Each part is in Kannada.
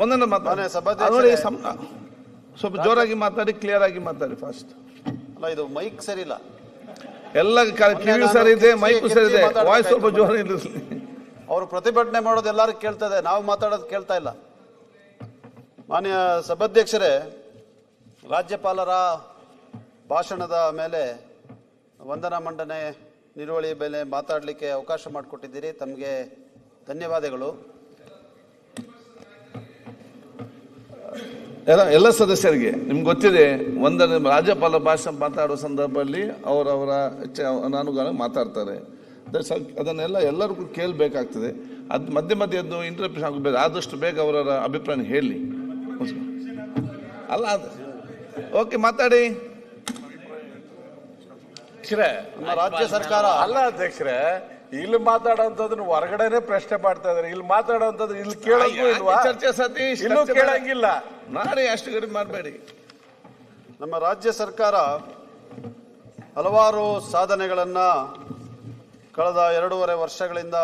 ಒಂದನ್ನು ಮಾತಾಡಿ ಸ್ವಲ್ಪ ಜೋರಾಗಿ ಮಾತಾಡಿ, ಕ್ಲಿಯರ್ ಆಗಿ ಮಾತಾಡಿ, ಫಾಸ್ಟ್. ಅಲ್ಲ, ಇದು ಮೈಕ್ ಸರಿ ಇಲ್ಲ, ಎಲ್ಲ ಕಿವಿ ಸರಿ ಇದೆ, ಮೈಕ್ ಸರಿ ಇದೆ, ವಾಯ್ಸ್ ಸ್ವಲ್ಪ ಜೋರ ಇರಲಿ. ಅವರು ಪ್ರತಿಭಟನೆ ಮಾಡೋದು ಎಲ್ಲರೂ ಕೇಳ್ತದೆ, ನಾವು ಮಾತಾಡೋದು ಕೇಳ್ತಾ ಇಲ್ಲ. ಮಾನ್ಯ ಸಭಾಧ್ಯಕ್ಷರೇ, ರಾಜ್ಯಪಾಲರ ಭಾಷಣದ ಮೇಲೆ ವಂದನಾ ಮಂಡನೆ ನಿಲುವಳಿ ಮೇಲೆ ಮಾತಾಡಲಿಕ್ಕೆ ಅವಕಾಶ ಮಾಡಿಕೊಟ್ಟಿದ್ದೀರಿ, ತಮಗೆ ಧನ್ಯವಾದಗಳು. ಎಲ್ಲ ಸದಸ್ಯರಿಗೆ ನಿಮ್ಗೆ ಗೊತ್ತಿದೆ, ರಾಜ್ಯಪಾಲ ಭಾಷಣ ಮಾತಾಡುವ ಸಂದರ್ಭದಲ್ಲಿ ಅವರವರ ಅನುಗುಣ ಮಾತಾಡ್ತಾರೆ. ಅದನ್ನೆಲ್ಲ ಎಲ್ಲರಿಗೂ ಕೇಳಬೇಕಾಗ್ತದೆ. ಅದು ಮಧ್ಯೆ ಮಧ್ಯೆ ಅದು ಇಂಟರಪ್ಷನ್ ಆಗಬೇಕು. ಆದಷ್ಟು ಬೇಗ ಅವರ ಅಭಿಪ್ರಾಯ ಹೇಳಿ. ಅಲ್ಲ ಅದು ಓಕೆ, ಮಾತಾಡಿ. ರಾಜ್ಯ ಸರ್ಕಾರ ಅಲ್ಲ ಅಧ್ಯಕ್ಷರೇ, ಇಲ್ಲಿ ಮಾತಾಡೋಂಥದ್ದನ್ನ ಹೊರಗಡೆನೆ ಪ್ರಶ್ನೆ ಮಾಡ್ತಾ ಇದಾರೆ. ಇಲ್ಲಿ ಮಾತಾಡೋಂಥದ್ದು ಇಲ್ಲಿ ಕೇಳಂಗೂ ಇಲ್ವಾ? ಚರ್ಚೆ ಸತೀಶ್ ಇಲ್ಲೂ ಕೇಳಂಗಿಲ್ಲ. ಮಾಡಿ, ಅಷ್ಟು ಗಡಿ ಮಾಡಬೇಡಿ. ನಮ್ಮ ರಾಜ್ಯ ಸರ್ಕಾರ ಹಲವಾರು ಸಾಧನೆಗಳನ್ನ ಕಳೆದ 2.5 ವರ್ಷಗಳಿಂದ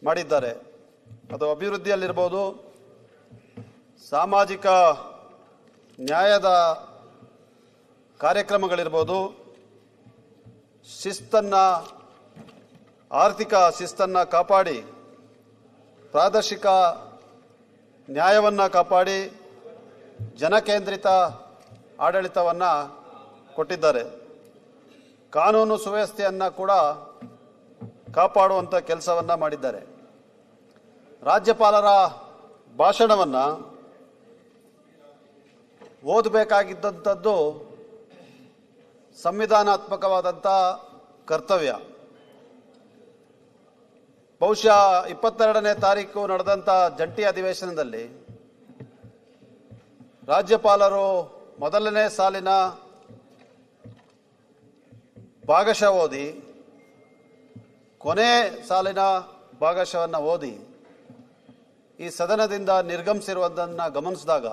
ಮಾಡಿದ್ದಾರೆ. ಅದು ಅಭಿವೃದ್ಧಿಯಲ್ಲಿರ್ಬೋದು, ಸಾಮಾಜಿಕ ನ್ಯಾಯದ ಕಾರ್ಯಕ್ರಮಗಳಿರ್ಬೋದು, ಆರ್ಥಿಕ ಶಿಸ್ತನ್ನು ಕಾಪಾಡಿ, ಪ್ರಾದೇಶಿಕ ನ್ಯಾಯವನ್ನು ಕಾಪಾಡಿ, ಜನಕೇಂದ್ರಿತ ಆಡಳಿತವನ್ನು ಕೊಟ್ಟಿದ್ದಾರೆ. ಕಾನೂನು ಸುವ್ಯವಸ್ಥೆಯನ್ನು ಕೂಡ ಕಾಪಾಡುವಂಥ ಕೆಲಸವನ್ನು ಮಾಡಿದ್ದಾರೆ. ರಾಜ್ಯಪಾಲರ ಭಾಷಣವನ್ನು ಓದಬೇಕಾಗಿದ್ದಂಥದ್ದು ಸಂವಿಧಾನಾತ್ಮಕವಾದಂಥ ಕರ್ತವ್ಯ. ಬಹುಶಃ 22ನೇ ತಾರೀಕು ನಡೆದಂಥ ಜಂಟಿ ಅಧಿವೇಶನದಲ್ಲಿ ರಾಜ್ಯಪಾಲರು ಮೊದಲನೇ ಸಾಲಿನ ಭಾಗಶಃ ಓದಿ, ಕೊನೆ ಸಾಲಿನ ಭಾಗಶಃವನ್ನು ಓದಿ ಈ ಸದನದಿಂದ ನಿರ್ಗಮಿಸಿರುವುದನ್ನು ಗಮನಿಸಿದಾಗ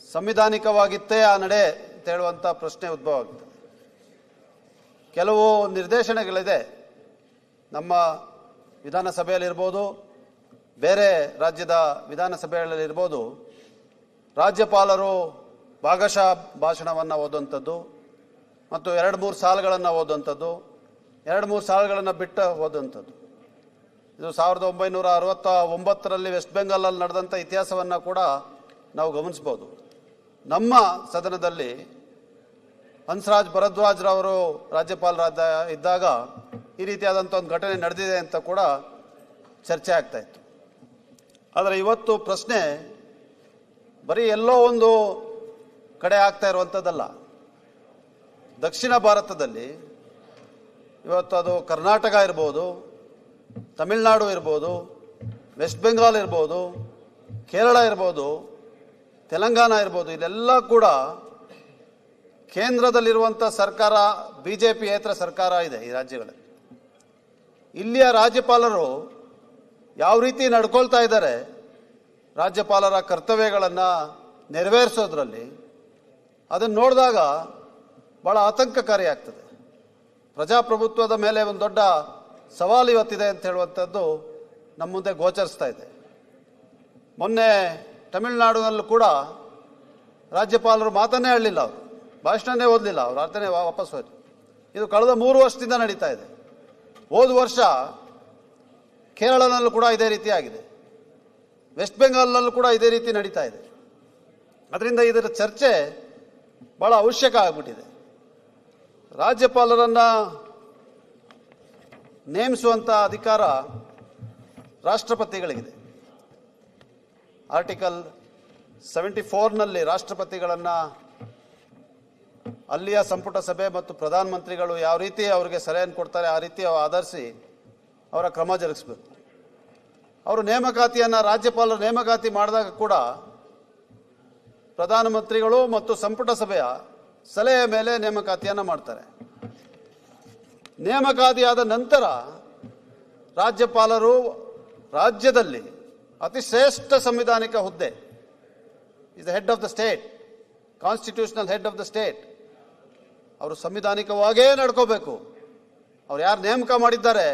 ಸಂವಿಧಾನಿಕವಾಗಿತ್ತೇ ಆ ನಡೆ ಅಂತ ಹೇಳುವಂಥ ಪ್ರಶ್ನೆ ಉದ್ಭವ ಆಗುತ್ತೆ. ಕೆಲವು ನಿರ್ದೇಶನಗಳಿದೆ ನಮ್ಮ ವಿಧಾನಸಭೆಯಲ್ಲಿರ್ಬೋದು, ಬೇರೆ ರಾಜ್ಯದ ವಿಧಾನಸಭೆಗಳಲ್ಲಿರ್ಬೋದು. ರಾಜ್ಯಪಾಲರು ಭಾಗಶಃ ಭಾಷಣವನ್ನು ಓದುವಂಥದ್ದು ಮತ್ತು 2-3 ಸಾಲುಗಳನ್ನು ಓದುವಂಥದ್ದು, 2-3 ಸಾಲುಗಳನ್ನು ಬಿಟ್ಟು ಓದುವಂಥದ್ದು. ಇದು 1969ರಲ್ಲಿ ವೆಸ್ಟ್ ಬೆಂಗಾಲಲ್ಲಿ ನಡೆದಂಥ ಇತಿಹಾಸವನ್ನು ಕೂಡ ನಾವು ಗಮನಿಸ್ಬೋದು. ನಮ್ಮ ಸದನದಲ್ಲಿ ಹಂಸರಾಜ್ ಭರದ್ವಾಜ್ರವರು ರಾಜ್ಯಪಾಲರಾದ ಇದ್ದಾಗ ಈ ರೀತಿಯಾದಂಥ ಒಂದು ಘಟನೆ ನಡೆದಿದೆ ಅಂತ ಕೂಡ ಚರ್ಚೆ ಆಗ್ತಾ ಇತ್ತು. ಆದರೆ ಇವತ್ತು ಪ್ರಶ್ನೆ ಬರೀ ಎಲ್ಲೋ ಒಂದು ಕಡೆ ಆಗ್ತಾ ಇರುವಂಥದ್ದಲ್ಲ. ದಕ್ಷಿಣ ಭಾರತದಲ್ಲಿ ಇವತ್ತು ಅದು ಕರ್ನಾಟಕ ಇರ್ಬೋದು, ತಮಿಳುನಾಡು ಇರ್ಬೋದು, ವೆಸ್ಟ್ ಬೆಂಗಾಲ್ ಇರ್ಬೋದು, ಕೇರಳ ಇರ್ಬೋದು, ತೆಲಂಗಾಣ ಇರ್ಬೋದು, ಇದೆಲ್ಲ ಕೂಡ ಕೇಂದ್ರದಲ್ಲಿರುವಂಥ ಸರ್ಕಾರ ಬಿಜೆಪಿಯೇತರ ಸರ್ಕಾರ ಇದೆ ಈ ರಾಜ್ಯಗಳಲ್ಲಿ. ಇಲ್ಲಿಯ ರಾಜ್ಯಪಾಲರು ಯಾವ ರೀತಿ ನಡ್ಕೊಳ್ತಾ ಇದ್ದಾರೆ, ರಾಜ್ಯಪಾಲರ ಕರ್ತವ್ಯಗಳನ್ನು ನೆರವೇರಿಸೋದ್ರಲ್ಲಿ, ಅದನ್ನು ನೋಡಿದಾಗ ಭಾಳ ಆತಂಕಕಾರಿಯಾಗ್ತದೆ. ಪ್ರಜಾಪ್ರಭುತ್ವದ ಮೇಲೆ ಒಂದು ದೊಡ್ಡ ಸವಾಲು ಇವತ್ತಿದೆ ಅಂತ ಹೇಳುವಂಥದ್ದು ನಮ್ಮ ಮುಂದೆ ಗೋಚರಿಸ್ತಾ ಇದೆ. ಮೊನ್ನೆ ತಮಿಳುನಾಡಿನಲ್ಲೂ ಕೂಡ ರಾಜ್ಯಪಾಲರು ಮಾತನ್ನೇ ಆಡಲಿಲ್ಲ, ಅವರು ಭಾಷಣನೇ ಓದಲಿಲ್ಲ, ಅವರು ಅರ್ಥನೇ ವಾಪಸ್ ಹೋಯ್ತು. ಇದು ಕಳೆದ 3 ವರ್ಷದಿಂದ ನಡೀತಾ ಇದೆ. ಹೋದ ವರ್ಷ ಕೇರಳನಲ್ಲೂ ಕೂಡ ಇದೇ ರೀತಿ ಆಗಿದೆ, ವೆಸ್ಟ್ ಬೆಂಗಾಲ್ನಲ್ಲೂ ಕೂಡ ಇದೇ ರೀತಿ ನಡೀತಾ ಇದೆ. ಅದರಿಂದ ಇದರ ಚರ್ಚೆ ಭಾಳ ಅವಶ್ಯಕ ಆಗಿಬಿಟ್ಟಿದೆ. ರಾಜ್ಯಪಾಲರನ್ನು ನೇಮಿಸುವಂಥ ಅಧಿಕಾರ ರಾಷ್ಟ್ರಪತಿಗಳಿಗಿದೆ. ಆರ್ಟಿಕಲ್ 74ನಲ್ಲಿ ರಾಷ್ಟ್ರಪತಿಗಳನ್ನು ಅಲ್ಲಿಯ ಸಂಪುಟ ಸಭೆ ಮತ್ತು ಪ್ರಧಾನಮಂತ್ರಿಗಳು ಯಾವ ರೀತಿ ಅವರಿಗೆ ಸಲಹೆಯನ್ನು ಕೊಡ್ತಾರೆ ಆ ರೀತಿ ಆಧರಿಸಿ ಅವರ ಕ್ರಮ ಜರುಗಿಸಬೇಕು. ಅವರು ನೇಮಕಾತಿಯನ್ನು ರಾಜ್ಯಪಾಲರು ನೇಮಕಾತಿ ಮಾಡಿದಾಗ ಕೂಡ ಪ್ರಧಾನಮಂತ್ರಿಗಳು ಮತ್ತು ಸಂಪುಟ ಸಭೆಯ ಸಲಹೆಯ ಮೇಲೆ ನೇಮಕಾತಿಯನ್ನು ಮಾಡ್ತಾರೆ. ನೇಮಕಾತಿಯಾದ ನಂತರ ರಾಜ್ಯಪಾಲರು ರಾಜ್ಯದಲ್ಲಿ ಅತಿ ಶ್ರೇಷ್ಠ ಸಂವಿಧಾನಿಕ ಹುದ್ದೆ, is the head of the state, constitutional head of the state. ಅವರು ಸಂವಿಧಾನಿಕವಾಗೇ ನಡ್ಕೋಬೇಕು. ಅವ್ರು ಯಾರು ನೇಮಕ ಮಾಡಿದ್ದಾರೆ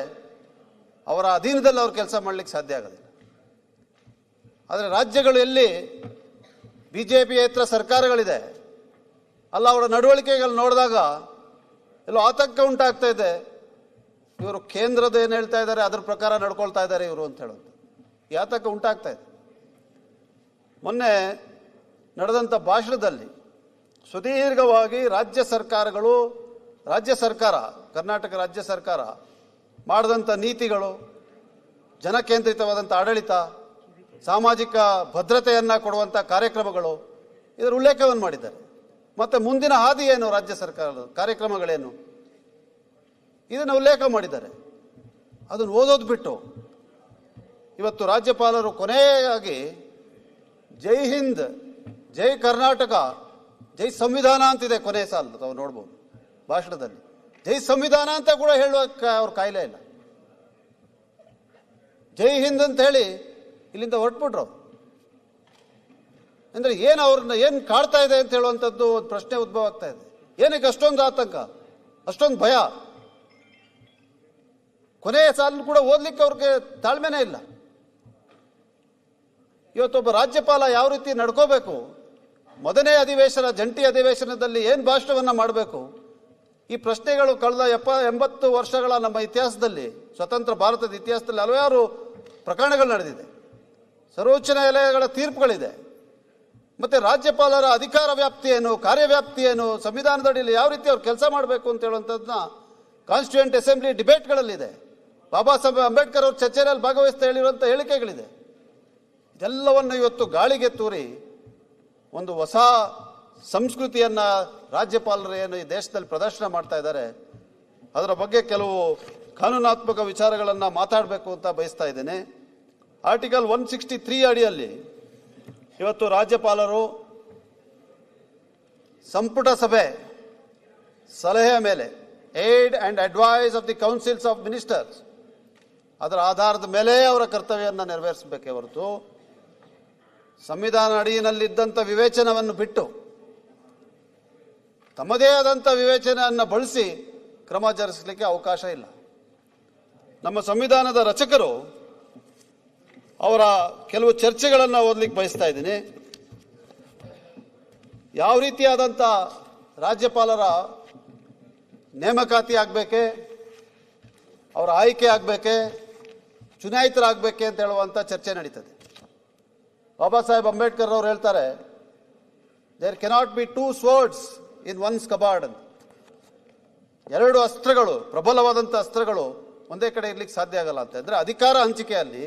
ಅವರ ಅಧೀನದಲ್ಲಿ ಅವ್ರು ಕೆಲಸ ಮಾಡಲಿಕ್ಕೆ ಸಾಧ್ಯ ಆಗೋದಿಲ್ಲ. ಆದರೆ ರಾಜ್ಯಗಳು ಎಲ್ಲಿ ಬಿಜೆಪಿಯೇತರ ಸರ್ಕಾರಗಳಿದೆ ಅಲ್ಲ, ಅವರ ನಡವಳಿಕೆಗಳು ನೋಡಿದಾಗ ಎಲ್ಲೋ ಆತಂಕ ಉಂಟಾಗ್ತಾ ಇದೆ. ಇವರು ಕೇಂದ್ರದ ಏನು ಹೇಳ್ತಾ ಇದ್ದಾರೆ ಅದ್ರ ಪ್ರಕಾರ ನಡ್ಕೊಳ್ತಾ ಇದ್ದಾರೆ ಇವರು ಅಂತ ಹೇಳೋದು ಈ ಆತಂಕ ಉಂಟಾಗ್ತಾ ಇದೆ. ಮೊನ್ನೆ ನಡೆದಂಥ ಭಾಷಣದಲ್ಲಿ ಸುದೀರ್ಘವಾಗಿ ರಾಜ್ಯ ಸರ್ಕಾರ ಕರ್ನಾಟಕ ರಾಜ್ಯ ಸರ್ಕಾರ ಮಾಡಿದಂಥ ನೀತಿಗಳು, ಜನಕೇಂದ್ರಿತವಾದಂಥ ಆಡಳಿತ, ಸಾಮಾಜಿಕ ಭದ್ರತೆಯನ್ನು ಕೊಡುವಂಥ ಕಾರ್ಯಕ್ರಮಗಳು ಇದರ ಉಲ್ಲೇಖವನ್ನು ಮಾಡಿದ್ದಾರೆ. ಮತ್ತು ಮುಂದಿನ ಹಾದಿ ಏನು, ರಾಜ್ಯ ಸರ್ಕಾರದ ಕಾರ್ಯಕ್ರಮಗಳೇನು, ಇದನ್ನು ಉಲ್ಲೇಖ ಮಾಡಿದ್ದಾರೆ. ಅದನ್ನು ಓದೋದು ಬಿಟ್ಟು ಇವತ್ತು ರಾಜ್ಯಪಾಲರು ಕೊನೆಯಾಗಿ ಜೈ ಹಿಂದ್, ಜೈ ಕರ್ನಾಟಕ, ಜೈ ಸಂವಿಧಾನ ಅಂತಿದೆ ಕೊನೆ ಸಾಲ ತಾವು ನೋಡ್ಬೋದು ಭಾಷಣದಲ್ಲಿ. ಜೈ ಸಂವಿಧಾನ ಅಂತ ಕೂಡ ಹೇಳುವಕ್ಕೆ ಅವ್ರ ಕಾಯಿಲೆ ಇಲ್ಲ. ಜೈ ಹಿಂದ್ ಅಂತ ಹೇಳಿ ಇಲ್ಲಿಂದ ಹೊರಟ್ಬಿಟ್ರು. ಅಂದರೆ ಏನು ಅವ್ರನ್ನ ಏನು ಕಾಡ್ತಾ ಇದೆ ಅಂತ ಹೇಳುವಂಥದ್ದು ಒಂದು ಪ್ರಶ್ನೆ ಉದ್ಭವ ಆಗ್ತಾ ಇದೆ. ಏನಕ್ಕೆ ಅಷ್ಟೊಂದು ಆತಂಕ, ಅಷ್ಟೊಂದು ಭಯ? ಕೊನೆಯ ಸಾಲ ಕೂಡ ಓದಲಿಕ್ಕೆ ಅವ್ರಿಗೆ ತಾಳ್ಮೆನೇ ಇಲ್ಲ. ಇವತ್ತೊಬ್ಬ ರಾಜ್ಯಪಾಲ ಯಾವ ರೀತಿ ನಡ್ಕೋಬೇಕು, ಮೊದಲನೇ ಅಧಿವೇಶನ, ಜಂಟಿ ಅಧಿವೇಶನದಲ್ಲಿ ಏನು ಭಾಷಣವನ್ನು ಮಾಡಬೇಕು, ಈ ಪ್ರಶ್ನೆಗಳು ಕಳೆದ 80 ವರ್ಷಗಳ ನಮ್ಮ ಇತಿಹಾಸದಲ್ಲಿ, ಸ್ವತಂತ್ರ ಭಾರತದ ಇತಿಹಾಸದಲ್ಲಿ ಹಲವಾರು ಪ್ರಕರಣಗಳು ನಡೆದಿದೆ. ಸರ್ವೋಚ್ಚ ನ್ಯಾಯಾಲಯಗಳ ತೀರ್ಪುಗಳಿದೆ. ಮತ್ತು ರಾಜ್ಯಪಾಲರ ಅಧಿಕಾರ ವ್ಯಾಪ್ತಿ ಏನು, ಕಾರ್ಯವ್ಯಾಪ್ತಿ ಏನು, ಸಂವಿಧಾನದಡಿಯಲ್ಲಿ ಯಾವ ರೀತಿ ಅವ್ರು ಕೆಲಸ ಮಾಡಬೇಕು ಅಂತ ಹೇಳುವಂಥದ್ದನ್ನ ಕಾನ್ಸ್ಟಿಟ್ಯೂಯೆಂಟ್ ಅಸೆಂಬ್ಲಿ ಡಿಬೇಟ್ಗಳಲ್ಲಿದೆ. ಬಾಬಾ ಸಾಹೇಬ್ ಅಂಬೇಡ್ಕರ್ ಅವ್ರ ಚರ್ಚೆಯಲ್ಲಿ ಭಾಗವಹಿಸ್ತಾ ಹೇಳಿರುವಂಥ ಹೇಳಿಕೆಗಳಿದೆ. ಇದೆಲ್ಲವನ್ನು ಇವತ್ತು ಗಾಳಿಗೆ ತೂರಿ ಒಂದು ಹೊಸ ಸಂಸ್ಕೃತಿಯನ್ನು ರಾಜ್ಯಪಾಲರು ಏನು ಈ ದೇಶದಲ್ಲಿ ಪ್ರದರ್ಶನ ಮಾಡ್ತಾ ಇದ್ದಾರೆ, ಅದರ ಬಗ್ಗೆ ಕೆಲವು ಕಾನೂನಾತ್ಮಕ ವಿಚಾರಗಳನ್ನು ಮಾತಾಡಬೇಕು ಅಂತ ಬಯಸ್ತಾ ಇದ್ದೇನೆ. ಆರ್ಟಿಕಲ್ 163 ಅಡಿಯಲ್ಲಿ ಇವತ್ತು ರಾಜ್ಯಪಾಲರು ಸಂಪುಟ ಸಭೆ ಸಲಹೆಯ ಮೇಲೆ aid and advice of the councils of ministers, ಅದರ ಆಧಾರದ ಮೇಲೆ ಅವರ ಕರ್ತವ್ಯವನ್ನು ನೆರವೇರಿಸಬೇಕೇ ಹೊರತು ಸಂವಿಧಾನ ಅಡಿಯಿನಲ್ಲಿದ್ದಂಥ ವಿವೇಚನವನ್ನು ಬಿಟ್ಟು ತಮ್ಮದೇ ಆದಂಥ ವಿವೇಚನೆಯನ್ನು ಬಳಸಿ ಕ್ರಮ ಜರುಗಿಸಲಿಕ್ಕೆ ಅವಕಾಶ ಇಲ್ಲ. ನಮ್ಮ ಸಂವಿಧಾನದ ರಚಕರು ಅವರ ಕೆಲವು ಚರ್ಚೆಗಳನ್ನು ಓದಲಿಕ್ಕೆ ಬಯಸ್ತಾ ಇದ್ದೀನಿ. ಯಾವ ರೀತಿಯಾದಂಥ ರಾಜ್ಯಪಾಲರ ನೇಮಕಾತಿ ಆಗಬೇಕೆ, ಅವರ ಆಯ್ಕೆ ಆಗಬೇಕೆ, ಚುನಾಯಿತರಾಗಬೇಕೆ ಅಂತ ಹೇಳುವಂಥ ಚರ್ಚೆ ನಡೀತದೆ. ಬಾಬಾ ಸಾಹೇಬ್ ಅಂಬೇಡ್ಕರ್ ಅವರು ಹೇಳ್ತಾರೆ, there cannot be 2 swords in one's cupboard ಅಂತ. 2 ಅಸ್ತ್ರಗಳು, ಪ್ರಬಲವಾದಂಥ ಅಸ್ತ್ರಗಳು ಒಂದೇ ಕಡೆ ಇರ್ಲಿಕ್ಕೆ ಸಾಧ್ಯ ಆಗಲ್ಲ ಅಂತ. ಅಂದರೆ ಅಧಿಕಾರ ಹಂಚಿಕೆಯಲ್ಲಿ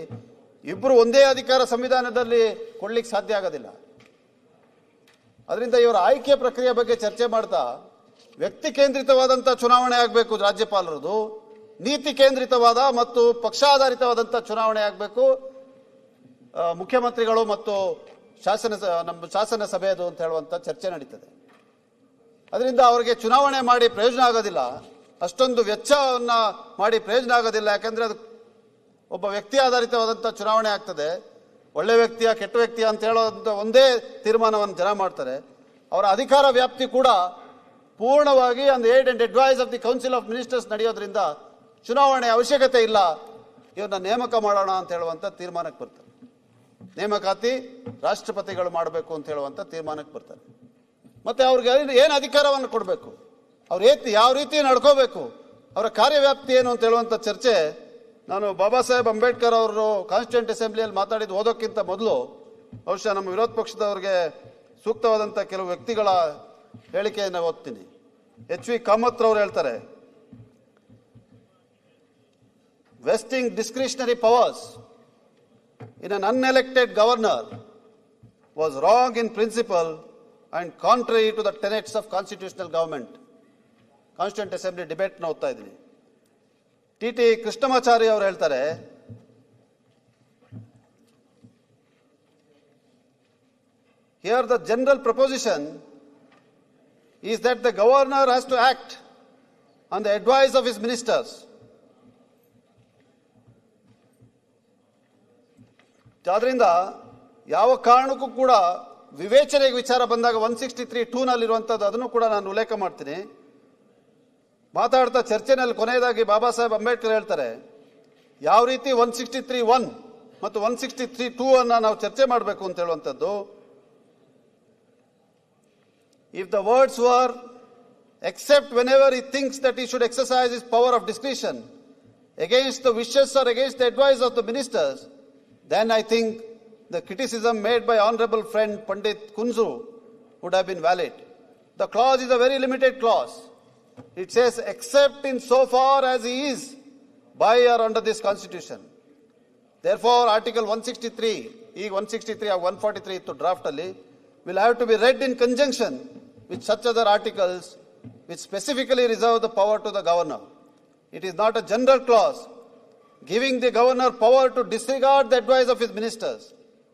ಇಬ್ಬರು ಒಂದೇ ಅಧಿಕಾರ ಸಂವಿಧಾನದಲ್ಲಿ ಕೊಡ್ಲಿಕ್ಕೆ ಸಾಧ್ಯ ಆಗೋದಿಲ್ಲ. ಅದರಿಂದ ಇವರ ಆಯ್ಕೆ ಪ್ರಕ್ರಿಯೆ ಬಗ್ಗೆ ಚರ್ಚೆ ಮಾಡ್ತಾ ವ್ಯಕ್ತಿ ಕೇಂದ್ರಿತವಾದಂಥ ಚುನಾವಣೆ ಆಗಬೇಕು ರಾಜ್ಯಪಾಲರದು, ನೀತಿ ಕೇಂದ್ರಿತವಾದ ಮತ್ತು ಪಕ್ಷಾಧಾರಿತವಾದಂಥ ಚುನಾವಣೆ ಆಗಬೇಕು ಮುಖ್ಯಮಂತ್ರಿಗಳು ಮತ್ತು ನಮ್ಮ ಶಾಸನ ಸಭೆಯದು ಅಂತ ಹೇಳುವಂಥ ಚರ್ಚೆ ನಡೀತದೆ. ಅದರಿಂದ ಅವರಿಗೆ ಚುನಾವಣೆ ಮಾಡಿ ಪ್ರಯೋಜನ ಆಗೋದಿಲ್ಲ, ಅಷ್ಟೊಂದು ವೆಚ್ಚವನ್ನು ಮಾಡಿ ಪ್ರಯೋಜನ ಆಗೋದಿಲ್ಲ. ಯಾಕಂದರೆ ಅದು ಒಬ್ಬ ವ್ಯಕ್ತಿ ಆಧಾರಿತವಾದಂಥ ಚುನಾವಣೆ ಆಗ್ತದೆ. ಒಳ್ಳೆ ವ್ಯಕ್ತಿಯ ಕೆಟ್ಟ ವ್ಯಕ್ತಿಯ ಅಂತ ಹೇಳೋಂಥ ಒಂದೇ ತೀರ್ಮಾನವನ್ನು ಜನ ಮಾಡ್ತಾರೆ. ಅವರ ಅಧಿಕಾರ ವ್ಯಾಪ್ತಿ ಕೂಡ ಪೂರ್ಣವಾಗಿ ಒಂದು aid and advice of the council of ministers ನಡೆಯೋದ್ರಿಂದ ಚುನಾವಣೆ ಅವಶ್ಯಕತೆ ಇಲ್ಲ, ಇವ್ರನ್ನ ನೇಮಕ ಮಾಡೋಣ ಅಂತ ಹೇಳುವಂಥ ತೀರ್ಮಾನಕ್ಕೆ ಬರ್ತಾರೆ. ನೇಮಕಾತಿ ರಾಷ್ಟ್ರಪತಿಗಳು ಮಾಡಬೇಕು ಅಂತ ಹೇಳುವಂಥ ತೀರ್ಮಾನಕ್ಕೆ ಬರ್ತಾರೆ. ಮತ್ತು ಅವ್ರಿಗೆ ಏನು ಅಧಿಕಾರವನ್ನು ಕೊಡಬೇಕು, ಅವ್ರು ಯಾವ ರೀತಿ ನಡ್ಕೋಬೇಕು, ಅವರ ಕಾರ್ಯವ್ಯಾಪ್ತಿ ಏನು ಅಂತ ಹೇಳುವಂಥ ಚರ್ಚೆ ನಾನು ಬಾಬಾ ಸಾಹೇಬ್ ಅಂಬೇಡ್ಕರ್ ಅವರು ಕಾನ್ಸ್ಟಿಟ್ಯೂಂಟ್ ಅಸೆಂಬ್ಲಿಯಲ್ಲಿ ಮಾತಾಡಿದ್ದು ಓದೋಕ್ಕಿಂತ ಮೊದಲು ಬಹುಶಃ ನಮ್ಮ ವಿರೋಧ ಪಕ್ಷದವ್ರಿಗೆ ಸೂಕ್ತವಾದಂಥ ಕೆಲವು ವ್ಯಕ್ತಿಗಳ ಹೇಳಿಕೆಯನ್ನು ಓದ್ತೀನಿ. ಎಚ್ ವಿ ಕಾಮತ್ ಅವರು ಹೇಳ್ತಾರೆ, vesting discretionary powers in an unelected governor was wrong in principle and contrary to the tenets of constitutional government. Constituent assembly ಡಿಬೇಟ್ನ ಓದ್ತಾ ಇದ್ದೀನಿ. ಟಿ ಕೃಷ್ಣಮಾಚಾರಿ ಅವರು ಹೇಳ್ತಾರೆ, here the general proposition is that the governor has to act on the advice of his ministers. ಆದ್ರಿಂದ ಯಾವ ಕಾರಣಕ್ಕೂ ಕೂಡ ವಿವೇಚನೆಗೆ ವಿಚಾರ ಬಂದಾಗ 163(2) ನಲ್ಲಿರುವಂಥದ್ದು ಅದನ್ನು ಕೂಡ ನಾನು ಉಲ್ಲೇಖ ಮಾಡ್ತೀನಿ. ಮಾತಾಡ್ತಾ ಚರ್ಚೆನಲ್ಲಿ ಕೊನೆಯದಾಗಿ ಬಾಬಾ ಸಾಹೇಬ್ ಅಂಬೇಡ್ಕರ್ ಹೇಳ್ತಾರೆ, ಯಾವ ರೀತಿ 163(1) ಮತ್ತು 163(2) ಅನ್ನ ನಾವು ಚರ್ಚೆ ಮಾಡಬೇಕು ಅಂತ ಹೇಳುವಂಥದ್ದು. If the words were, except whenever he thinks that he should exercise his power of discretion against the wishes or against the advice of the ministers, then I think the criticism made by honorable friend Pandit Kunzu would have been valid. The clause is a very limited clause. It says, except in so far as he is by or under this constitution. Therefore, Article 163, ಈಗ 163 or 143 ಇತ್ತು draft ಅಲ್ಲಿ, will have to be read in conjunction with such other articles which specifically reserve the power to the governor. It is not a general clause giving the governor power to disregard the advice of his ministers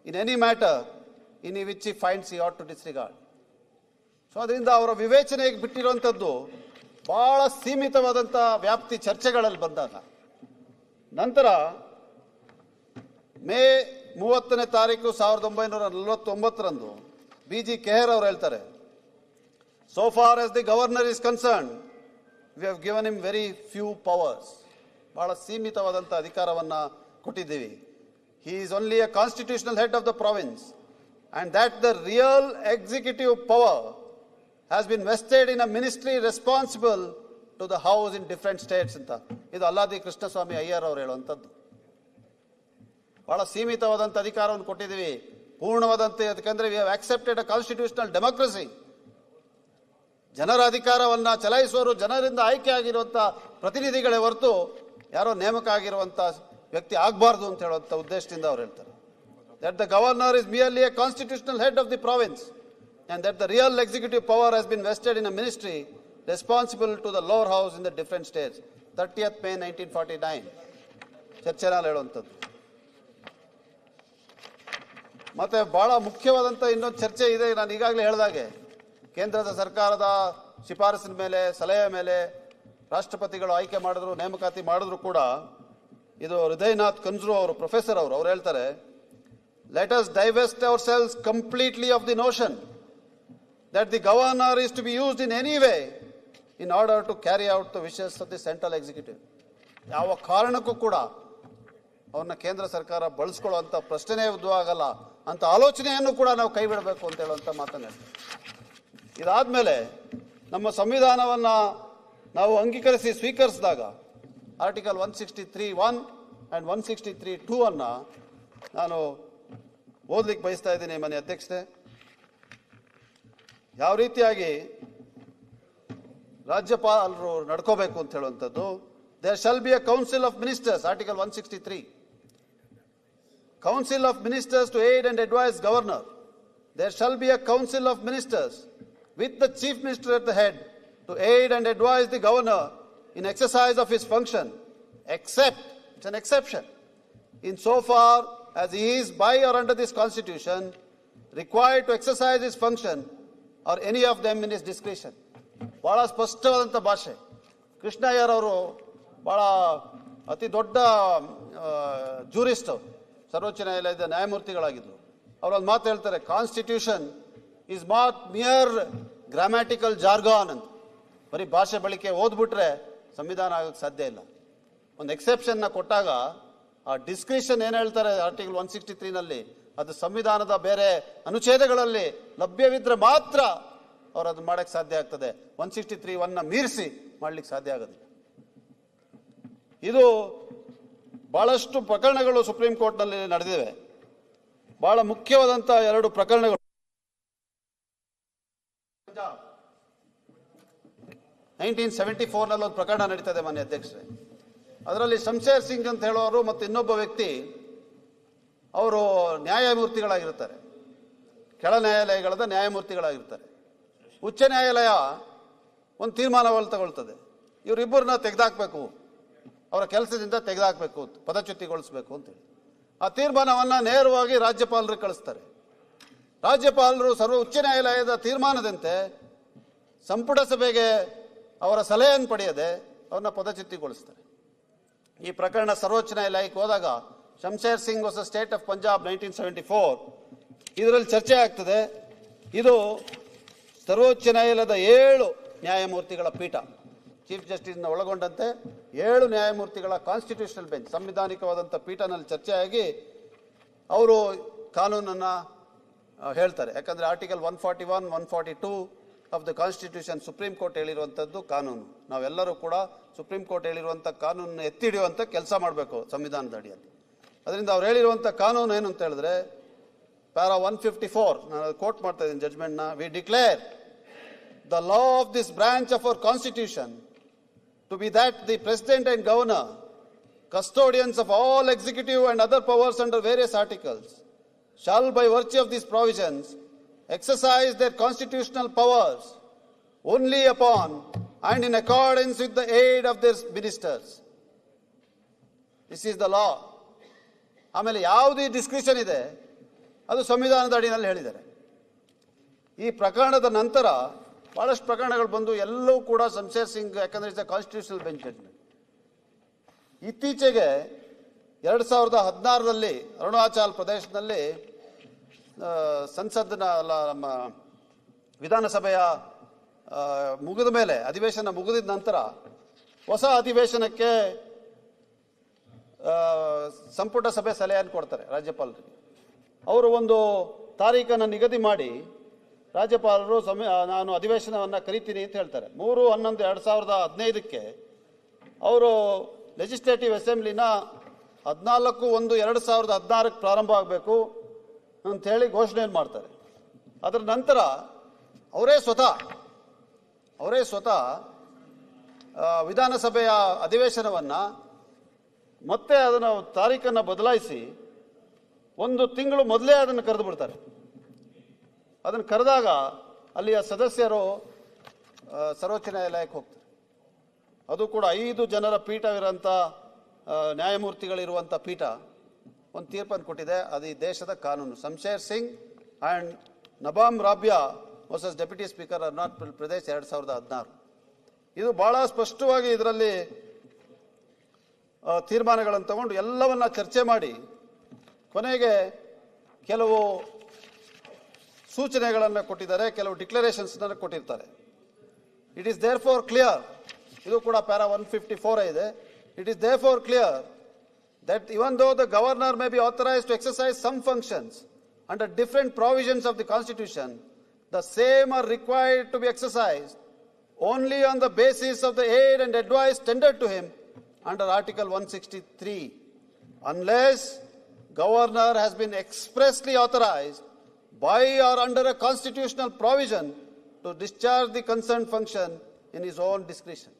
in any matter in which he finds he ought to disregard. So ಅದರಿಂದ ಅವರ ವಿವೇಚನೆಗೆ ಬಿಟ್ಟಿರುವಂಥದ್ದು ಬಹಳ ಸೀಮಿತವಾದಂಥ ವ್ಯಾಪ್ತಿ ಚರ್ಚೆಗಳಲ್ಲಿ ಬಂದಾಗ. ನಂತರ ಮೇ 30ನೇ ತಾರೀಕು 1949ರಂದು BG ಕೆಹರ್ ಅವರು ಹೇಳ್ತಾರೆ, so far as the governor is concerned, we have given him very few powers. ಬಹಳ ಸೀಮಿತವಾದಂಥ ಅಧಿಕಾರವನ್ನು ಕೊಟ್ಟಿದ್ದೀವಿ. He is only a constitutional head of the province, and that the real executive power has been vested in a ministry responsible to the house in different states ಅಂತ. ಇದು ಅಲ್ಲಾದಿ ಕೃಷ್ಣಸ್ವಾಮಿ ಅಯ್ಯರ್ ಅವರು ಹೇಳುವಂಥದ್ದು. ಬಹಳ ಸೀಮಿತವಾದಂಥ ಅಧಿಕಾರವನ್ನು ಕೊಟ್ಟಿದ್ದೀವಿ, ಪೂರ್ಣವಾದಂಥ, ಯಾಕಂದ್ರೆ we have accepted a constitutional democracy. ಜನರ ಅಧಿಕಾರವನ್ನು ಚಲಾಯಿಸುವವರು ಜನರಿಂದ ಆಯ್ಕೆ ಆಗಿರುವಂಥ ಪ್ರತಿನಿಧಿಗಳೇ ಹೊರತು ಯಾರೋ ನೇಮಕ ಆಗಿರುವಂಥ ವ್ಯಕ್ತಿ ಆಗಬಾರ್ದು ಅಂತ ಹೇಳುವಂಥ ಉದ್ದೇಶದಿಂದ ಅವ್ರು ಹೇಳ್ತಾರೆ. That the governor is merely A constitutional head of the province and that the real executive power has been vested in a ministry responsible to the lower house in the different states. 30th May 1949 ಚರ್ಚೆನಲ್ಲಿ ಹೇಳುವಂಥದ್ದು. ಮತ್ತೆ ಬಹಳ ಮುಖ್ಯವಾದಂಥ ಇನ್ನೊಂದು ಚರ್ಚೆ ಇದೆ. ನಾನು ಈಗಾಗಲೇ ಹೇಳಿದಾಗೆ ಕೇಂದ್ರದ ಸರ್ಕಾರದ ಶಿಫಾರಸಿನ ಮೇಲೆ, ಸಲಹೆ ಮೇಲೆ ರಾಷ್ಟ್ರಪತಿಗಳು ಆಯ್ಕೆ ಮಾಡಿದ್ರು, ನೇಮಕಾತಿ ಮಾಡಿದ್ರು ಕೂಡ ಇದು ಹೃದಯನಾಥ್ ಕನ್ಜ್ರು ಅವರು, ಪ್ರೊಫೆಸರ್ ಅವರು ಹೇಳ್ತಾರೆ, let us divest ourselves completely of the notion that the governor is to be used in any way in order to carry out the wishes of the central executive. ಯಾವ ಕಾರಣಕ್ಕೂ ಕೂಡ ಅವನ್ನ ಕೇಂದ್ರ ಸರ್ಕಾರ ಬಳಸ್ಕೊಳ್ಳುವಂಥ ಪ್ರಶ್ನೆ ಉದ್ಭವ ಆಗಲ್ಲ ಅಂತ ಆಲೋಚನೆಯನ್ನು ಕೂಡ ನಾವು ಕೈ ಬಿಡಬೇಕು ಅಂತ ಹೇಳುವಂಥ ಮಾತನ್ನ ಹೇಳ್ತಾರೆ. ಇದಾದ್ಮೇಲೆ ನಮ್ಮ ಸಂವಿಧಾನವನ್ನು ನಾವು ಅಂಗೀಕರಿಸಿ ಸ್ವೀಕರಿಸಿದಾಗ ಆರ್ಟಿಕಲ್ 163(1) and 163(2) ಅನ್ನ ನಾನು ಓದ್ಲಿಕ್ಕೆ ಬಯಸ್ತಾ ಇದ್ದೀನಿ ಮನೆ ಅಧ್ಯಕ್ಷರೇ. ಯಾವ ರೀತಿಯಾಗಿ ರಾಜ್ಯಪಾಲರು ನಡ್ಕೋಬೇಕು ಅಂತ ಹೇಳುವಂಥದ್ದು. There shall be a council of ministers, article 163. Council of ministers to aid and advice governor. There shall be a council of ministers with the chief minister at the head to aid and advise the governor in exercise of his function, except, it's an exception, in so far as he is by or under this constitution required to exercise his function or any of them in his discretion. ಬಹಳ ಸ್ಪಷ್ಟವಾದಂಥ ಭಾಷೆ. ಕೃಷ್ಣಯ್ಯರ್ ಅವರು ಬಹಳ ಅತಿ ದೊಡ್ಡ ಜೂರಿಸ್ಟ್, ಸರ್ವೋಚ್ಚ ನ್ಯಾಯಾಲಯದ ನ್ಯಾಯಮೂರ್ತಿಗಳಾಗಿದ್ದರು. ಅವರೊಂದು ಮಾತು ಹೇಳ್ತಾರೆ, constitution is not mere grammatical jargon ಅಂತ. ಬರೀ ಭಾಷೆ ಬಳಕೆ ಓದ್ಬಿಟ್ರೆ ಸಂವಿಧಾನ ಆಗೋಕ್ಕೆ ಸಾಧ್ಯ ಇಲ್ಲ. ಒಂದು ಎಕ್ಸೆಪ್ಷನ್ನ ಕೊಟ್ಟಾಗ ಆ ಡಿಸ್ಕ್ರಿಷನ್ ಏನು ಹೇಳ್ತಾರೆ ಆರ್ಟಿಕಲ್ 163ನಲ್ಲಿ, ಅದು ಸಂವಿಧಾನದ ಬೇರೆ ಅನುಚ್ಛೇದಗಳಲ್ಲಿ ಲಭ್ಯವಿದ್ರೆ ಮಾತ್ರ ಅವ್ರು ಅದನ್ನ ಮಾಡಕ್ಕೆ ಸಾಧ್ಯ ಆಗ್ತದೆ. 163(1) ಮೀರಿಸಿ ಮಾಡ್ಲಿಕ್ಕೆ ಸಾಧ್ಯ ಆಗೋದಿಲ್ಲ. ಇದು ಬಹಳಷ್ಟು ಪ್ರಕರಣಗಳು ಸುಪ್ರೀಂ ಕೋರ್ಟ್ನಲ್ಲಿ ನಡೆದಿವೆ. ಬಹಳ ಮುಖ್ಯವಾದಂಥ 2 ಪ್ರಕರಣಗಳು. 1974ನಲ್ಲಿ ಒಂದು ಪ್ರಕರಣ ನಡೀತದೆ ಮಾನ್ಯ ಅಧ್ಯಕ್ಷರೇ. ಅದರಲ್ಲಿ ಶಂಶೇರ್ ಸಿಂಗ್ ಅಂತ ಹೇಳೋರು ಮತ್ತು ಇನ್ನೊಬ್ಬ ವ್ಯಕ್ತಿ ಅವರು ನ್ಯಾಯಮೂರ್ತಿಗಳಾಗಿರ್ತಾರೆ, ಕೆಳ ನ್ಯಾಯಾಲಯಗಳದ ನ್ಯಾಯಮೂರ್ತಿಗಳಾಗಿರ್ತಾರೆ. ಉಚ್ಚ ನ್ಯಾಯಾಲಯ ಒಂದು ತೀರ್ಮಾನವನ್ನು ತಗೊಳ್ತದೆ, ಇವರಿಬ್ಬರನ್ನ ತೆಗೆದಾಕಬೇಕು, ಅವರ ಕೆಲಸದಿಂದ ತೆಗೆದಾಕಬೇಕು, ಪದಚ್ಯುತಿಗೊಳಿಸಬೇಕು ಅಂತೇಳಿ. ಆ ತೀರ್ಮಾನವನ್ನು ನೇರವಾಗಿ ರಾಜ್ಯಪಾಲರಿಗೆ ಕಳಿಸ್ತಾರೆ. ರಾಜ್ಯಪಾಲರು ಉಚ್ಚ ನ್ಯಾಯಾಲಯದ ತೀರ್ಮಾನದಂತೆ ಸಂಪುಟ ಸಭೆಗೆ ಅವರ ಸಲಹೆಯನ್ನು ಪಡೆಯದೆ ಅವ್ರನ್ನ ಪದಚ್ಯುತಿಗೊಳಿಸ್ತಾರೆ. ಈ ಪ್ರಕರಣ ಸರ್ವೋಚ್ಚ ನ್ಯಾಯಾಲಯಕ್ಕೆ ಹೋದಾಗ Shamsher Singh versus state of Punjab 1974 ಇದರಲ್ಲಿ ಚರ್ಚೆ ಆಗ್ತದೆ. ಇದು ಸರ್ವೋಚ್ಚ ನ್ಯಾಯಾಲಯದ 7 ನ್ಯಾಯಮೂರ್ತಿಗಳ ಪೀಠ, ಚೀಫ್ ಜಸ್ಟಿಸ್ನ ಒಳಗೊಂಡಂತೆ 7 ನ್ಯಾಯಮೂರ್ತಿಗಳ ಕಾನ್ಸ್ಟಿಟ್ಯೂಷನಲ್ ಬೆಂಚ್, ಸಂವಿಧಾನಿಕವಾದಂಥ ಪೀಠನಲ್ಲಿ ಚರ್ಚೆಯಾಗಿ ಅವರು ಕಾನೂನನ್ನು ಹೇಳ್ತಾರೆ. ಯಾಕಂದರೆ article 141, 142 of the constitution supreme court ಹೇಳಿರುವಂಥದ್ದು ಕಾನೂನು. ನಾವೆಲ್ಲರೂ ಕೂಡ ಸುಪ್ರೀಂ ಕೋರ್ಟ್ ಹೇಳಿರುವಂಥ ಕಾನೂನನ್ನು ಎತ್ತಿ ಹಿಡಿಯುವಂಥ ಕೆಲಸ ಮಾಡಬೇಕು ಸಂವಿಧಾನದ ಅಡಿಯಲ್ಲಿ. ಅದರಿಂದ ಅವ್ರು ಹೇಳಿರುವಂಥ ಕಾನೂನು ಏನು ಅಂತ ಹೇಳಿದ್ರೆ ಪ್ಯಾರಾ 154, ನಾನು ಕೋಟ್ ಮಾಡ್ತಾ ಇದ್ದೀನಿ ಜಡ್ಜ್ಮೆಂಟ್ನ. We declare the law of this branch of our constitution to be that the president and governor, custodians of all executive and other powers under various articles, shall by virtue of these provisions exercise their constitutional powers only upon and in accordance with the aid of their ministers. This is the law. ಆಮೇಲೆ ಯಾವುದು ಡಿಸ್ಕ್ರಿಷನ್ ಇದೆ ಅದು ಸಂವಿಧಾನದ ಅಡಿಯಲ್ಲಿ ಹೇಳಿದ್ದಾರೆ. ಈ ಪ್ರಕರಣದ ನಂತರ ಬಹಳಷ್ಟು ಪ್ರಕರಣಗಳು ಬಂದು ಎಲ್ಲವೂ ಕೂಡ ಶಂಶೇರ್ ಸಿಂಗ್, ಯಾಕಂದ್ರೆ it's a constitutional bench judgement. ಇತ್ತೀಚೆಗೆ 2016ರಲ್ಲಿ ಅರುಣಾಚಲ್ ಪ್ರದೇಶದಲ್ಲಿ ಸಂಸತ್ನ ನಮ್ಮ ವಿಧಾನಸಭೆಯ ಮುಗಿದ ಮೇಲೆ, ಅಧಿವೇಶನ ಮುಗಿದ ನಂತರ ಹೊಸ ಅಧಿವೇಶನಕ್ಕೆ ಸಂಪುಟ ಸಭೆ ಸಲಹೆಯನ್ನು ಕೊಡ್ತಾರೆ ರಾಜ್ಯಪಾಲರಿಗೆ. ಅವರು ಒಂದು ತಾರೀಖನ್ನು ನಿಗದಿ ಮಾಡಿ ರಾಜ್ಯಪಾಲರು ನಾನು ಅಧಿವೇಶನವನ್ನು ಕರಿತೀನಿ ಅಂತ ಹೇಳ್ತಾರೆ. 3/11/2015 ಅವರು ಲೆಜಿಸ್ಲೇಟಿವ್ ಅಸೆಂಬ್ಲಿನ 14/1/2016 ಪ್ರಾರಂಭ ಆಗಬೇಕು ಅಂಥೇಳಿ ಘೋಷಣೆಯನ್ನು ಮಾಡ್ತಾರೆ. ಅದರ ನಂತರ ಅವರೇ ಸ್ವತಃ ವಿಧಾನಸಭೆಯ ಅಧಿವೇಶನವನ್ನು ಮತ್ತೆ ಅದನ್ನು ತಾರೀಖನ್ನು ಬದಲಾಯಿಸಿ 1 ತಿಂಗಳು ಮೊದಲೇ ಅದನ್ನು ಕರೆದು ಬಿಡ್ತಾರೆ. ಅದನ್ನು ಕರೆದಾಗ ಅಲ್ಲಿಯ ಸದಸ್ಯರು ಸರ್ವೋಚ್ಚ ನ್ಯಾಯಾಲಯಕ್ಕೆ ಹೋಗ್ತಾರೆ. ಅದು ಕೂಡ 5 ಜನರ ಪೀಠವಿರುವಂಥ ನ್ಯಾಯಮೂರ್ತಿಗಳಿರುವಂಥ ಪೀಠ ಒಂದು ತೀರ್ಪನ್ನು ಕೊಟ್ಟಿದೆ. ಅದು ಈ ದೇಶದ ಕಾನೂನು. Shamsher Singh and Nabam Rebia versus deputy speaker Arunachal Pradesh 2016. ಇದು ಬಹಳ ಸ್ಪಷ್ಟವಾಗಿ ಇದರಲ್ಲಿ ತೀರ್ಮಾನಗಳನ್ನು ತಗೊಂಡು ಎಲ್ಲವನ್ನ ಚರ್ಚೆ ಮಾಡಿ ಕೊನೆಗೆ ಕೆಲವು ಸೂಚನೆಗಳನ್ನು ಕೊಟ್ಟಿದ್ದಾರೆ, ಕೆಲವು ಡಿಕ್ಲರೇಷನ್ಸ್ನ ಕೊಟ್ಟಿರ್ತಾರೆ. It is therefore clear, ಇದು ಕೂಡ ಪ್ಯಾರಾ 154 ಇದೆ. It is therefore clear that even though the governor may be authorized to exercise some functions under different provisions of the Constitution, the same are required to be exercised only on the basis of the aid and advice tendered to him under Article 163, unless governor has been expressly authorized by or under a constitutional provision to discharge the concerned function in his own discretion.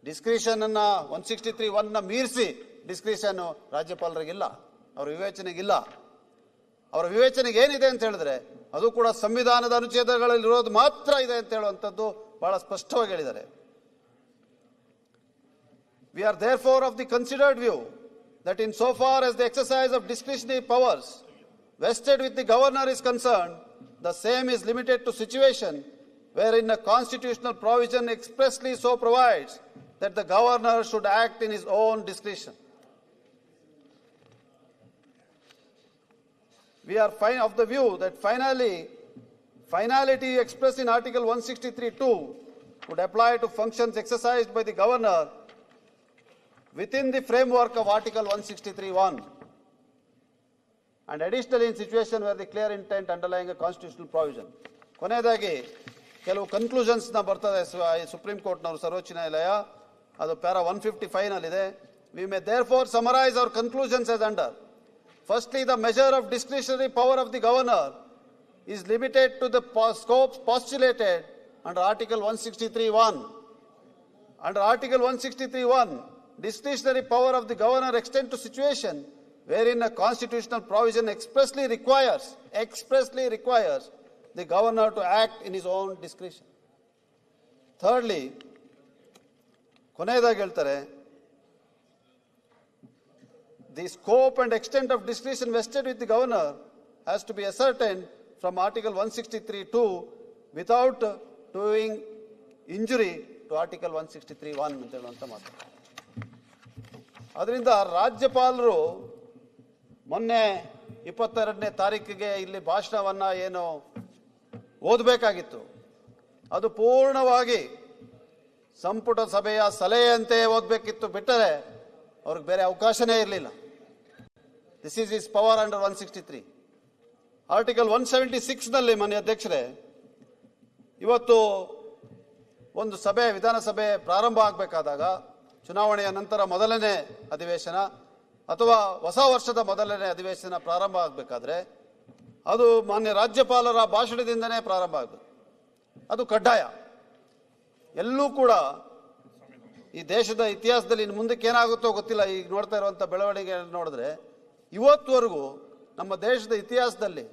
Discretion ಅನ್ನ 163(1) ಮೀರಿಸಿ ಡಿಸ್ಕ್ರಿಷನ್ ರಾಜ್ಯಪಾಲರಿಗಿಲ್ಲ, ಅವರ ವಿವೇಚನೆಗಿಲ್ಲ. ಅವರ ವಿವೇಚನೆಗೆ ಏನಿದೆ ಅಂತ ಹೇಳಿದ್ರೆ ಅದು ಕೂಡ ಸಂವಿಧಾನದ ಅನುಚ್ಛೇದಗಳಲ್ಲಿರೋದು ಮಾತ್ರ ಇದೆ ಅಂತ ಹೇಳುವಂಥದ್ದು ಬಹಳ ಸ್ಪಷ್ಟವಾಗಿ ಹೇಳಿದ್ದಾರೆ. We are therefore of the considered view that in so far as the exercise of discretionary powers vested with the governor is concerned, the same is limited to situation wherein a constitutional provision expressly so provides that the governor should act in his own discretion. We are of the view that finality expressed in Article 163(2) would apply to functions exercised by the governor within the framework of Article 163(1), and additionally in situation where the clear intent underlying a constitutional provision. ಕೊನೆಯದಾಗಿ ಕೆಲವು ಕನ್ಕ್ಲೂಷನ್ಸ್ನ ಬರ್ತದೆ ಸುಪ್ರೀಂ ಕೋರ್ಟ್ನವರು, ಸರ್ವೋಚ್ಚ ನ್ಯಾಯಾಲಯ. ಅದು ಪ್ಯಾರಾ 155 ನಲ್ಲಿದೆ. We may therefore summarize our conclusions as under: firstly, the measure of discretionary power of the governor is limited to the scopes postulated under Article 163(1). Under Article 163(1), discretionary power of the governor extends to situation wherein a constitutional provision expressly requires the governor to act in his own discretion. Thirdly, ಕೊನೆಯದಾಗಿ ಹೇಳ್ತಾರೆ, the scope and extent of discretion vested with the governor has to be ascertained from Article 163(2) without doing injury to Article 163(1) ಅಂತ ಹೇಳುವಂತ ಮಾತು. ಅದರಿಂದ ರಾಜ್ಯಪಾಲರು ಮೊನ್ನೆ 22ನೇ ತಾರೀಕಿಗೆ ಇಲ್ಲಿ ಭಾಷಣವನ್ನ ಏನು ಓದಬೇಕಾಗಿತ್ತು ಅದು ಪೂರ್ಣವಾಗಿ ಸಂಪುಟ ಸಭೆಯ ಸಲಹೆಯಂತೆ ಓದಬೇಕಿತ್ತು, ಬಿಟ್ಟರೆ ಅವ್ರಿಗೆ ಬೇರೆ ಅವಕಾಶನೇ ಇರಲಿಲ್ಲ. This is is power under 163. Article 176ನಲ್ಲಿ ಮಾನ್ಯ ಅಧ್ಯಕ್ಷರೇ, ಇವತ್ತು ಒಂದು ಸಭೆ, ವಿಧಾನಸಭೆ ಪ್ರಾರಂಭ ಆಗಬೇಕಾದಾಗ, ಚುನಾವಣೆಯ ನಂತರ ಮೊದಲನೇ ಅಧಿವೇಶನ ಅಥವಾ ಹೊಸ ವರ್ಷದ ಮೊದಲನೇ ಅಧಿವೇಶನ ಪ್ರಾರಂಭ ಆಗಬೇಕಾದ್ರೆ ಅದು ಮಾನ್ಯ ರಾಜ್ಯಪಾಲರ ಭಾಷಣದಿಂದನೇ ಪ್ರಾರಂಭ ಆಗಬೇಕು. ಅದು ಕಡ್ಡಾಯ. ಎಲ್ಲೂ ಕೂಡ ಈ ದೇಶದ ಇತಿಹಾಸದಲ್ಲಿ ಇನ್ನು ಮುಂದಕ್ಕೆ ಏನಾಗುತ್ತೋ ಗೊತ್ತಿಲ್ಲ, ಈಗ ನೋಡ್ತಾ ಇರುವಂಥ ಬೆಳವಣಿಗೆ ನೋಡಿದ್ರೆ ಇವತ್ತುವರೆಗೂ ನಮ್ಮ ದೇಶದ ಇತಿಹಾಸದಲ್ಲಿ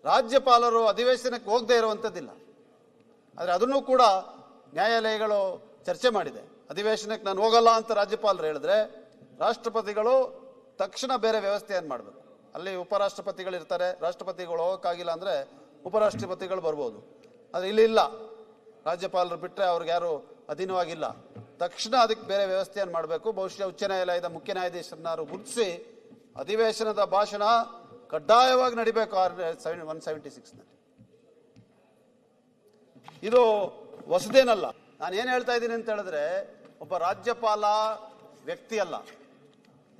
ರಾಜ್ಯಪಾಲರು ಅಧಿವೇಶನಕ್ಕೆ ಹೋಗದೇ ಇರುವಂಥದ್ದಿಲ್ಲ. ಆದರೆ ಅದನ್ನು ಕೂಡ ನ್ಯಾಯಾಲಯಗಳು ಚರ್ಚೆ ಮಾಡಿದೆ. ಅಧಿವೇಶನಕ್ಕೆ ನಾನು ಹೋಗಲ್ಲ ಅಂತ ರಾಜ್ಯಪಾಲರು ಹೇಳಿದ್ರೆ ರಾಷ್ಟ್ರಪತಿಗಳು ತಕ್ಷಣ ಬೇರೆ ವ್ಯವಸ್ಥೆಯನ್ನು ಮಾಡಬೇಕು. ಅಲ್ಲಿ ಉಪರಾಷ್ಟ್ರಪತಿಗಳು ಇರ್ತಾರೆ, ರಾಷ್ಟ್ರಪತಿಗಳು ಹೋಗೋಕ್ಕಾಗಿಲ್ಲ ಅಂದರೆ ಉಪರಾಷ್ಟ್ರಪತಿಗಳು ಬರ್ಬೋದು. ಆದರೆ ಇಲ್ಲಿ ಇಲ್ಲ, ರಾಜ್ಯಪಾಲರು ಬಿಟ್ಟರೆ ಅವ್ರಿಗೆ ಯಾರು ಅಧೀನವಾಗಿಲ್ಲ. ತಕ್ಷಣ ಅದಕ್ಕೆ ಬೇರೆ ವ್ಯವಸ್ಥೆಯನ್ನು ಮಾಡಬೇಕು. ಬಹುಶಃ ಉಚ್ಚ ನ್ಯಾಯಾಲಯದ ಮುಖ್ಯ ನ್ಯಾಯಾಧೀಶರನ್ನಾರು ಗುರುತಿಸಿ ಅಧಿವೇಶನದ ಭಾಷಣ ಕಡ್ಡಾಯವಾಗಿ ನಡಿಬೇಕು 176ನಲ್ಲಿ. ಇದು ಹೊಸದೇನಲ್ಲ. ನಾನು ಏನು ಹೇಳ್ತಾ ಇದ್ದೀನಿ ಅಂತ ಹೇಳಿದ್ರೆ, ಒಬ್ಬ ರಾಜ್ಯಪಾಲ ವ್ಯಕ್ತಿ ಅಲ್ಲ,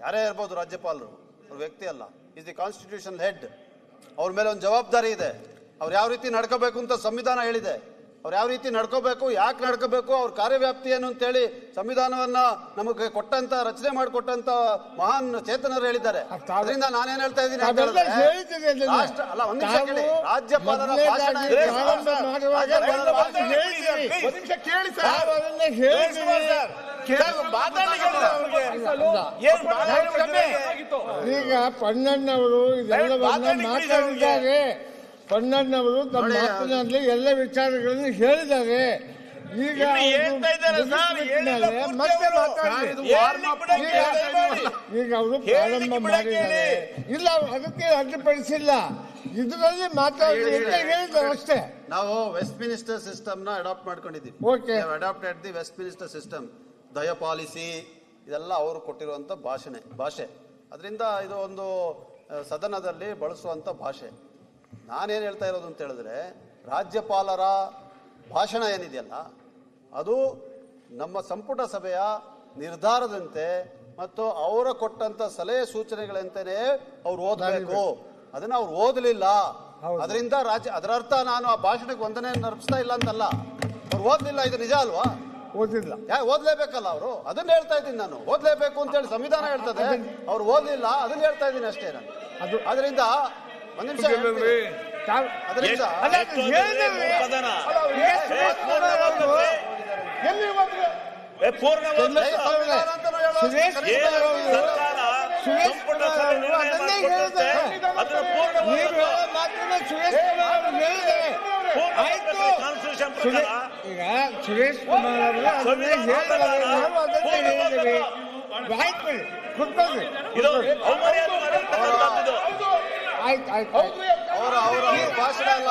ಯಾರೇ ಇರ್ಬೋದು ರಾಜ್ಯಪಾಲರು, ಅವ್ರ ವ್ಯಕ್ತಿ ಅಲ್ಲ. Is the constitution head. ಅವ್ರ ಮೇಲೆ ಒಂದು ಜವಾಬ್ದಾರಿ ಇದೆ. ಅವ್ರು ಯಾವ ರೀತಿ ನಡ್ಕೋಬೇಕು ಅಂತ ಸಂವಿಧಾನ ಹೇಳಿದೆ. ಅವ್ರು ಯಾವ ರೀತಿ ನಡ್ಕೋಬೇಕು, ಯಾಕೆ ನಡ್ಕೋಬೇಕು, ಅವ್ರ ಕಾರ್ಯವ್ಯಾಪ್ತಿ ಏನು ಅಂತೇಳಿ ಸಂವಿಧಾನವನ್ನ ನಮಗೆ ಕೊಟ್ಟಂತ, ರಚನೆ ಮಾಡಿಕೊಟ್ಟಂತ ಮಹಾನ್ ಚೇತನರು ಹೇಳಿದ್ದಾರೆ. ಅದರಿಂದ ನಾನೇನ್ ಹೇಳ್ತಾ ಇದ್ದೀನಿ ಅಲ್ಲ, ಒಂದ್ ನಿಮಿಷ ಕೇಳಿ. ರಾಜ್ಯಪಾಲರ ಭಾಷಣ ಈಗ ಪಣ್ಣಣ್ಣವರು ಇದೆಲ್ಲವನ್ನ ಮಾತಾಡಿದ್ದಾರೆ. ಪಣ್ಣಣ್ಣವರು ತಮ್ಮ ಮಾತಿನಲ್ಲಿ ಎಲ್ಲ ವಿಚಾರಗಳನ್ನು ಹೇಳಿದ್ದಾರೆ. ಈಗ ಮತ್ತೆ ಈಗ ಅವರು ಪ್ರಾರಂಭ ಮಾಡಿದ್ದಾರೆ. ಇಲ್ಲ, ಅದಕ್ಕೆ ಅಡ್ಡಿಪಡಿಸಿಲ್ಲ, ಇದರಲ್ಲಿ ಮಾತಾಡಿ ಹೇಳಿದ್ದಾರೆ ಅಷ್ಟೇ. ನಾವು ವೆಸ್ಟ್ ಮಿನಿಸ್ಟರ್ ಸಿಸ್ಟಮ್ ನ ಅಡಾಪ್ಟ್ ಮಾಡ್ಕೊಂಡಿದ್ದೀವಿ. Adapted the Westminster system. ದಯ ಪಾಲಿಸಿ ಇದೆಲ್ಲ ಅವರು ಕೊಟ್ಟಿರುವಂತ ಭಾಷೆ. ಅದರಿಂದ ಇದು ಒಂದು ಸದನದಲ್ಲಿ ಬಳಸುವಂತ ಭಾಷೆ. ನಾನೇನು ಹೇಳ್ತಾ ಇರೋದು ಅಂತ ಹೇಳಿದ್ರೆ, ರಾಜ್ಯಪಾಲರ ಭಾಷಣ ಏನಿದೆಯಲ್ಲ ಅದು ನಮ್ಮ ಸಂಪುಟ ಸಭೆಯ ನಿರ್ಧಾರದಂತೆ ಮತ್ತು ಅವರ ಕೊಟ್ಟಂತ ಸಲಹೆ ಸೂಚನೆಗಳಂತೆಯೇ ಅವ್ರು ಓದಬೇಕು. ಅದನ್ನ ಅವ್ರು ಓದಲಿಲ್ಲ. ಅದರಿಂದ ಅದರ ಅರ್ಥ ನಾನು ಆ ಭಾಷಣಕ್ಕೆ ವಂದನೆ ಅರ್ಪಿಸ್ತಾ ಇಲ್ಲ ಅಂತಲ್ಲ. ಅವ್ರು ಓದಲಿಲ್ಲ, ಇದು ನಿಜ ಅಲ್ವಾ? ಓದಿಲ್ಲ, ಓದ್ಲೇಬೇಕಲ್ಲ ಅವರು. ಅದನ್ನ ಹೇಳ್ತಾ ಇದ್ದೀನಿ ನಾನು. ಓದ್ಲೇಬೇಕು ಅಂತ ಹೇಳಿ ಸಂವಿಧಾನ ಹೇಳ್ತದೆ, ಅವ್ರು ಓದಲಿಲ್ಲ, ಅದನ್ನ ಹೇಳ್ತಾ ಇದ್ದೀನಿ ಅಷ್ಟೇ ನಾನು. ಅದರಿಂದ ಒಂದ್ ನಿಮಿಷ ಈಗ ಸುರೇಶ್ ಕುಮಾರ್ ಅವರು ಅದನ್ನೇ ಹೇಳಿದ್ದಾರೆ. ಆಯ್ತು ಭಾಷಣ ಅಲ್ಲ.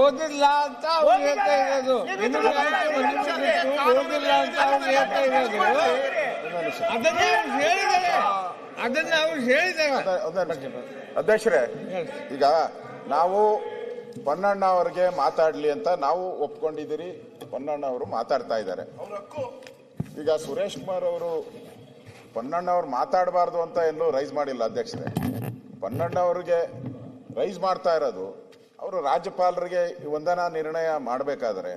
ಓದಿಲ್ಲ ಅಂತ ಅವ್ರು ಹೇಳ್ತಾ ಇರೋದು. ಓದಿಲ್ಲ ಅಂತ ಅವ್ರು ಹೇಳ್ತಾ ಇರೋದು. ಅದನ್ನೇ ಅವ್ರು ಹೇಳಿದ್ದಾರೆ. ಅಧ್ಯಕ್ಷರೇ, ಈಗ ನಾವು ಪೊನ್ನಣ್ಣ ಅವರಿಗೆ ಮಾತಾಡ್ಲಿ ಅಂತ ನಾವು ಒಪ್ಕೊಂಡಿದ್ದೀರಿ. ಪೊನ್ನಣ್ಣ ಅವರು ಮಾತಾಡ್ತಾ ಇದ್ದಾರೆ. ಈಗ ಸುರೇಶ್ ಕುಮಾರ್ ಅವರು ಪೊನ್ನಣ್ಣ ಅವ್ರು ಮಾತಾಡಬಾರ್ದು ಅಂತ ಎಲ್ಲೂ ರೈಸ್ ಮಾಡಿಲ್ಲ ಅಧ್ಯಕ್ಷರೇ. ಪೊನ್ನಣ್ಣ ಅವರಿಗೆ ರೈಸ್ ಮಾಡ್ತಾ ಇರೋದು, ಅವರು ರಾಜ್ಯಪಾಲರಿಗೆ ವಂದನಾ ನಿರ್ಣಯ ಮಾಡಬೇಕಾದ್ರೆ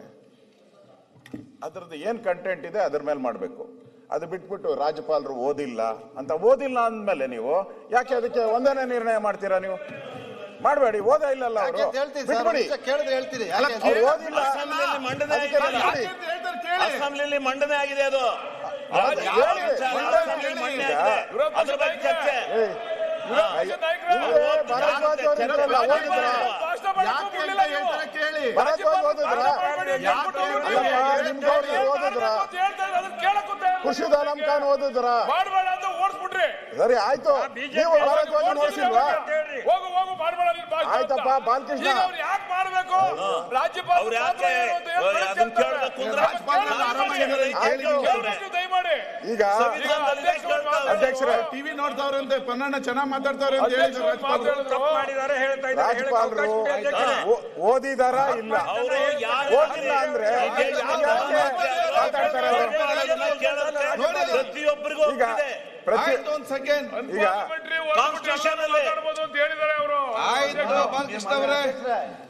ಅದ್ರದ್ದು ಏನು ಕಂಟೆಂಟ್ ಇದೆ ಅದ್ರ ಮೇಲೆ ಮಾಡಬೇಕು. ಅದು ಬಿಟ್ಬಿಟ್ಟು ರಾಜ್ಯಪಾಲರು ಓದಿಲ್ಲ ಅಂದಮೇಲೆ ನೀವು ಯಾಕೆ ಅದಕ್ಕೆ ವಂದನಾ ನಿರ್ಣಯ ಮಾಡ್ತೀರಾ? ನೀವು ಮಾಡಬೇಡಿ. ಓದ ಇಲ್ಲಲ್ಲ ಅವರು, ಬಿಟ್ಬಿಡಿ. ಅಸೆಂಬ್ಲಿಯಲ್ಲಿ ಮಂಡನೆ ಆಗಿದೆ. ಅದು ಅದ್ರ ಬಗ್ಗೆ ಚರ್ಚೆ. ಭಾರದ್ವಾಜ್ ಖುರ್ಷಿದ್ ಆಲಂ ಖಾನ್ ಓದಿದ್ರ? ಸರಿ, ಆಯ್ತು. ನೀವು ಭಾರದ್ವಾಜ್ ನೋಡಿಸಿಲ್ವಾ? ಆಯ್ತಪ್ಪ, ಬಾಲಕೃಷ್ಣ ಈಗ ಅಧ್ಯಕ್ಷರೇ ಟಿವಿ ನೋಡ್ತಾವ್ರಂತೆ, ಪೊನ್ನಣ್ಣ ಚೆನ್ನಾಗಿ ಮಾತಾಡ್ತಾರೆ ಅಂತ ರಾಜ್ಯಪಾಲರು ಓದಿದಾರ ಇಲ್ಲ? ಓದಿಲ್ಲ ಅಂದ್ರೆ ಪ್ರತಿಯೊಬ್ಬರಿಗೂ ಆಯ್ತು ಒಂದ್ ಸೆಕೆಂಡ್. ಈಗ ಕಾನ್ಸ್ಟಿಟ್ಯೂಷನ್ ಅಲ್ಲಿ ಆಯ್ತು ಬಾಲಕೃಷ್ಣ ಅವರೇ,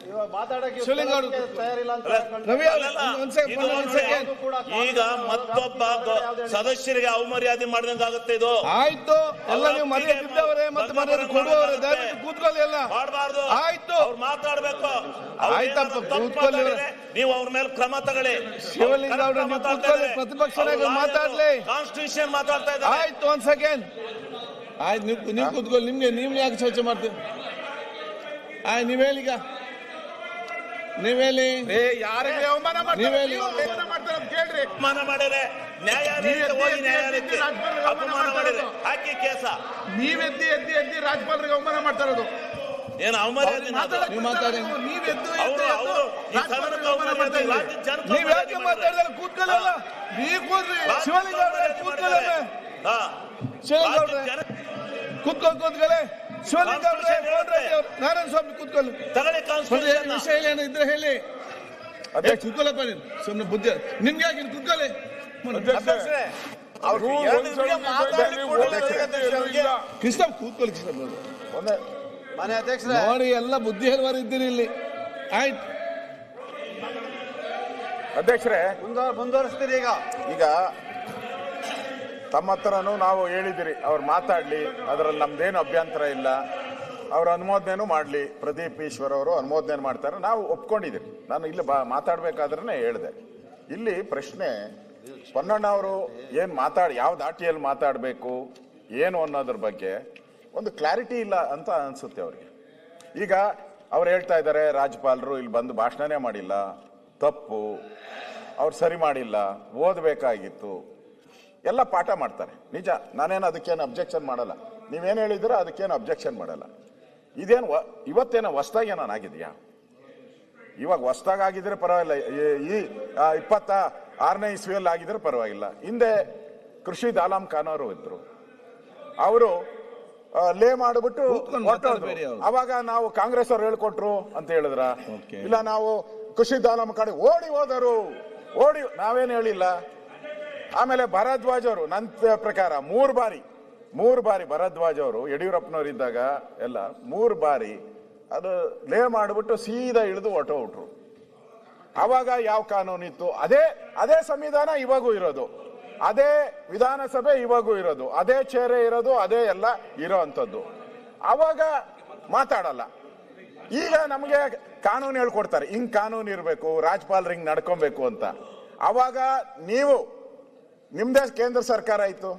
ಇವಾಗ ಮಾತಾಡಕ್ಕೆ ಶಿವಲಿಂಗ ಅವರು ತಯಾರಿಲ್ಲ ಅಂತ ರವಿ ಅವರೇ, ಒಂದ್ ಸೆಕೆಂಡ್. ಈಗ ಮತ್ತೊಬ್ಬ ಸದಸ್ಯರಿಗೆ ಅವಮರ್ಯಾದೆ ಮಾಡಿದಂಗಾಗುತ್ತೆ ಇದು. ಆಯ್ತು, ಎಲ್ಲ ನೀವು ಮರ್ಯಾದೆ ಇದ್ದವರೇ ಮತ್ತೆ ಮರ್ಯಾದೆ ಕೊಡುವವರೇ, ದಯವಿಟ್ಟು ಕೂತ್ಕೊಳ್ಳಿ ಎಲ್ಲ. ಮಾಡಬಾರ್ದು. ಆಯ್ತು, ಅವ್ರು ಮಾತಾಡ್ಬೇಕು. ಆಯ್ತಪ್ಪ, ಕೂತ್ಕೊಳ್ಳಿ. ನೀವು ಅವ್ರ ಮೇಲೆ ಕ್ರಮ ತಗೊಳ್ಳಿ. ಶಿವಲಿಂಗ ಅವರೇ, ನೀವು ಕೂತ್ಕೊಳ್ಳಿ, ಪ್ರತಿಪಕ್ಷ ನಾಯಕರು ಮಾತಾಡ್ಲಿ. ಕಾನ್ಸ್ಟಿಟ್ಯೂಷನ್ ಮಾತಾಡ್ತಾ ಇದ್ದಾರೆ. ಆಯ್ತು ಒಂದ್ ಸೆಕೆಂಡ್. ಆಯ್ತು, ನೀವು ಕೂತ್ಕೊಳ್ಳಿ. ನೀವು ಯಾಕೆ ಚರ್ಚೆ ಮಾಡ್ತೀವಿ? ಆಯ್ತು, ನೀವ್ ಹೇಳಿ. ಈಗ ನೀವ್ ಹೇಳಿ. ಯಾರಿಗೆ ಅವಮಾನ ನೀವೇಳಿ. ಅಪಮಾನ ಮಾಡಿದ್ರೆ ನ್ಯಾಯಾಲಯಕ್ಕೆ ಹೋಗಿ ನ್ಯಾಯಾಲಯಕ್ಕೆ ಅಪಮಾನ ಮಾಡಿದ್ರೆ ಹಾಕಿ ಕೇಸ. ನೀವೆದ್ದಿ ಎದ್ದಿ ಎದ್ದಿ ರಾಜ್ಯಪಾಲರಿಗೆ ಅವಮಾನ ಮಾಡ್ತಾ ಇರೋದು. ಏನು ಅವಮರ್ಯಾದೆ? ನೀವು ಮಾತಾಡಿ. ಅವರು ಈ ಸದನಕ್ಕೆ ಅವಮಾನ ಮಾಡ್ತಾರೆ. ರಾಜ್ಯದ ಜನತೆ ನೀವ್ ಯಾಕೆ ಮಾತಾಡಿದ್ರೆ ಕೂತ್ಕೊಳ್ಳಿ ಅಲ್ಲ. ನೀವು ಕೂತ್ರಿ. ಶಿವಲಿಂಗ ಅವರೇ ಕೂತ್ಕೊಳ್ಳಿ. ಶಿವಲಿಂಗ ಅವರೇ ಕೂತ್ಕೊಳ್ಳಿ. ಶಿವಲಿಂಗ ಅವರೇ, ನಾರಾಯಣ ಸ್ವಾಮಿ ಕೂತ್ಕೊಳ್ಳಿ. ತಗೊಳ್ಳಿ ಕಾನ್ಸ್ಟಿಟ್ಯೂಷನ್. ವಿಷಯ ಏನು ಇದ್ರೆ ಹೇಳಿ. ಅದೇ ಕೂತ್ಕೊಳ್ಳಪ್ಪ, ನೀನು ಸುಮ್ಮನೆ ಬುದ್ಧಿ ನಿಮ್ಗೆ ಯಾಕೆ ಕೂತ್ಕೊಳ್ಳಿ. ಕೃಷ್ಣ ಕೂತ್ಕೊಳ್ಳಿ. ಕೃಷ್ಣ ಮನೆ ಅಧ್ಯಕ್ಷರೇ, ನೋಡಿ, ಎಲ್ಲ ಬುದ್ಧಿ ಹೇಳುವವರು ಇದ್ದೀರಿ ಇಲ್ಲಿ. ಆಯ್ತು ಅಧ್ಯಕ್ಷರೇ, ಮುಂದುವರಿಸ್ತೀರಿ. ಈಗ ತಮ್ಮ ಹತ್ರನೂ ನಾವು ಹೇಳಿದಿರಿ, ಅವ್ರು ಮಾತಾಡ್ಲಿ, ಅದರಲ್ಲಿ ನಮ್ದೇನು ಅಭ್ಯಂತರ ಇಲ್ಲ, ಅವ್ರ ಅನುಮೋದನೆನೂ ಮಾಡಲಿ. ಪ್ರದೀಪ್ ಈಶ್ವರ್ ಅವರು ಅನುಮೋದನೆ ಮಾಡ್ತಾರೆ, ನಾವು ಒಪ್ಕೊಂಡಿದ್ದೀರಿ. ನಾನು ಇಲ್ಲಿ ಮಾತಾಡ್ಬೇಕಾದ್ರೆ ಹೇಳಿದೆ. ಇಲ್ಲಿ ಪ್ರಶ್ನೆ ಪೊನ್ನಣ್ಣ ಅವರು ಏನು ಯಾವ ದಾಟಿಯಲ್ಲಿ ಮಾತಾಡಬೇಕು ಏನು ಅನ್ನೋದ್ರ ಬಗ್ಗೆ ಒಂದು ಕ್ಲಾರಿಟಿ ಇಲ್ಲ ಅಂತ ಅನ್ಸುತ್ತೆ ಅವ್ರಿಗೆ. ಈಗ ಅವ್ರು ಹೇಳ್ತಾ ಇದ್ದಾರೆ, ರಾಜ್ಯಪಾಲರು ಇಲ್ಲಿ ಬಂದು ಭಾಷಣನೇ ಮಾಡಿಲ್ಲ, ತಪ್ಪು, ಅವ್ರು ಸರಿ ಮಾಡಿಲ್ಲ, ಓದಬೇಕಾಗಿತ್ತು, ಎಲ್ಲ ಪಾಠ ಮಾಡ್ತಾರೆ. ನಿಜ, ನಾನೇನು ಅದಕ್ಕೇನು ಅಬ್ಜೆಕ್ಷನ್ ಮಾಡಲ್ಲ. ನೀವೇನು ಹೇಳಿದ್ರೆ ಅದಕ್ಕೇನು ಅಬ್ಜೆಕ್ಷನ್ ಮಾಡಲ್ಲ. ಇದೇನು ಇವತ್ತೇನೋ ಹೊಸ್ದಾಗಿ ಏನಾಗಿದೆಯಾ? ಇವಾಗ ಹೊಸ್ದಾಗಿ ಆಗಿದ್ರೆ ಪರವಾಗಿಲ್ಲ, ಈ 26ನೇ ಇಸ್ವಿಯಲ್ಲಿ ಆಗಿದ್ರೆ ಪರವಾಗಿಲ್ಲ. ಹಿಂದೆ ಖುರ್ಷಿದ್ ಆಲಂ ಖಾನ್ ಅವರು ಇದ್ರು, ಅವರು ಲೇ ಮಾಡಿಬಿಟ್ಟು ಅವಾಗ ನಾವು ಕಾಂಗ್ರೆಸ್ ಅವ್ರು ಹೇಳ್ಕೊಟ್ರು ಅಂತ ಹೇಳಿದ್ರ? ಇಲ್ಲ, ನಾವು ಖುರ್ಷಿದ್ ಆಲಂ ಖಾನ್ ಓಡಿ ಹೋದರು, ನಾವೇನು ಹೇಳಿಲ್ಲ. ಆಮೇಲೆ ಭರದ್ವಾಜ್ ಅವರು, ನನ್ನ ಪ್ರಕಾರ ಮೂರು ಬಾರಿ ಭರದ್ವಾಜ್ ಅವರು ಯಡಿಯೂರಪ್ಪನವ್ರು ಇದ್ದಾಗ ಎಲ್ಲ 3 ಬಾರಿ ಅದು ಲೇ ಮಾಡಿಬಿಟ್ಟು ಸೀದಾ ಇಳಿದು ಹೊಟ್ಟೋಗ್ಬಿಟ್ರು. ಅವಾಗ ಯಾವ ಕಾನೂನು ಇತ್ತು? ಅದೇ ಸಂವಿಧಾನ ಇವಾಗೂ ಇರೋದು, ಅದೇ ವಿಧಾನಸಭೆ ಇವಾಗೂ ಇರೋದು, ಅದೇ ಚೇರೆ ಇರೋದು, ಅದೇ ಎಲ್ಲ ಇರೋ ಅಂಥದ್ದು. ಅವಾಗ ಮಾತಾಡಲ್ಲ. ಈಗ ನಮಗೆ ಕಾನೂನು ಹೇಳ್ಕೊಡ್ತಾರೆ, ಹಿಂಗ್ ಕಾನೂನು ಇರಬೇಕು, ರಾಜ್ಯಪಾಲರು ಹಿಂಗ್ ನಡ್ಕೊಬೇಕು ಅಂತ. ಅವಾಗ ನಿಮ್ದೇ ಕೇಂದ್ರ ಸರ್ಕಾರ ಇತ್ತು,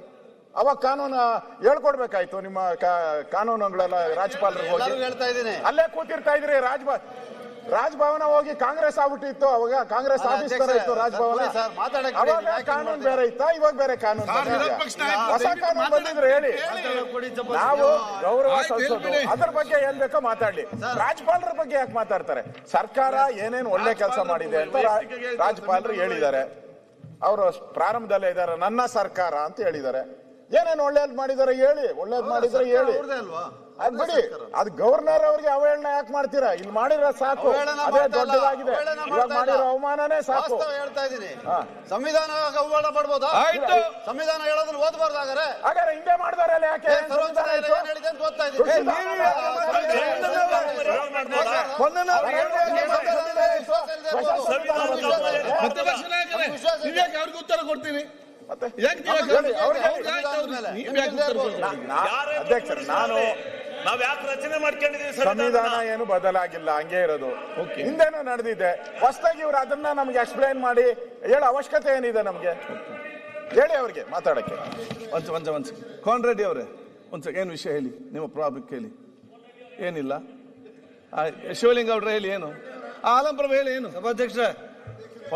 ಅವಾಗ ಕಾನೂನು ಹೇಳ್ಕೊಡ್ಬೇಕಾಯ್ತು. ನಿಮ್ಮ ಕಾನೂನುಗಳೆಲ್ಲ ರಾಜ್ಯಪಾಲರಿಗೆ ಹೋಗಿ ಹೇಳ್ತಾ ಇದ್ದೀನಿ, ಅಲ್ಲೇ ಕೂತಿರ್ತಾ ಇದ್ರಿ. ರಾಜಭವನ ಹೋಗಿ ಕಾಂಗ್ರೆಸ್ ಆಗ್ಬಿಟ್ಟಿತ್ತು, ಅವಾಗ ಕಾಂಗ್ರೆಸ್ ಆಫೀಸ್ ತರ ಇತ್ತು ರಾಜಭವನ. ಅವಾಗ ಕಾನೂನು ಬೇರೆ ಇತ್ತ, ಇವಾಗ ಬೇರೆ ಕಾನೂನು. ಹೊಸ ಕಾನೂನು ಬಂದಿದ್ರೆ ಹೇಳಿ, ನಾವು ಗೌರವ ಸಲ್ಲಿಸೋದು, ಅದ್ರ ಬಗ್ಗೆ ಏನ್ ಬೇಕೋ ಮಾತಾಡ್ಲಿ. ರಾಜ್ಯಪಾಲರ ಬಗ್ಗೆ ಯಾಕೆ ಮಾತಾಡ್ತಾರೆ? ಸರ್ಕಾರ ಏನೇನು ಒಳ್ಳೆ ಕೆಲಸ ಮಾಡಿದೆ ಅಂತ ರಾಜ್ಯಪಾಲರು ಹೇಳಿದ್ದಾರೆ. ಅವರು ಪ್ರಾರಂಭದಲ್ಲೇ ಇದ್ದಾರೆ, ನನ್ನ ಸರ್ಕಾರ ಅಂತ ಹೇಳಿದ್ದಾರೆ. ಏನೇನು ಒಳ್ಳೇದ್ ಮಾಡಿದಾರೆ ಹೇಳಿ, ಒಳ್ಳೇದ್ ಮಾಡಿದ್ರೆ ಹೇಳಿ. ಅದ್ ಬಿಡಿ, ಅದು ಗವರ್ನರ್ ಅವ್ರಿಗೆ ಅವಹೇಳನ ಯಾಕೆ ಮಾಡ್ತೀರಾ? ಇಲ್ಲಿ ಮಾಡಿರೋ ಸಾಕು, ಅದೇ ದೊಡ್ಡದಾಗಿದೆ. ಇವಾಗ ಮಾಡಿರೋ ಅವಮಾನನೇ ಸಾಕು. ಹೇಳ್ತಾ ಇದ್ದೀನಿ, ಸಂವಿಧಾನ ಅವಮಾನ ಮಾಡ್ಬೋದಾ? ಸಂವಿಧಾನ ಹೇಳೋದನ್ನ ಓದಬಾರ್ದಾಗಾರೆ ಹಾಗಾದ್ರೆ ಹಿಂದೆ ಮಾಡಿದಾರಲ್ಲ ಯಾಕೆ? ಓದ್ತಾ ಇದ್ದೀನಿ. ಅವ್ರಿಗೆ ಉತ್ತರ ಕೊಡ್ತೀನಿ. ಅಧ್ಯಕ್ಷರು, ನಾವ್ ಯಾಕೆ ರಚನೆ ಮಾಡ್ಕೊಂಡಿದೀವಿ? ಸಂವಿಧಾನ ಏನು ಬದಲಾಗಿಲ್ಲ, ಹಂಗೆ ಇರೋದು. ಹಿಂದೆನೂ ನಡೆದಿದೆ. ಹೊಸದಾಗಿ ಇವ್ರು ಅದನ್ನ ನಮ್ಗೆ ಎಕ್ಸ್ಪ್ಲೈನ್ ಮಾಡಿ ಹೇಳೋ ಅವಶ್ಯಕತೆ ಏನಿದೆ ನಮ್ಗೆ? ಹೇಳಿ ಅವ್ರಿಗೆ ಮಾತಾಡಕ್ಕೆ. ಒಂದ್ ಕೋನ್ ರೆಡ್ಡಿ ಅವರೇ, ಏನ್ ವಿಷಯ ಹೇಳಿ, ನಿಮ್ಮ ಪ್ರಾಬ್ಲಮ್ ಹೇಳಿ. ಏನಿಲ್ಲ, ಶಿವಲಿಂಗ ಅವ್ರೆ ಹೇಳಿ ಏನು? ಆಲಂ ಪ್ರಭು ಹೇಳಿ ಏನು? ಸಭಾಧ್ಯಕ್ಷ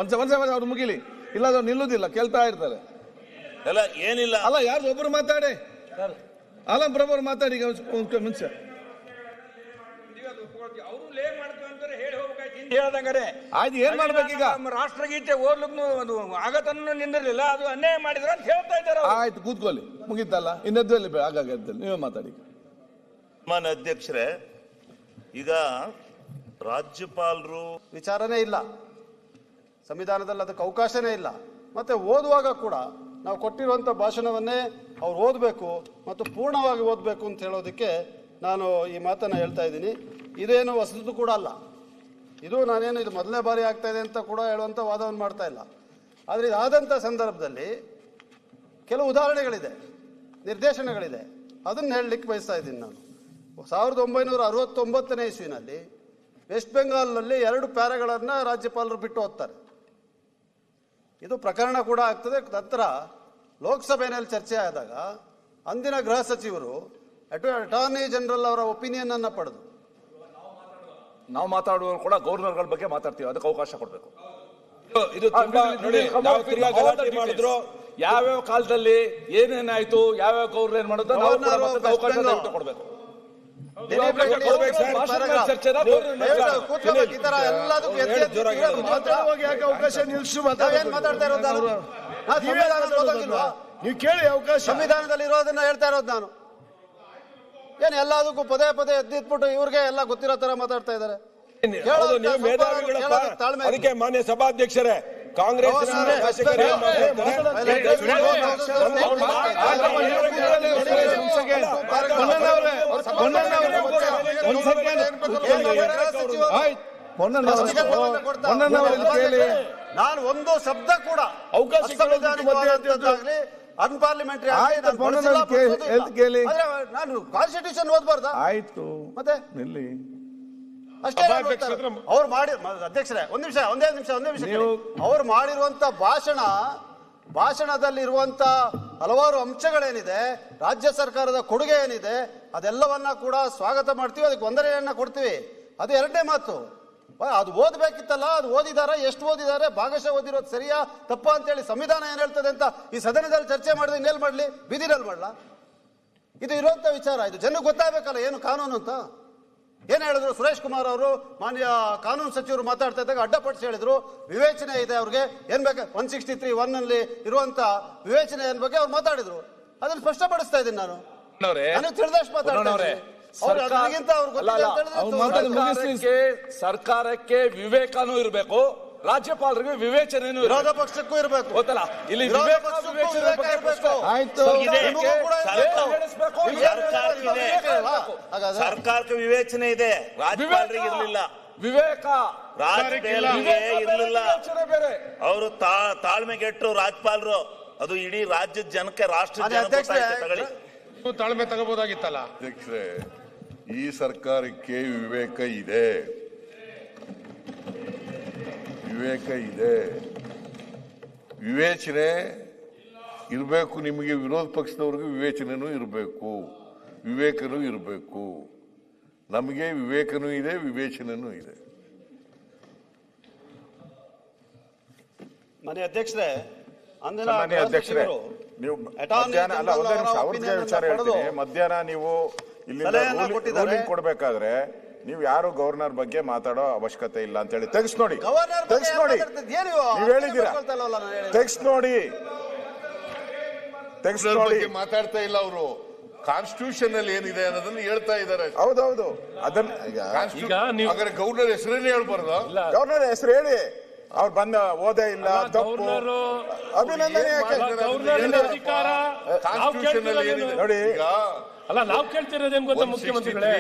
ಒಂದ್ಸಲ ಅವ್ರು ಮುಗಿಲಿ, ಇಲ್ಲ ಅವ್ರು ನಿಲ್ಲುದಿಲ್ಲ, ಕೇಳ್ತಾ ಇರ್ತಾರೆ. ಎಲ್ಲ ಏನಿಲ್ಲ ಅಲ್ಲ, ಯಾರು ಒಬ್ರು ಮಾತಾಡಿ. ಆಲಂ ಪ್ರಭು ಅವ್ರು ಮಾತಾಡಿ ಮುಂಚೆ. ಆಯ್ತು, ಏನ್ ಮಾಡ್ಬೇಕೀಗ? ರಾಷ್ಟ್ರಗೀತೆ ಓದ್ಲಿಕ್ಕೆ ಆಗತನ್ನು ನಿಂದಿರಲಿಲ್ಲ, ಅದು ಅನ್ಯಾಯ ಮಾಡಿದ್ರು ಅಂತ ಹೇಳ್ತಾ ಇದ್ದಾರೆ. ಆಯ್ತು, ಕೂತ್ಕೊಳ್ಳಿ, ಮುಗೀತಲ್ಲ. ಇನ್ನೆದ್ದಲ್ಲಿ ಆಗಾಗ ಎದ್ದಲ್ಲಿ ನೀವೇ ಮಾತಾಡಿ. ಮಾನ್ಯ ಅಧ್ಯಕ್ಷರೇ, ಈಗ ರಾಜ್ಯಪಾಲರು ವಿಚಾರನೇ ಇಲ್ಲ, ಸಂವಿಧಾನದಲ್ಲಿ ಅದಕ್ಕೆ ಅವಕಾಶನೇ ಇಲ್ಲ. ಮತ್ತೆ ಓದುವಾಗ ಕೂಡ ನಾವು ಕೊಟ್ಟಿರುವಂಥ ಭಾಷಣವನ್ನೇ ಅವ್ರು ಓದಬೇಕು ಮತ್ತು ಪೂರ್ಣವಾಗಿ ಓದಬೇಕು ಅಂತ ಹೇಳೋದಕ್ಕೆ ನಾನು ಈ ಮಾತನ್ನು ಹೇಳ್ತಾ ಇದ್ದೀನಿ. ಇದೇನು ಹೊಸದು ಕೂಡ ಅಲ್ಲ. ಇದು ನಾನೇನು ಇದು ಮೊದಲನೇ ಬಾರಿ ಆಗ್ತಾ ಇದೆ ಅಂತ ಕೂಡ ಹೇಳುವಂಥ ವಾದವನ್ನು ಮಾಡ್ತಾ ಇಲ್ಲ. ಆದರೆ ಇದಾದಂಥ ಸಂದರ್ಭದಲ್ಲಿ ಕೆಲವು ಉದಾಹರಣೆಗಳಿದೆ, ನಿರ್ದೇಶನಗಳಿದೆ, ಅದನ್ನು ಹೇಳಲಿಕ್ಕೆ ಬಯಸ್ತಾ ಇದ್ದೀನಿ ನಾನು. 1969ನೇ ಇಸ್ವಿನಲ್ಲಿ ವೆಸ್ಟ್ ಬೆಂಗಾಲ್ನಲ್ಲಿ 2 ಪ್ಯಾರಾಗಳನ್ನು ರಾಜ್ಯಪಾಲರು ಬಿಟ್ಟು ಹೋಗ್ತಾರೆ. ಇದು ಪ್ರಕರಣ ಕೂಡ ಆಗ್ತದೆ. ನಂತರ ಲೋಕಸಭೆಯಲ್ಲಿ ಚರ್ಚೆ ಆದಾಗ ಅಂದಿನ ಗೃಹ ಸಚಿವರು ಅಟಾರ್ನಿ ಜನರಲ್ ಅವರ ಒಪಿನಿಯನ್ ಅನ್ನು ಪಡೆದು, ನಾವು ಮಾತಾಡುವ ಕೂಡ ಗವರ್ನರ್ಗಳ ಬಗ್ಗೆ ಮಾತಾಡ್ತೀವಿ, ಅದಕ್ಕೆ ಅವಕಾಶ ಕೊಡಬೇಕು. ಇದು ತುಂಬಾ ನೋಡಿ, ನಾವು ತಿರ್ಗಾ ಗಲಾಟೆ ಮಾಡಿದ್ರು, ಯಾವ್ಯಾವ ಕಾಲದಲ್ಲಿ ಏನೇನಾಯ್ತು, ಯಾವ್ಯಾವ ಗವರ್ನರ್ ಏನ್ ಮಾಡಿದ್ರು ಅವಕಾಶ ಕೊಡಬೇಕು. ಅವಕಾಶ ನಿಲ್ಸು ಮಾತಾಡ್ತಾ ಇರೋದು ನೀವು ಕೇಳಿ. ಅವಕಾಶ ಸಂವಿಧಾನದಲ್ಲಿ ಇರೋದನ್ನ ಹೇಳ್ತಾ ಇರೋದು ನಾನು. ಏನ್ ಎಲ್ಲದಕ್ಕೂ ಪದೇ ಪದೇ ಎದ್ದಿಟ್ಬಿಟ್ಟು ಇವ್ರಿಗೆ ಎಲ್ಲ ಗೊತ್ತಿರೋ ತರ ಮಾತಾಡ್ತಾ ಇದ್ದಾರೆ. ನೀವು ಮೇಧಾವಿಗಳಪ್ಪ. ಅದಕ್ಕೆ ಮಾನ್ಯ ಸಭಾಧ್ಯಕ್ಷರೇ, ಕಾಂಗ್ರೆಸ್ ನಾನು ಒಂದು ಶಬ್ದ ಕೂಡ ಅನ್ಪಾರ್ಲಿಮೆಂಟರಿ ನಾನು ಕಾನ್ಸ್ಟಿಟ್ಯೂಷನ್ ಓದಬಾರ್ದ? ಆಯ್ತು, ಮತ್ತೆ ನಿಲ್ಲಿ ಅಷ್ಟೇ. ಅವ್ರು ಮಾಡಿ ಅಧ್ಯಕ್ಷರೇ ಒಂದೇ ನಿಮಿಷ ಅವ್ರು ಮಾಡಿರುವಂತ ಭಾಷಣದಲ್ಲಿರುವಂತ ಹಲವಾರು ಅಂಶಗಳೇನಿದೆ, ರಾಜ್ಯ ಸರ್ಕಾರದ ಕೊಡುಗೆ ಏನಿದೆ, ಅದೆಲ್ಲವನ್ನ ಕೂಡ ಸ್ವಾಗತ ಮಾಡ್ತೀವಿ, ಅದಕ್ಕೆ ವಂದನೆಯನ್ನ ಕೊಡ್ತೀವಿ. ಅದು ಎರಡನೇ ಮಾತು. ಅದು ಓದಬೇಕಿತ್ತಲ್ಲ, ಅದು ಓದಿದಾರ, ಎಷ್ಟು ಓದಿದ್ದಾರೆ, ಭಾಗಶಃ ಓದಿರೋದು ಸರಿಯಾ ತಪ್ಪ ಅಂತೇಳಿ ಸಂವಿಧಾನ ಏನ್ ಹೇಳ್ತದೆ ಅಂತ ಈ ಸದನದಲ್ಲಿ ಚರ್ಚೆ ಮಾಡಿದ್ರೆ ಇನ್ನೇಲ್ ಮಾಡ್ಲಿ, ಬೀದಿನಲ್ಲಿ ಮಾಡ್ಲಾ? ಇದು ಇರುವಂತ ವಿಚಾರ. ಇದು ಜನಕ್ಕೆ ಗೊತ್ತಾಗಬೇಕಲ್ಲ ಏನು ಕಾನೂನು ಅಂತ. ಏನ್ ಹೇಳಿದ್ರು ಸುರೇಶ್ ಕುಮಾರ್ ಅವರು, ಮಾನ್ಯ ಕಾನೂನು ಸಚಿವರು ಮಾತಾಡ್ತಾ ಇದ್ದಾಗ ಅಡ್ಡಪಡಿಸಿ ಹೇಳಿದ್ರು, ವಿವೇಚನೆ ಇದೆ ಅವ್ರಿಗೆ, ಏನ್ ಬೇಕು 163(1) ನಲ್ಲಿ ಇರುವಂತ ವಿವೇಚನೆ ಏನ್ ಬಗ್ಗೆ ಅವ್ರು ಮಾತಾಡಿದ್ರು. ಅದನ್ನ ಸ್ಪಷ್ಟಪಡಿಸ್ತಾ ಇದ್ದೀನಿ ನಾನು. ನನಗೆ ತಿಳಿದಷ್ಟು ಮಾತಾಡ್ತಾರೆ. ಸರ್ಕಾರಕ್ಕೆ ವಿವೇಕನೂ ಇರಬೇಕು, ರಾಜ್ಯಪಾಲರಿಗೆ ವಿವೇಚನೆನೂ ವಿರೋಧ ಪಕ್ಷಕ್ಕೂ ಇರಬೇಕು. ಗೊತ್ತಲ್ಲ, ಇಲ್ಲಿ ಸರ್ಕಾರಕ್ಕೆ ವಿವೇಚನೆ ಇದೆ, ರಾಜ್ಯಪಾಲರಿಗೆ ಇರಲಿಲ್ಲ. ವಿವೇಕ ರಾಜ್ಯಪಾಲರಿಗೆ ಇರಲಿಲ್ಲ. ಅವರು ತಾಳ್ಮೆಗೆಟ್ಟು ರಾಜ್ಯಪಾಲರು. ಅದು ಇಡೀ ರಾಜ್ಯದ ಜನಕ್ಕೆ, ರಾಷ್ಟ್ರ ತಾಳ್ಮೆ ತಗೋಬಹುದಾಗಿತ್ತಲ್ಲ. ಅಧ್ಯಕ್ಷರೇ, ಈ ಸರ್ಕಾರಕ್ಕೆ ವಿವೇಕ ಇದೆ, ವಿವೇಚನೆ ಇರಬೇಕು. ನಿಮಗೆ ವಿರೋಧ ಪಕ್ಷದವ್ರಿಗೆ ವಿವೇಚನೆನೂ ಇರಬೇಕು, ವಿವೇಕನೂ ಇರಬೇಕು. ನಮಗೆ ವಿವೇಕನೂ ಇದೆ, ವಿವೇಚನೆನೂ ಇದೆ. ಮನೆ ಅಧ್ಯಕ್ಷರೇ, ಸನ್ಮಾನ್ಯ ಅಧ್ಯಕ್ಷರೇ, ನೀವು ಮಧ್ಯಾಹ್ನ ಅಲ್ಲ, ಒಂದೇ ನಿಮಿಷ ಅವ್ರಿಗೆ ವಿಚಾರ ಹೇಳ್ತೀನಿ. ಮಧ್ಯಾಹ್ನ ನೀವು ಇಲ್ಲಿ ರೂಲಿಂಗ್ ಕೊಡ್ಬೇಕಾದ್ರೆ ನೀವು ಯಾರು ಗವರ್ನರ್ ಬಗ್ಗೆ ಮಾತಾಡೋ ಅವಶ್ಯಕತೆ ಇಲ್ಲ ಅಂತ ಹೇಳಿ ತೆಗ್ಸ್ ನೋಡಿ, ನೀವು ಹೇಳಿದ್ದೀರಾ, ತೆಗ್ಸ್ ನೋಡಿ ಮಾತಾಡ್ತಾ ಇಲ್ಲ ಅವರು. ಕಾನ್ಸ್ಟಿಟ್ಯೂಷನ್ ಅಲ್ಲಿ ಏನಿದೆ ಅನ್ನೋದನ್ನ ಹೇಳ್ತಾ ಇದ್ದಾರೆ. ಹೌದೌದು, ಅದನ್ನ ಈಗ ಗವರ್ನರ್ ಹೆಸರೇನೆ ಹೇಳ್ಬಾರ್ದು. ಗವರ್ನರ್ ಹೆಸರು ಹೇಳಿ. ಅವ್ರು ಬಂದ ಓದೇ ಇಲ್ಲ, ತಪ್ಪು. ಅಭಿನಂದನೆ. ಕಾನ್ಸ್ಟಿಟ್ಯೂಷನ್ ಅಲ್ಲಿ ಏನಿದೆ ನೋಡಿ. ಅಲ್ಲ, ನಾವು ಕೇಳ್ತಿರೋದೇನು ಗೊತ್ತಾ ಮುಖ್ಯಮಂತ್ರಿಗಳೇ,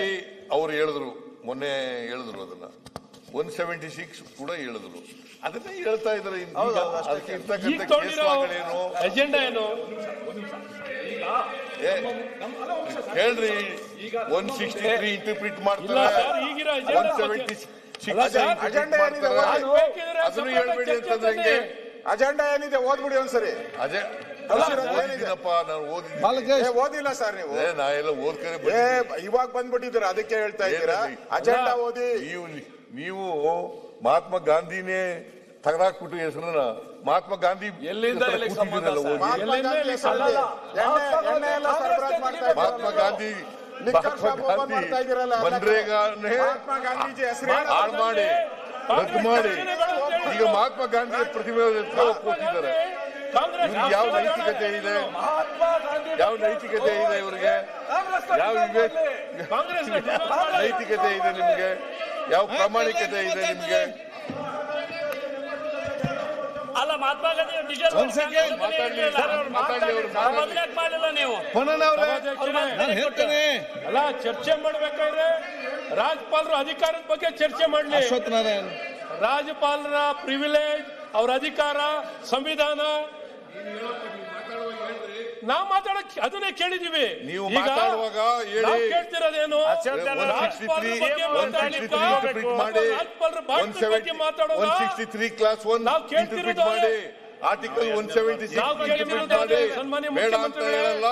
ಅವ್ರು ಹೇಳಿದ್ರು, ಮೊನ್ನೆ ಹೇಳಿದ್ರು, ಅದನ್ನ 176 ಕೂಡ ಹೇಳಿದ್ರು. ಅದನ್ನ ಹೇಳ್ತಾ ಇದ್ದಾರೆ. ಅಜೆಂಡಾ ಏನು ಹೇಳ್ರಿ. 163 ಇಂಟರ್ಪ್ರಿಟ್ ಮಾಡ್ತಾರೆ, 176 ಅಜೆಂಡಾ ಏನಿದೆ ಅದನ್ನು ಹೇಳ್ಬೇಡಿ ಅಂತಂದ್ರೆ ಹೆಂಗೆ? ಅಜೆಂಡಾ ಏನಿದೆ ಓದ್ಬಿಡಿ ಒಂದ್ಸರಿ. ಓದಿಲ್ಲ ಸರ್ ನೀವು? ನಾ ಎಲ್ಲ ಓದ್ಕರೆ ಇವಾಗ ಬಂದ್ಬಿಟ್ಟಿದ್ದೀರ, ಅದಕ್ಕೆ ಹೇಳ್ತಾ ಇದ್ದೀರಾ ಅಜೆಂಡಾ ಓದಿ. ನೀವು ಮಹಾತ್ಮ ಗಾಂಧಿನೇ ತೆಗೆದಾಕ್ಬಿಟ್ಟು ಹೆಸರನ್ನ ಮಹಾತ್ಮ ಗಾಂಧಿ ಎಲ್ಲಿಂದ ಮಹಾತ್ಮ ಗಾಂಧಿ ಮನ್ರೇಗಾನೇ ಹಾಳು ಮಾಡಿ ರದ್ದು ಮಾಡಿ ಈಗ ಮಹಾತ್ಮ ಗಾಂಧಿ ಪ್ರತಿಮೆ ಕೂತಿದ್ದಾರೆ. ಯಾವ ನೈತಿಕತೆ ಇದೆ? ಯಾವ ನೈತಿಕತೆ ಇದೆ ಇವರಿಗೆ? ಯಾವ ನೈತಿಕತೆ ಇದೆ ನಿಮ್ಗೆ? ಯಾವ ಪ್ರಾಮಾಣಿಕತೆ ಇದೆ ನಿಮ್ಗೆ? ಅಲ್ಲ ಮಹಾತ್ಮ ಗಾಂಧಿ ಡಿಸೈನ್ ಮಾಡಲಿಲ್ಲ ನೀವು. ನಾನು ಹೇಳ್ತೇನೆ, ಅಲ್ಲ ಚರ್ಚೆ ಮಾಡ್ಬೇಕಾದ್ರೆ ರಾಜ್ಯಪಾಲರು ಅಧಿಕಾರದ ಬಗ್ಗೆ ಚರ್ಚೆ ಮಾಡ್ಲಿ. ಅಶ್ವಥ್ ನಾರಾಯಣ್, ರಾಜ್ಯಪಾಲರ ಪ್ರಿವಿಲೇಜ್, ಅವರ ಅಧಿಕಾರ, ಸಂವಿಧಾನ ನಾವು ಮಾತಾಡಕ್ ಅದನ್ನೇ ಕೇಳಿದೀವಿ. ನೀವು ಈಗ ಮಾತಾಡುವಾಗ ಹೇಳಿ. ನಾವು ಕೇಳ್ತಿರೋದೇನು ರಾಜ್ಯಪಾಲರ ಬಗ್ಗೆ ಮಾತಾಡ್ಲಿಕ್ಕೆ ರಾಜ್ಯಪಾಲರ ಭಾಷಣದ ಬಗ್ಗೆ ಮಾತಾಡೋದು 163 ಕ್ಲಾಸ್ 1 ನಾವು ಕೇಳ್ತಿರೋದು ಮಾಡಿ ಆರ್ಟಿಕಲ್ 176 ನಾವು ಕೇಳ್ತಿರೋದು ಸನ್ಮಾನ್ಯ ಬೇಡ ಅಂತ ಹೇಳಲ್ಲ.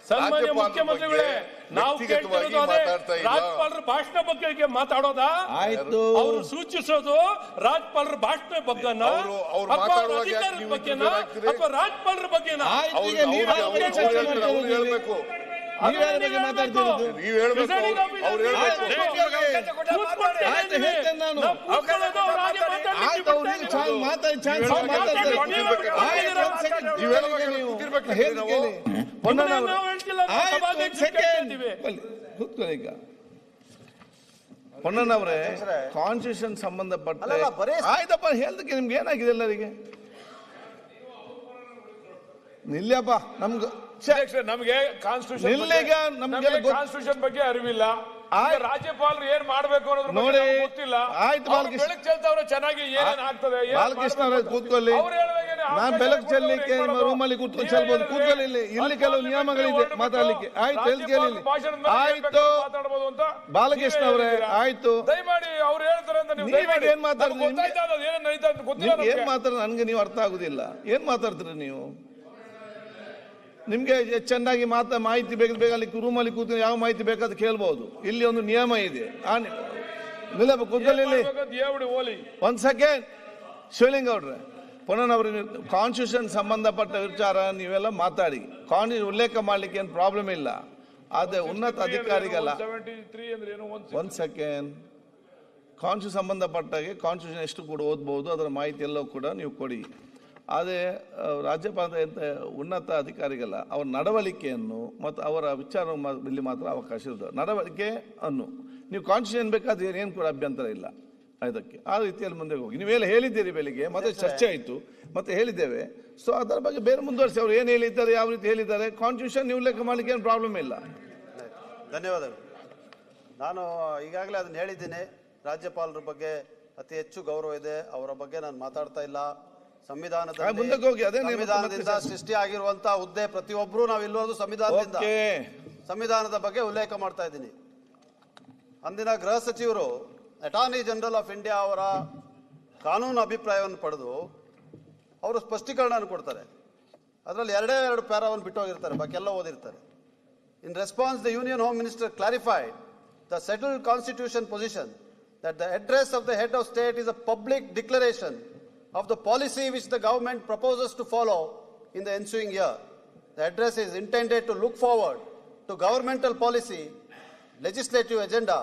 ಸನ್ಮಾನ್ಯ ಮುಖ್ಯಮಂತ್ರಿಗಳೇ, ನಾವು ಕೇಳ್ತಿರೋದು ಅದೇ ರಾಜ್ಯಪಾಲರ ಭಾಷಣ ಬಗ್ಗೆ ಮಾತಾಡೋದಾ? ಆಯ್ತು, ಅವರು ಸೂಚಿಸೋದು ರಾಜ್ಯಪಾಲರ ಭಾಷಣ ಬಗ್ಗೆನ ಅಥವಾ ಅಧಿಕಾರದ ಬಗ್ಗೆನ ಅಥವಾ ರಾಜ್ಯಪಾಲರ ಬಗ್ಗೆನ? ಹೇಳ್ಬೇಕು, ನೀವ್ ಯಾರ ಬಗ್ಗೆ ಮಾತಾಡ್ತಿರೋದು? ನೀವ್ ಹೇಳ್ಬೇಕು, ಅವ್ರು ಹೇಳ್ಬೇಕು. ಹೇಳ್ತೇನೆ ನಾನು. ಆಯ್ತು, ಅವ್ರು ಈಗ ಮಾತಾಡಿ ಚಾನ್ಸ್ ಮಾತಾಡ್ತಾರೆ. ನೀವ್ ಹೇಳ್ಬೇಕು, ನೀವು ಕೂತಿರ್ಬೇಕು ಹೇಳಿ ನಾವು. ಕೇಳಿ. ನಾವು ಹೇಳ್ತಿಲ್ಲ, ನಾವು ಸಭಾಧ್ಯಕ್ಷರು ಕೇಳ್ತಿದ್ದೀವಿ. ಕೂತ್ಕೊಳ್ಳಿ ಈಗ. ಪೊನ್ನಣ್ಣವ್ರೆ, ಕಾನ್ಸ್ಟಿಟ್ಯೂಷನ್ ಸಂಬಂಧಪಟ್ಟ ಆಯ್ತಪ್ಪ, ಹೇಳ್ದಕ್ಕೆ ನಿಮ್ಗೆ ಏನಾಗಿದೆ ಎಲ್ಲರಿಗೆ? ನಿಲ್ಲಪ್ಪ, ನಮ್ಗೆ ನಮಗೆ ಕಾನ್ಸ್ಟಿಟ್ಯೂಷನ್ ಬಗ್ಗೆ ಅರಿವಿಲ್ಲ. ರಾಜ್ಯಪಾಲರು ಏನ್ ಮಾಡ್ಬೇಕು ಅನ್ನೋದ್ರ ನೋಡಿ, ಗೊತ್ತಿಲ್ಲ. ಆಯ್ತು ಬಾಲಕೃಷ್ಣ, ಬೆಳಕು ಚೆಲ್ತವ್ರೆ ಚೆನ್ನಾಗಿ ಏನೇನ್ ಆಗ್ತದೆ. ಬಾಲಕೃಷ್ಣ ಅವರೇ ಕೂತ್ಕೊಳ್ಳಿ. ನಾನ್ ಬೆಳಕು ಚೆಲ್ಲಲಿಕ್ಕೆ ನಿಮ್ಮ ರೂಮಲ್ಲಿ ಕೂತ್ಕೊಂಡು ಚೆಲ್ಬಹುದು. ಕೂತ್ಕೊಳ್ಳಿ, ಇಲ್ಲಿ ಕೆಲವು ನಿಯಮಗಳಿದೆ ಮಾತಾಡ್ಲಿಕ್ಕೆ. ಆಯ್ತು, ಕೇಳಿ. ಆಯ್ತು ಬಾಲಕೃಷ್ಣ ಅವರೇ, ಆಯ್ತು. ದಯಮಾಡಿ ಅವ್ರು ಹೇಳ್ತಾರೆ ಅಂತ ನೀವು ಏನ್ ಮಾತಾಡ್ತೀರಿ? ಏನ್ ಮಾತಾಡ ನನ್ಗೆ ನೀವು ಅರ್ಥ ಆಗುದಿಲ್ಲ. ಏನ್ ಮಾತಾಡ್ತೀರಿ ನೀವು? ನಿಮ್ಗೆ ಚೆನ್ನಾಗಿ ಮಾಹಿತಿ ಬೇಗ ಅಲ್ಲಿ ರೂಮಲ್ಲಿ ಕೂತ್ಕೊಂಡು ಯಾವ ಮಾಹಿತಿ ಬೇಕಾದ ಕೇಳ್ಬಹುದು. ಇಲ್ಲಿ ಒಂದು ನಿಯಮ ಇದೆ. ಕೂತ್ಕೊಳ್ಳಿ. ಒಂದ್ ಸೆಕೆಂಡ್, ಶಿವಲಿಂಗ ಅವ್ರೆ, ಪುನಃ ಕಾನ್ಸ್ಟಿಟ್ಯೂಷನ್ ಸಂಬಂಧಪಟ್ಟ ವಿಚಾರ ನೀವೆಲ್ಲ ಮಾತಾಡಿ. ಕಾನ್ಸ್ಟಿಟ್ಯೂಷನ್ ಉಲ್ಲೇಖ ಮಾಡ್ಲಿಕ್ಕೆ ಏನು ಪ್ರಾಬ್ಲಮ್ ಇಲ್ಲ. ಅದೇ ಉನ್ನತ ಅಧಿಕಾರಿಗಲ್ಲ. ಒಂದ್ ಸೆಕೆಂಡ್, ಕಾನ್ಸ್ಟಿಟ್ಯೂಷನ್ ಸಂಬಂಧಪಟ್ಟಾಗೆ ಕಾನ್ಸ್ಟಿಟ್ಯೂಷನ್ ಎಷ್ಟು ಕೂಡ ಓದ್ಬಹುದು, ಅದರ ಮಾಹಿತಿ ಎಲ್ಲ ಕೂಡ ನೀವು ಕೊಡಿ. ಅದೇ ರಾಜ್ಯಪಾಲ ಉನ್ನತ ಅಧಿಕಾರಿಗಲ್ಲ, ಅವರ ನಡವಳಿಕೆಯನ್ನು ಮತ್ತು ಅವರ ವಿಚಾರ ಇಲ್ಲಿ ಮಾತ್ರ ಅವಕಾಶ ಇರೋದು. ನಡವಳಿಕೆ ಅನ್ನು ನೀವು ಕಾನ್ಸ್ಟಿಟ್ಯೂಷನ್ ಬೇಕಾದ್ರೆ ಏನು ಕೂಡ ಅಭ್ಯಂತರ ಇಲ್ಲ. ಅದಕ್ಕೆ ಆ ರೀತಿಯಲ್ಲಿ ಮುಂದೆ ಹೋಗಿ. ನೀವೆಲ್ಲ ಹೇಳಿದ್ದೀರಿ ಬೆಳಿಗ್ಗೆ, ಮತ್ತೆ ಚರ್ಚೆ ಆಯಿತು, ಮತ್ತೆ ಹೇಳಿದ್ದೇವೆ. ಸೊ ಅದರ ಬಗ್ಗೆ ಬೇರೆ ಮುಂದುವರಿಸಿ. ಅವರು ಏನು ಹೇಳಿದ್ದಾರೆ, ಯಾವ ರೀತಿ ಹೇಳಿದ್ದಾರೆ, ಕಾನ್ಸ್ಟಿಟ್ಯೂಷನ್ ನೀವು ಉಲ್ಲೇಖ ಮಾಡಲಿಕ್ಕೆ ಏನು ಪ್ರಾಬ್ಲಮ್ ಇಲ್ಲ. ಧನ್ಯವಾದಗಳು. ನಾನು ಈಗಾಗಲೇ ಅದನ್ನು ಹೇಳಿದ್ದೀನಿ. ರಾಜ್ಯಪಾಲರ ಬಗ್ಗೆ ಅತಿ ಹೆಚ್ಚು ಗೌರವ ಇದೆ. ಅವರ ಬಗ್ಗೆ ನಾನು ಮಾತಾಡ್ತಾ ಇಲ್ಲ. ಸಂವಿಧಾನದಿಂದ ಸೃಷ್ಟಿ ಆಗಿರುವಂತಹ ಹುದ್ದೆ ಪ್ರತಿಯೊಬ್ಬರು ನಾವು ಇಲ್ಲೋದು ಸಂವಿಧಾನದಿಂದ. ಸಂವಿಧಾನದ ಬಗ್ಗೆ ಉಲ್ಲೇಖ ಮಾಡ್ತಾ ಇದ್ದೀನಿ. ಅಂದಿನ ಗೃಹ ಸಚಿವರು ಅಟಾರ್ನಿ ಜನರಲ್ ಆಫ್ ಇಂಡಿಯಾ ಅವರ ಕಾನೂನು ಅಭಿಪ್ರಾಯವನ್ನು ಪಡೆದು ಅವರು ಸ್ಪಷ್ಟೀಕರಣ ಕೊಡ್ತಾರೆ. ಅದರಲ್ಲಿ ಎರಡು ಪ್ಯಾರಾವನ್ನು ಬಿಟ್ಟೋಗಿರ್ತಾರೆ, ಬಾಕಿ ಎಲ್ಲ ಓದಿರ್ತಾರೆ. ಇನ್ response the union home minister clarified the settled constitution position that the address of the head of state is a public declaration of the policy which the government proposes to follow in the ensuing year. The address is intended to look forward to governmental policy, legislative agenda,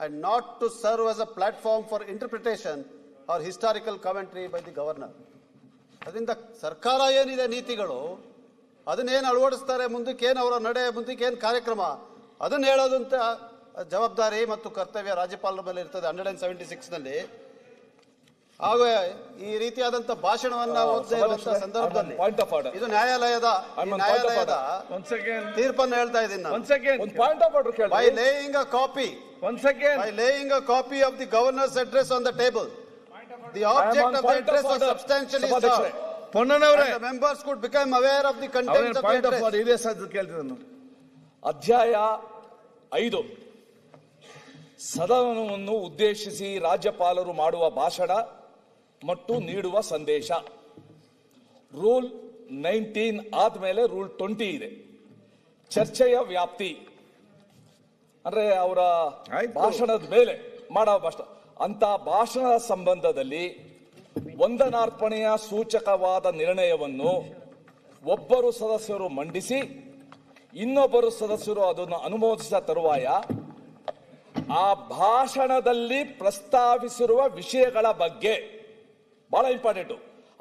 and not to serve as a platform for interpretation or historical commentary by the governor. ಅದರಿಂದ ಸರ್ಕಾರ ಏನಿದೆ ನೀತಿಗಳು ಅದನ್ನೇನು ಅಳವಡಿಸ್ತಾರೆ, ಮುಂದಕ್ಕೇನು ಅವರ ನಡೆ, ಮುಂದಕ್ಕೇನು ಕಾರ್ಯಕ್ರಮ, ಅದನ್ನು ಹೇಳೋದಂತ ಜವಾಬ್ದಾರಿ ಮತ್ತು ಕರ್ತವ್ಯ ರಾಜ್ಯಪಾಲರ ಮೇಲೆ ಇರ್ತದೆ 176ನಲ್ಲಿ. ಹಾಗೂ ಈ ರೀತಿಯಾದಂತ ಭಾಷಣವನ್ನ ಓದದೇ ಇರುವಂತಹ ಸಂದರ್ಭದಲ್ಲಿ ಇದು ನ್ಯಾಯಾಲಯದ ತೀರ್ಪನ್ನು ಹೇಳ್ತಾ ಇದ್ದೀನಿ ನಾನು. By laying a copy of the governor's address on the table, the object of the address is substantially served. The members could become aware of the contents of the address. ಅಧ್ಯಾಯ 5 ಸದನವನ್ನು ಉದ್ದೇಶಿಸಿ ರಾಜ್ಯಪಾಲರು ಮಾಡುವ ಭಾಷಣ ಮತ್ತು ನೀಡುವ ಸಂದೇಶ. ರೂಲ್ 19 ಆದ್ಮೇಲೆ ರೂಲ್ 20 ಇದೆ. ಚರ್ಚೆಯ ವ್ಯಾಪ್ತಿ ಅಂದ್ರೆ ಅವರ ಭಾಷಣದ ಮೇಲೆ ಮಾಡೋ ಭಾಷಣ. ಅಂತ ಭಾಷಣ ಸಂಬಂಧದಲ್ಲಿ ವಂದನಾರ್ಪಣೆಯ ಸೂಚಕವಾದ ನಿರ್ಣಯವನ್ನು ಒಬ್ಬರು ಸದಸ್ಯರು ಮಂಡಿಸಿ ಇನ್ನೊಬ್ಬರು ಸದಸ್ಯರು ಅದನ್ನು ಅನುಮೋದಿಸಿದ ತರುವಾಯ ಆ ಭಾಷಣದಲ್ಲಿ ಪ್ರಸ್ತಾವಿಸಿರುವ ವಿಷಯಗಳ ಬಗ್ಗೆ, ಬಹಳ ಇಂಪಾರ್ಟೆಂಟು,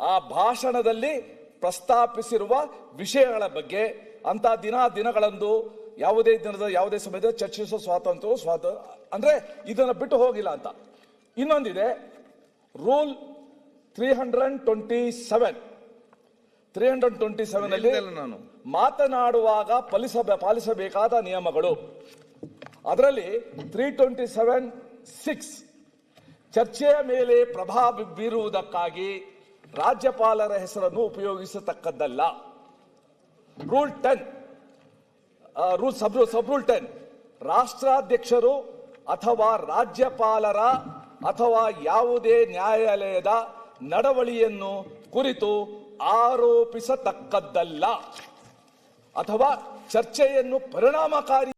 ಆ ಭಾಷಣದಲ್ಲಿ ಪ್ರಸ್ತಾಪಿಸಿರುವ ವಿಷಯಗಳ ಬಗ್ಗೆ ಅಂತ ದಿನಗಳಂದು ಯಾವುದೇ ದಿನದ ಯಾವುದೇ ಸಮಯದ ಚರ್ಚಿಸುವ ಸ್ವಾತಂತ್ರ್ಯ ಅಂದ್ರೆ ಇದನ್ನ ಬಿಟ್ಟು ಹೋಗಿಲ್ಲ ಅಂತ. ಇನ್ನೊಂದಿದೆ ರೂಲ್ 327 ಅಲ್ಲಿ ನಾನು ಮಾತನಾಡುವಾಗ ಪಾಲಿಸಬೇಕಾದ ನಿಯಮಗಳು, ಅದರಲ್ಲಿ 327(6) ಚರ್ಚೆಯ ಮೇಲೆ ಪ್ರಭಾವ ಬೀರುವುದಕ್ಕಾಗಿ ರಾಜ್ಯಪಾಲರ ಹೆಸರನ್ನು ಉಪಯೋಗಿಸತಕ್ಕದ್ದಲ್ಲ. ರೂಲ್ 10 ಸಬ್ ರೂಲ್ 10 ರಾಷ್ಟ್ರಾಧ್ಯಕ್ಷರು ಅಥವಾ ರಾಜ್ಯಪಾಲರ ಅಥವಾ ಯಾವುದೇ ನ್ಯಾಯಾಲಯದ ನಡವಳಿಯನ್ನು ಕುರಿತು ಆರೋಪಿಸತಕ್ಕದ್ದಲ್ಲ ಅಥವಾ ಚರ್ಚೆಯನ್ನು ಪರಿಣಾಮಕಾರಿ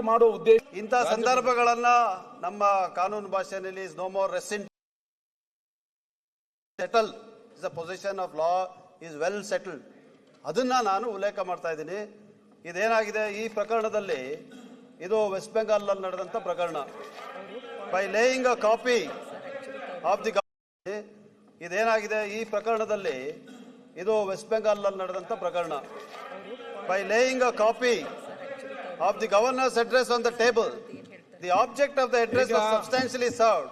ಮಾಡುವ ಉದ್ದೇಶ. ಇಂತಹ ಸಂದರ್ಭಗಳನ್ನ ನಮ್ಮ ಕಾನೂನು ಭಾಷೆಯಲ್ಲಿ is no more recent settle is the position of law is well settled. ಅದನ್ನ ನಾನು ಉಲ್ಲೇಖ ಮಾಡ್ತಾ ಇದ್ದೀನಿ. ಇದೇನಾಗಿದೆ ಈ ಪ್ರಕರಣದಲ್ಲಿ, ಇದು ವೆಸ್ಟ್ ಬೆಂಗಾಲ್ ನಲ್ಲಿ ನಡೆದಂತ ಪ್ರಕರಣ. By laying a copy of the ಇದೇನಾಗಿದೆ ಈ ಪ್ರಕರಣದಲ್ಲಿ, ಇದು ವೆಸ್ಟ್ ಬೆಂಗಾಲ್ ನಲ್ಲಿ ನಡೆದಂತ ಪ್ರಕರಣ. By laying a copy of the governor's address on the table, the object of the address was substantially served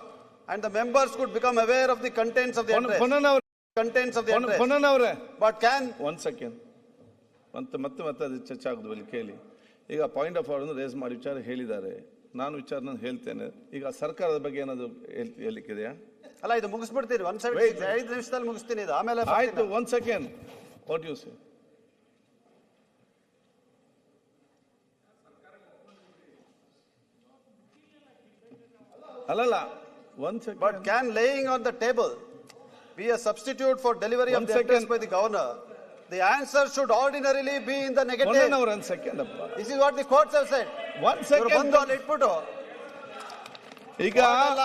and the members could become aware of the contents of the address. But can one second ಮತ್ತೆ ಅದು ಚರ್ಚೆ ಆಗೋದು ಕೇಳಿ. ಈಗ ಪಾಯಿಂಟ್ ಆಫ್ ಆರ್ಡರ್ ರೇಸ್ ಮಾಡಿ ವಿಚಾರ ಹೇಳಿದ್ದಾರೆ, ನಾನು ವಿಚಾರ ಹೇಳ್ತೇನೆ. ಈಗ ಸರ್ಕಾರದ ಬಗ್ಗೆ ಏನಾದ್ರು ಹೇಳಿಕ್ಕಿದೆಯಾ? ಅಲ್ಲ, ಇದು ಮುಗಿಸ್ಬಿಡ್ತೀನಿ. 5 ನಿಮಿಷದಲ್ಲಿ ಮುಗಿಸ್ತೀನಿ ಇದು. ಆಮೇಲೆ ಆಯ್ತು, 1 second. What you say? ಅಲ್ಲಲ್ಲ, 1 second. But can laying on the table be a substitute for delivery of the address by the governor? The answer should ordinarily be in the negative. 1 second ಅಪ್ಪ. This is what the courts have said. 1 second. ಬಂದು ಅಲ್ಲಿ ಇಟ್ಬಿಟ್ಟು ಈಗ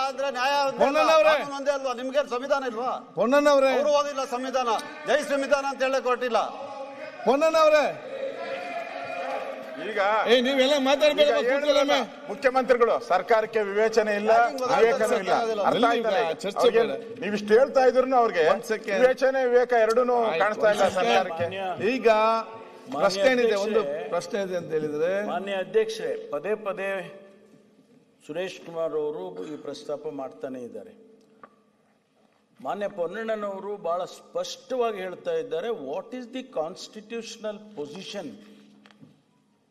ಅಂದ್ರೆ ನ್ಯಾಯ ಒಂದೇ ಅಲ್ವಾ? ನಿಮ್ಗೆ ಸಂವಿಧಾನ ಇಲ್ವಾ? ಪೊನ್ನಣ್ಣವ್ರೆ, ಅವರು ಓದಿಲ್ಲ ಸಂವಿಧಾನ. ಜೈ ಸಂವಿಧಾನ ಅಂತ ಹೇಳಕ್ ಹೊರಟಿಲ್ಲ. ಪೊನ್ನಣ್ಣವ್ರೆ, ಈಗ ನೀವೆಲ್ಲ ಮಾತಾಡ್ಬೇಕು. ಮುಖ್ಯಮಂತ್ರಿಗಳು ಸರ್ಕಾರಕ್ಕೆ ವಿವೇಚನೆ ಇಲ್ಲ, ವಿವೇಕನೂ ಇಲ್ಲ. ಅರ್ಥ ಆಯ್ತಲ್ಲ? ನೀವಿಷ್ಟು ಹೇಳ್ತಾ ಇದ್ರು ಅವ್ರಿಗೆ ವಿವೇಚನೆ ವಿವೇಕ ಎರಡೂ ಕಾಣಿಸ್ತಾ ಇಲ್ಲ ಸರ್ಕಾರಕ್ಕೆ. ಈಗ ಪ್ರಶ್ನೆ ಏನಿದೆ, ಒಂದು ಪ್ರಶ್ನೆ ಇದೆ ಅಂತ ಹೇಳಿದ್ರೆ, ಮಾನ್ಯ ಅಧ್ಯಕ್ಷರೇ, ಪದೇ ಪದೇ ಸುರೇಶ್ ಕುಮಾರ್ ಅವರು ಈ ಪ್ರಸ್ತಾಪ ಮಾಡ್ತಾನೆ ಇದ್ದಾರೆ. ಮಾನ್ಯ ಪೊನ್ನಣ್ಣನವರು ಬಹಳ ಸ್ಪಷ್ಟವಾಗಿ ಹೇಳ್ತಾ ಇದ್ದಾರೆ, what is the constitutional position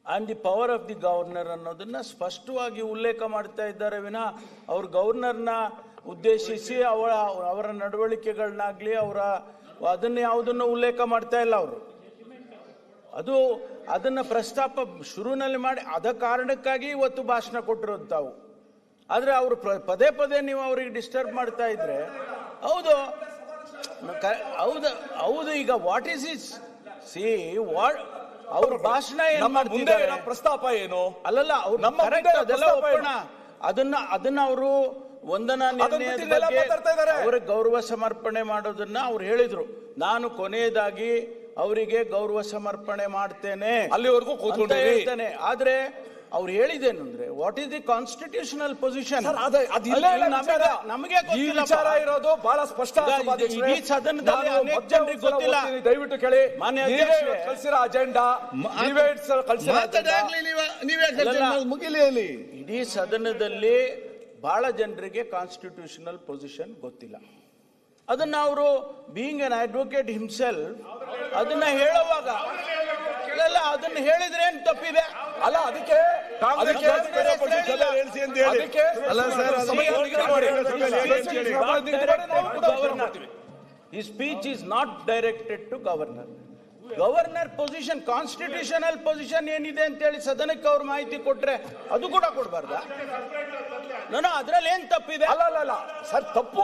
and the power of the governor ಅನ್ನೋದನ್ನ ಸ್ಪಷ್ಟವಾಗಿ ಉಲ್ಲೇಖ ಮಾಡ್ತಾ ಇದ್ದಾರೆ ವಿನ ಅವ್ರ ಗವರ್ನರ್ನ ಉದ್ದೇಶಿಸಿ ಅವರ ನಡವಳಿಕೆಗಳನ್ನಾಗ್ಲಿ ಅದನ್ನ ಯಾವುದನ್ನು ಉಲ್ಲೇಖ ಮಾಡ್ತಾ ಇಲ್ಲ ಅವರು. ಅದನ್ನ ಪ್ರಸ್ತಾಪ ಶುರುವಿನಲ್ಲಿ ಮಾಡಿ ಅದ ಕಾರಣಕ್ಕಾಗಿ ಇವತ್ತು ಭಾಷಣ ಕೊಟ್ಟಿರೋದು ತಾವು. ಆದ್ರೆ ಅವರು ಪದೇ ಪದೇ ನೀವು ಅವ್ರಿಗೆ ಡಿಸ್ಟರ್ಬ್ ಮಾಡ್ತಾ ಇದ್ರೆ, ಹೌದು ಈಗ what is is see what ಅವ್ರ ಭಾಷಣ ಏನ್ ಮಾಡ್ತಿದ್ದಾರೆ, ಪ್ರಸ್ತಾಪ ಏನು ಅಲ್ಲಲ್ಲ, ಅವ್ರು ಅದೆಲ್ಲ ಒಪ್ಪೋಣ. ಅದನ್ನ ಅವರು ವಂದನಾ ಅವರ ಗೌರವ ಸಮರ್ಪಣೆ ಮಾಡೋದನ್ನ ಅವ್ರು ಹೇಳಿದ್ರು. ನಾನು ಕೊನೆಯದಾಗಿ ಅವರಿಗೆ ಗೌರವ ಸಮರ್ಪಣೆ ಮಾಡ್ತೇನೆ, ಅಲ್ಲಿವರೆಗೂ ಕೂತ್ಕೊಂಡಿರ್ತೇನೆ. ಆದ್ರೆ ಅವ್ರು ಹೇಳಿದೇನು ಅಂದ್ರೆ, what is the constitutional position, ನಮಗೆ ವಿಚಾರ ಇರೋದು ಬಹಳ ಸ್ಪಷ್ಟ. ಇಡೀ ಸದನದಲ್ಲಿ ಅನೇಕ ಜನರಿಗೆ ಗೊತ್ತಿಲ್ಲ. ದಯವಿಟ್ಟು ಕೇಳಿ, ಮಾನ್ಯ ಕಳಿಸಿರೋ ಅಜೆಂಡಾ ಮುಗಿಲಿ. ಇಡೀ ಸದನದಲ್ಲಿ ಬಹಳ ಜನರಿಗೆ ಕಾನ್ಸ್ಟಿಟ್ಯೂಷನಲ್ ಪೊಸಿಷನ್ ಗೊತ್ತಿಲ್ಲ. ಅದನ್ನ ಅವರು ಬೀಯಿಂಗ್ ಅನ್ ಅಡ್ವೊಕೇಟ್ ಹಿಮ್ಸೆಲ್ಫ್ ಅದನ್ನ ಹೇಳುವಾಗ ಅದನ್ನ ಹೇಳಿದ್ರೆ ಏನ್ ತಪ್ಪಿದೆ? ಅಲ್ಲ, ಅದಕ್ಕೆ His speech is not directed to governor. Governor position, constitutional position ಏನಿದೆ ಅಂತ ಹೇಳಿ ಸದನಕ್ಕೆ ಅವ್ರು ಮಾಹಿತಿ ಕೊಟ್ರೆ ಅದು ಕೂಡ ಕೊಡಬಾರ್ದ? ನಾನು ಅದ್ರಲ್ಲಿ ಏನ್ ತಪ್ಪಿದೆ? ಅಲ್ಲ ಸರ್, ತಪ್ಪು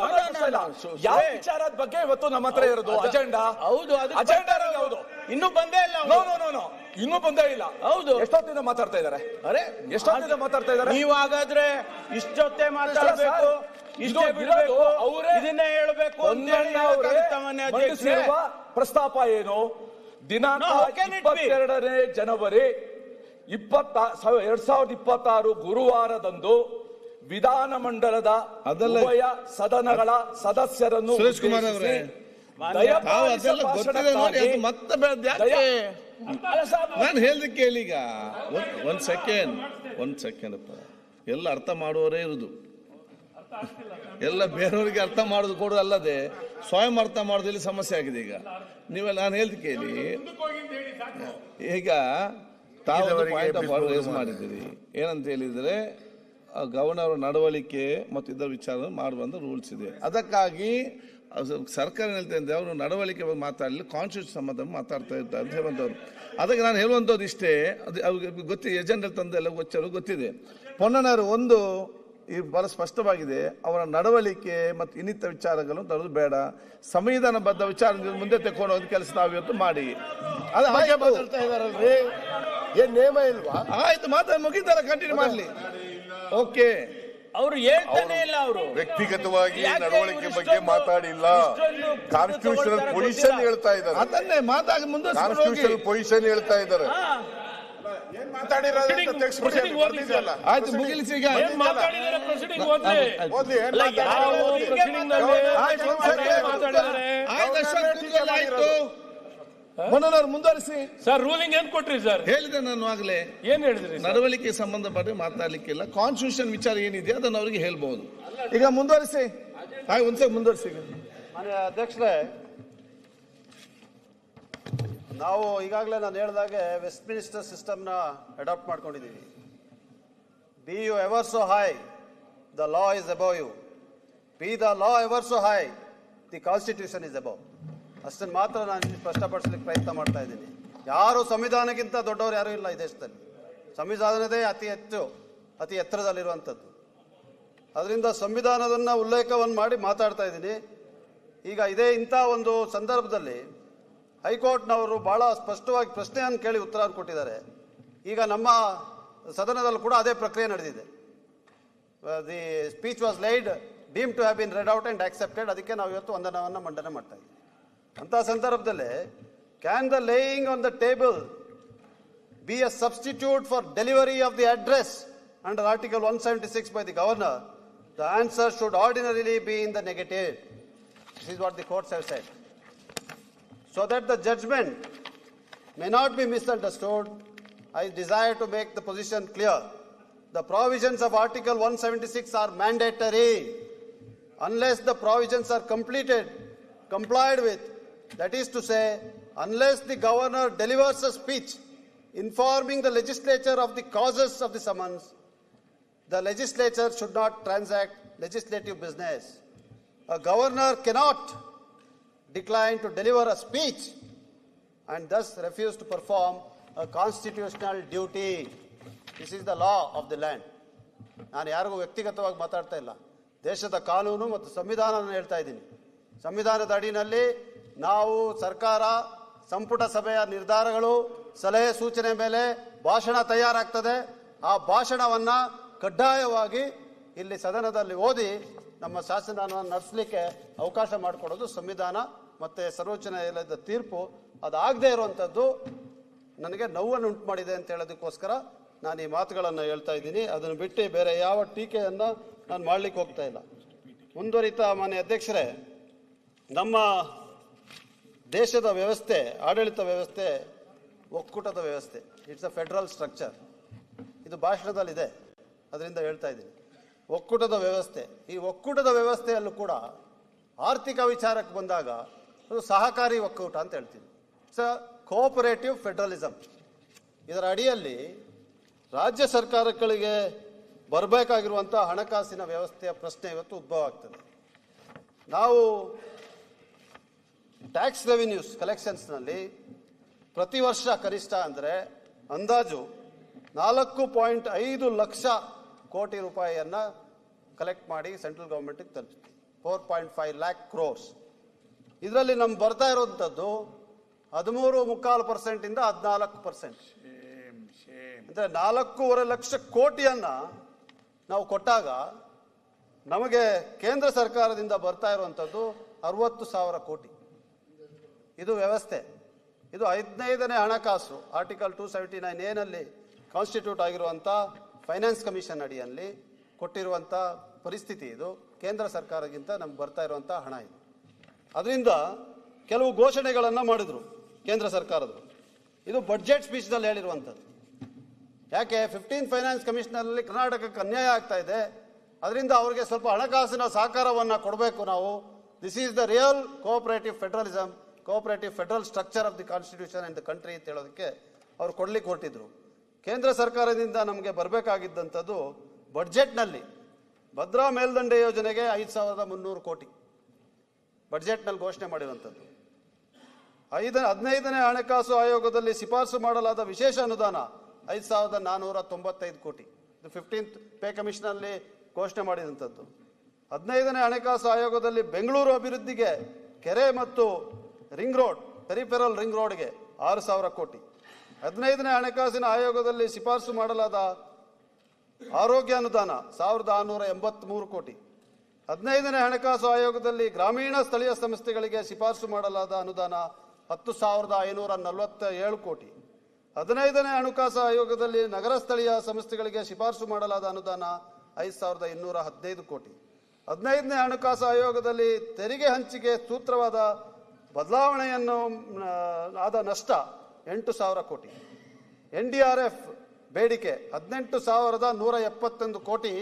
ಯಾವ ವಿಚಾರದ ಬಗ್ಗೆ ಇವತ್ತು ನಮ್ಮ ಹತ್ರ ಇರೋದು ಅಜೆಂಡಾ. ಹೌದು, ಅದು ಅಜೆಂಡಾ ಹೌದು, ಇನ್ನೂ ಬಂದೇ ಇಲ್ಲ. ಇನ್ನೂ ಬಂದೇ ಇಲ್ಲ. ಹೌದು, ಎಷ್ಟೊತ್ತಿಂದ ಮಾತಾಡ್ತಾ ಇದ್ದಾರೆ? ಎಷ್ಟೊತ್ತಿಂದ ಮಾತಾಡ್ತಾ ಇದ್ದಾರೆ? ನೀವು ಹಾಗಾದ್ರೆ ಇಷ್ಟೊತ್ತೇ ಮಾತಾಡಬೇಕು, ಇಷ್ಟೇ ಬಿಡಬೇಕು, ಇದನ್ನೇ ಹೇಳಬೇಕು. ಪ್ರಸ್ತಾಪ ಏನು? ದಿನಾಂಕ 22 ಜನವರಿ 2026 ಗುರುವಾರದಂದು ವಿಧಾನಮಂಡಲದ ಉಭಯ ಸದನಗಳ ಸದಸ್ಯರನ್ನು ಸುರೇಶ್ ಕುಮಾರ್ ಅವರೇ, ನಾನು ಹೇಳ್ದಕ್ಕೆ ಕೇಳಿ. ಈಗ 1 ಸೆಕೆಂಡ್ ಅಪ್ಪ. ಎಲ್ಲ ಅರ್ಥ ಮಾಡುವವರೇ ಇರುವುದು, ಎಲ್ಲ ಬೇರೆಯವರಿಗೆ ಅರ್ಥ ಮಾಡೋದು ಕೂಡ ಅಲ್ಲದೆ ಸ್ವಯಂ ಅರ್ಥ ಮಾಡೋದ್ರಲ್ಲಿ ಸಮಸ್ಯೆ ಆಗಿದೆ. ಈಗ ನೀವೆಲ್ಲ ನಾನು ಹೇಳ್ದು ಕೇಳಿ, ಈಗ ತಾವು ಪಾಯಿಂಟ್ ಆಫ್ ಆರ್ಡರ್ ರೇಸ್ ಮಾಡಿದ್ದೀರಿ. ಏನಂತ ಹೇಳಿದರೆ ಗವರ್ನರ್ ನಡವಳಿಕೆ ಮತ್ತು ಇದರ ವಿಚಾರ ಮಾಡುವಂಥ ರೂಲ್ಸ್ ಇದೆ. ಅದಕ್ಕಾಗಿ ಸರ್ಕಾರ ಹೇಳ್ತಾ ಇದ್ದೆ ಅವರು ನಡವಳಿಕೆ ಮಾತಾಡಲಿ, ಕಾನ್ಸ್ಟಿಟ್ಯೂಷನ್ ಸಂಬಂಧ ಮಾತಾಡ್ತಾ ಇರ್ತಾರೆ ಅಂತ ಹೇಳುವಂಥವ್ರು. ಅದಕ್ಕೆ ನಾನು ಹೇಳುವಂಥದ್ದು ಇಷ್ಟೇ, ಅದು ಅವ್ರಿಗೆ ಗೊತ್ತಿದೆ, ಏಜೆಂಡಲ್ಲಿ ತಂದೆಲ್ಲ ಗೊತ್ತಿದೆ. ಪೊನ್ನಣ್ಣರು ಒಂದು ಈ ಬಹಳ ಸ್ಪಷ್ಟವಾಗಿದೆ, ಅವರ ನಡವಳಿಕೆ ಮತ್ತು ಇನ್ನಿತರ ವಿಚಾರಗಳು ತರೋದು ಬೇಡ, ಸಂವಿಧಾನಬದ್ಧ ವಿಚಾರ ಮುಂದೆ ತೆಕ್ಕೊಂಡು ಹೋದ ಕೆಲಸ ನಾವು ಇವತ್ತು ಮಾಡಿ. ಅದು ಹಾಗೆ ಬದಲ್ತಾ ಇದಾರಲ್ರಿ, ಏನ್ ನೇಮ ಇಲ್ವಾ? ಆಯ್ತು, ಮಾತಾಡಿ ಮುಗಿದಾರ, ಕಂಟಿನ್ಯೂ ಮಾಡಲಿ. ಓಕೆ, ಅವರು ಹೇಳ್ತಾನೆ ಇಲ್ಲ. ಅವರು ವ್ಯಕ್ತಿಗತವಾಗಿ ನಡವಳಿಕೆ ಬಗ್ಗೆ ಮಾತಾಡಿಲ್ಲ, ಕಾನ್ಸ್ಟಿಟ್ಯೂಷನಲ್ ಪೊಸಿಷನ್ ಹೇಳ್ತಾ ಇದ್ದಾರೆ. ಅದನ್ನೇ ಮಾತಾಡಿ ಕಾನ್ಸ್ಟಿಟ್ಯೂಷನಲ್ ಪೊಸಿಷನ್ ಹೇಳ್ತಾ ಇದ್ದಾರೆ. ಆಯ್ತು, ಮುಗಿಲಿಸಿ. ಈಗ ಮನೋಹರ್ ಮುಂದುವರಿಸಿ ಸರ್. ರೂಲಿಂಗ್ ಏನ್ ಕೊಟ್ರಿ ಸರ್? ಹೇಳಿದೆ ನಾನು ಆಗ್ಲೇ, ಏನ್ ಹೇಳಿದ್ರಿ? ನಡವಳಿಕೆ ಸಂಬಂಧಪಟ್ಟ ಮಾತಾಡ್ಲಿಕ್ಕಿಲ್ಲ, ಕಾನ್ಸ್ಟಿಟ್ಯೂಷನ್ ವಿಚಾರ ಏನಿದೆ ಅದನ್ನು ಅವರಿಗೆ ಹೇಳ್ಬಹುದು. ಈಗ ಮುಂದುವರಿಸಿ, ಒಂದ್ಸಲ ಮುಂದುವರಿಸಿ. ಮಾನ್ಯ ಅಧ್ಯಕ್ಷರೇ, ನಾವು ಈಗಾಗಲೇ ನಾನು ಹೇಳಿದಾಗೆ ವೆಸ್ಟ್ ಮಿನಿಸ್ಟರ್ ಸಿಸ್ಟಮ್ನ ಅಡಾಪ್ಟ್ ಮಾಡ್ಕೊಂಡಿದ್ದೀವಿ. Be you ever so high, the law is above you. Be the law ever so high, the constitution is above. ಅಷ್ಟನ್ನು ಮಾತ್ರ ನಾನು ಸ್ಪಷ್ಟಪಡಿಸಲಿಕ್ಕೆ ಪ್ರಯತ್ನ ಮಾಡ್ತಾ ಇದ್ದೀನಿ. ಯಾರು ಸಂವಿಧಾನಕ್ಕಿಂತ ದೊಡ್ಡವರು ಯಾರೂ ಇಲ್ಲ ಈ ದೇಶದಲ್ಲಿ. ಸಂವಿಧಾನದೇ ಅತಿ ಎತ್ತರದಲ್ಲಿರುವಂಥದ್ದು. ಅದರಿಂದ ಸಂವಿಧಾನದನ್ನ ಉಲ್ಲೇಖವನ್ನು ಮಾಡಿ ಮಾತಾಡ್ತಾ ಇದ್ದೀನಿ. ಈಗ ಇಂಥ ಒಂದು ಸಂದರ್ಭದಲ್ಲಿ ಹೈಕೋರ್ಟ್ನವರು ಬಹಳ ಸ್ಪಷ್ಟವಾಗಿ ಪ್ರಶ್ನೆಯನ್ನು ಕೇಳಿ ಉತ್ತರ ಕೊಟ್ಟಿದ್ದಾರೆ. ಈಗ ನಮ್ಮ ಸದನದಲ್ಲಿ ಕೂಡ ಅದೇ ಪ್ರಕ್ರಿಯೆ ನಡೆದಿದೆ. The speech was laid deem to have been read out and accepted. ಅದಕ್ಕೆ ನಾವು ಇವತ್ತು ವಂದನವನ್ನು ಮಂಡನೆ ಮಾಡ್ತಾ ಇದ್ದೀವಿ. ಅಂಥ ಸಂದರ್ಭದಲ್ಲಿ can the laying on the table be a substitute for delivery of the address under article 176 by the governor? The answer should ordinarily be in the negative. This is what the courts have said. So that the judgment may not be misunderstood, I desire to make the position clear. The provisions of Article 176 are mandatory. Unless the provisions are complied with, that is to say, unless the governor delivers a speech informing the legislature of the causes of the summons, the legislature should not transact legislative business. A governor cannot decline to deliver a speech and thus refuse to perform a constitutional duty. This is the law of the land. ನಾನು ಯಾರಿಗೂ ವ್ಯಕ್ತಿಗತವಾಗಿ ಮಾತಾಡ್ತಾ ಇಲ್ಲ, ದೇಶದ ಕಾನೂನು ಮತ್ತು ಸಂವಿಧಾನವನ್ನು ಹೇಳ್ತಾ ಇದ್ದೀನಿ. ಸಂವಿಧಾನದ ಅಡಿನಲ್ಲಿ ನಾವು ಸರ್ಕಾರ ಸಂಪುಟ ಸಭೆಯ ನಿರ್ಧಾರಗಳು ಸಲಹೆ ಸೂಚನೆ ಮೇಲೆ ಭಾಷಣ ತಯಾರಾಗ್ತದೆ. ಆ ಭಾಷಣವನ್ನ ಕಡ್ಡಾಯವಾಗಿ ಇಲ್ಲಿ ಸದನದಲ್ಲಿ ಓದಿ ನಮ್ಮ ಶಾಸನವನ್ನು ನಡೆಸಲಿಕ್ಕೆ ಅವಕಾಶ ಮಾಡಿಕೊಡೋದು ಸಂವಿಧಾನ ಮತ್ತು ಸರ್ವೋಚ್ಚ ನ್ಯಾಯಾಲಯದ ತೀರ್ಪು. ಅದಾಗದೇ ಇರುವಂಥದ್ದು ನನಗೆ ನೋವನ್ನು ಉಂಟು ಮಾಡಿದೆ ಅಂತ ಹೇಳೋದಕ್ಕೋಸ್ಕರ ನಾನು ಈ ಮಾತುಗಳನ್ನು ಹೇಳ್ತಾ ಇದ್ದೀನಿ. ಅದನ್ನು ಬಿಟ್ಟು ಬೇರೆ ಯಾವ ಟೀಕೆಯನ್ನು ನಾನು ಮಾಡಲಿಕ್ಕೆ ಹೋಗ್ತಾ ಇಲ್ಲ. ಮುಂದುವರಿತಾ ಮಾನ್ಯ ಅಧ್ಯಕ್ಷರೇ, ನಮ್ಮ ದೇಶದ ವ್ಯವಸ್ಥೆ, ಆಡಳಿತ ವ್ಯವಸ್ಥೆ ಒಕ್ಕೂಟದ ವ್ಯವಸ್ಥೆ. It's a federal structure. ಇದು ಭಾಷಣದಲ್ಲಿದೆ, ಅದರಿಂದ ಹೇಳ್ತಾ ಇದ್ದೀನಿ. ಒಕ್ಕೂಟದ ವ್ಯವಸ್ಥೆ, ಈ ಒಕ್ಕೂಟದ ವ್ಯವಸ್ಥೆಯಲ್ಲೂ ಕೂಡ ಆರ್ಥಿಕ ವಿಚಾರಕ್ಕೆ ಬಂದಾಗ ಅದು ಸಹಕಾರಿ ಒಕ್ಕೂಟ ಅಂತ ಹೇಳ್ತೀವಿ. It's a cooperative federalism. ಇದರ ಅಡಿಯಲ್ಲಿ ರಾಜ್ಯ ಸರ್ಕಾರಗಳಿಗೆ ಬರಬೇಕಾಗಿರುವಂಥ ಹಣಕಾಸಿನ ವ್ಯವಸ್ಥೆಯ ಪ್ರಶ್ನೆ ಇವತ್ತು ಉದ್ಭವ ಆಗ್ತದೆ. ನಾವು ಟ್ಯಾಕ್ಸ್ ರೆವಿನ್ಯೂಸ್ ಕಲೆಕ್ಷನ್ಸ್ನಲ್ಲಿ ಪ್ರತಿ ವರ್ಷ ಕನಿಷ್ಠ ಅಂದರೆ ಅಂದಾಜು 4.5 ಲಕ್ಷ ಕೋಟಿ ರೂಪಾಯಿಯನ್ನು ಕಲೆಕ್ಟ್ ಮಾಡಿ ಸೆಂಟ್ರಲ್ ಗೌರ್ಮೆಂಟಿಗೆ ತಲುಪಿಸ್ತೀವಿ. 4.5 lakh crores. ಇದರಲ್ಲಿ ನಮ್ಗೆ ಬರ್ತಾ ಇರುವಂಥದ್ದು 13.25% ಇಂದ 14%. ಅಂದರೆ 4.5 ಲಕ್ಷ ಕೋಟಿಯನ್ನು ನಾವು ಕೊಟ್ಟಾಗ ನಮಗೆ ಕೇಂದ್ರ ಸರ್ಕಾರದಿಂದ ಬರ್ತಾ ಇರುವಂಥದ್ದು 60,000 ಕೋಟಿ. ಇದು ವ್ಯವಸ್ಥೆ. ಇದು 15ನೇ ಹಣಕಾಸು ಆರ್ಟಿಕಲ್ 279A ಕಾನ್ಸ್ಟಿಟ್ಯೂಟ್ ಆಗಿರುವಂಥ ಫೈನಾನ್ಸ್ ಕಮಿಷನ್ ಅಡಿಯಲ್ಲಿ ಕೊಟ್ಟಿರುವಂಥ ಪರಿಸ್ಥಿತಿ. ಇದು ಕೇಂದ್ರ ಸರ್ಕಾರಕ್ಕಿಂತ ನಮ್ಗೆ ಬರ್ತಾ ಇರುವಂಥ ಹಣ ಇದು. ಅದರಿಂದ ಕೆಲವು ಘೋಷಣೆಗಳನ್ನು ಮಾಡಿದ್ರು ಕೇಂದ್ರ ಸರ್ಕಾರದವರು. ಇದು ಬಡ್ಜೆಟ್ ಸ್ಪೀಚ್ನಲ್ಲಿ ಹೇಳಿರುವಂಥದ್ದು. ಯಾಕೆ 15th ಫೈನಾನ್ಸ್ ಕಮಿಷನಲ್ಲಿ ಕರ್ನಾಟಕಕ್ಕೆ ಅನ್ಯಾಯ ಆಗ್ತಾ ಇದೆ, ಅದರಿಂದ ಅವರಿಗೆ ಸ್ವಲ್ಪ ಹಣಕಾಸಿನ ಸಹಕಾರವನ್ನು ಕೊಡಬೇಕು ನಾವು. This is the real cooperative federalism, cooperative federal structure of the constitution in the country ಅಂತ ಹೇಳೋದಕ್ಕೆ ಅವ್ರು ಕೊಡ್ಲಿಕ್ಕೆ ಹೊರಟಿದ್ರು. ಕೇಂದ್ರ ಸರ್ಕಾರದಿಂದ ನಮಗೆ ಬರಬೇಕಾಗಿದ್ದಂಥದ್ದು ಬಡ್ಜೆಟ್ನಲ್ಲಿ ಭದ್ರಾ ಮೇಲ್ದಂಡೆ ಯೋಜನೆಗೆ 5,300 ಕೋಟಿ ಬಡ್ಜೆಟ್ನಲ್ಲಿ ಘೋಷಣೆ ಮಾಡಿರುವಂಥದ್ದು. 15ನೇ ಹಣಕಾಸು ಆಯೋಗದಲ್ಲಿ ಶಿಫಾರಸು ಮಾಡಲಾದ ವಿಶೇಷ ಅನುದಾನ 5,495 ಕೋಟಿ, ಇದು 15th ಪೇ ಕಮಿಷನಲ್ಲಿ ಘೋಷಣೆ ಮಾಡಿದಂಥದ್ದು. 15ನೇ ಹಣಕಾಸು ಆಯೋಗದಲ್ಲಿ ಬೆಂಗಳೂರು ಅಭಿವೃದ್ಧಿಗೆ ಕೆರೆ ಮತ್ತು ರಿಂಗ್ ರೋಡ್, ಪೆರಿಫೆರಲ್ ರಿಂಗ್ ರೋಡ್ಗೆ 6,000 ಕೋಟಿ. 15ನೇ ಹಣಕಾಸಿನ ಆಯೋಗದಲ್ಲಿ ಶಿಫಾರಸು ಮಾಡಲಾದ ಆರೋಗ್ಯ ಅನುದಾನ 1,683 ಕೋಟಿ. 15ನೇ ಹಣಕಾಸು ಆಯೋಗದಲ್ಲಿ ಗ್ರಾಮೀಣ ಸ್ಥಳೀಯ ಸಂಸ್ಥೆಗಳಿಗೆ ಶಿಫಾರಸು ಮಾಡಲಾದ ಅನುದಾನ 10,547 ಕೋಟಿ. 15ನೇ ಹಣಕಾಸು ಆಯೋಗದಲ್ಲಿ ನಗರ ಸ್ಥಳೀಯ ಸಂಸ್ಥೆಗಳಿಗೆ ಶಿಫಾರಸು ಮಾಡಲಾದ ಅನುದಾನ 5,215 ಕೋಟಿ. 15ನೇ ಹಣಕಾಸು ಆಯೋಗದಲ್ಲಿ ತೆರಿಗೆ ಹಂಚಿಕೆ ಸೂತ್ರವಾದ ಬದಲಾವಣೆಯನ್ನು ಆದ ನಷ್ಟ 8,000 ಕೋಟಿ. NDRF ಬೇಡಿಕೆ 18,171 ಕೋಟಿ.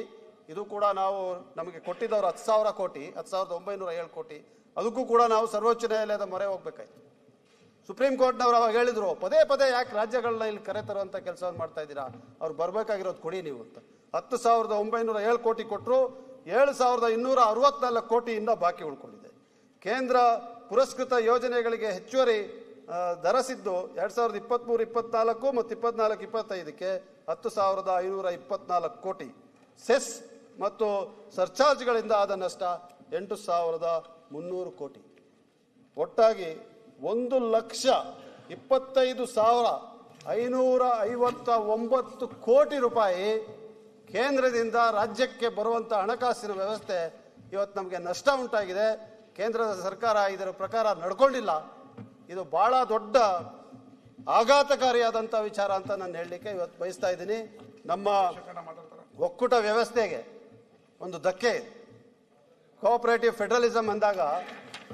ಇದು ಕೂಡ ನಾವು ನಮಗೆ ಕೊಟ್ಟಿದ್ದವರು 10,000 ಕೋಟಿ, 10,907 ಕೋಟಿ. ಅದಕ್ಕೂ ಕೂಡ ನಾವು ಸರ್ವೋಚ್ಚ ನ್ಯಾಯಾಲಯದ ಮೊರೆ ಹೋಗ್ಬೇಕಾಯ್ತು. ಸುಪ್ರೀಂ ಕೋರ್ಟ್ನವರು ಅವಾಗ ಹೇಳಿದ್ರು, ಪದೇ ಪದೇ ಯಾಕೆ ರಾಜ್ಯಗಳನ್ನ ಇಲ್ಲಿ ಕರೆತರುವಂಥ ಕೆಲಸವನ್ನು ಮಾಡ್ತಾ ಇದ್ದೀರಾ, ಅವ್ರು ಬರಬೇಕಾಗಿರೋದು ಕೊಡಿ ನೀವು ಅಂತ. 10,907 ಕೋಟಿ ಕೊಟ್ಟರು, 7,264 ಕೋಟಿ ಇನ್ನೂ ಬಾಕಿ ಉಳ್ಕೊಂಡಿದೆ. ಕೇಂದ್ರ ಪುರಸ್ಕೃತ ಯೋಜನೆಗಳಿಗೆ ಹೆಚ್ಚುವರಿ ದರಸಿದ್ದು 2023-24 ಮತ್ತು 24-25ಕ್ಕೆ 10,524 ಕೋಟಿ. ಸೆಸ್ ಮತ್ತು ಸರ್ಚಾರ್ಜ್ಗಳಿಂದ ಆದ ನಷ್ಟ 8,300 ಕೋಟಿ. ಒಟ್ಟಾಗಿ 1,25,559 ಕೋಟಿ ರೂಪಾಯಿ ಕೇಂದ್ರದಿಂದ ರಾಜ್ಯಕ್ಕೆ ಬರುವಂಥ ಹಣಕಾಸಿನ ವ್ಯವಸ್ಥೆ ಇವತ್ತು ನಮಗೆ ನಷ್ಟ ಉಂಟಾಗಿದೆ. ಕೇಂದ್ರದ ಸರ್ಕಾರ ಇದರ ಪ್ರಕಾರ ನಡ್ಕೊಂಡಿಲ್ಲ. ಇದು ಬಹಳ ದೊಡ್ಡ ಆಘಾತಕಾರಿಯಾದಂಥ ವಿಚಾರ ಅಂತ ನಾನು ಹೇಳಲಿಕ್ಕೆ ಇವತ್ತು ಬಯಸ್ತಾ ಇದ್ದೀನಿ. ನಮ್ಮ ಒಕ್ಕೂಟ ವ್ಯವಸ್ಥೆಗೆ ಒಂದು ಧಕ್ಕೆ. ಕೋಆಪರೇಟಿವ್ ಫೆಡರಲಿಸಮ್ ಅಂದಾಗ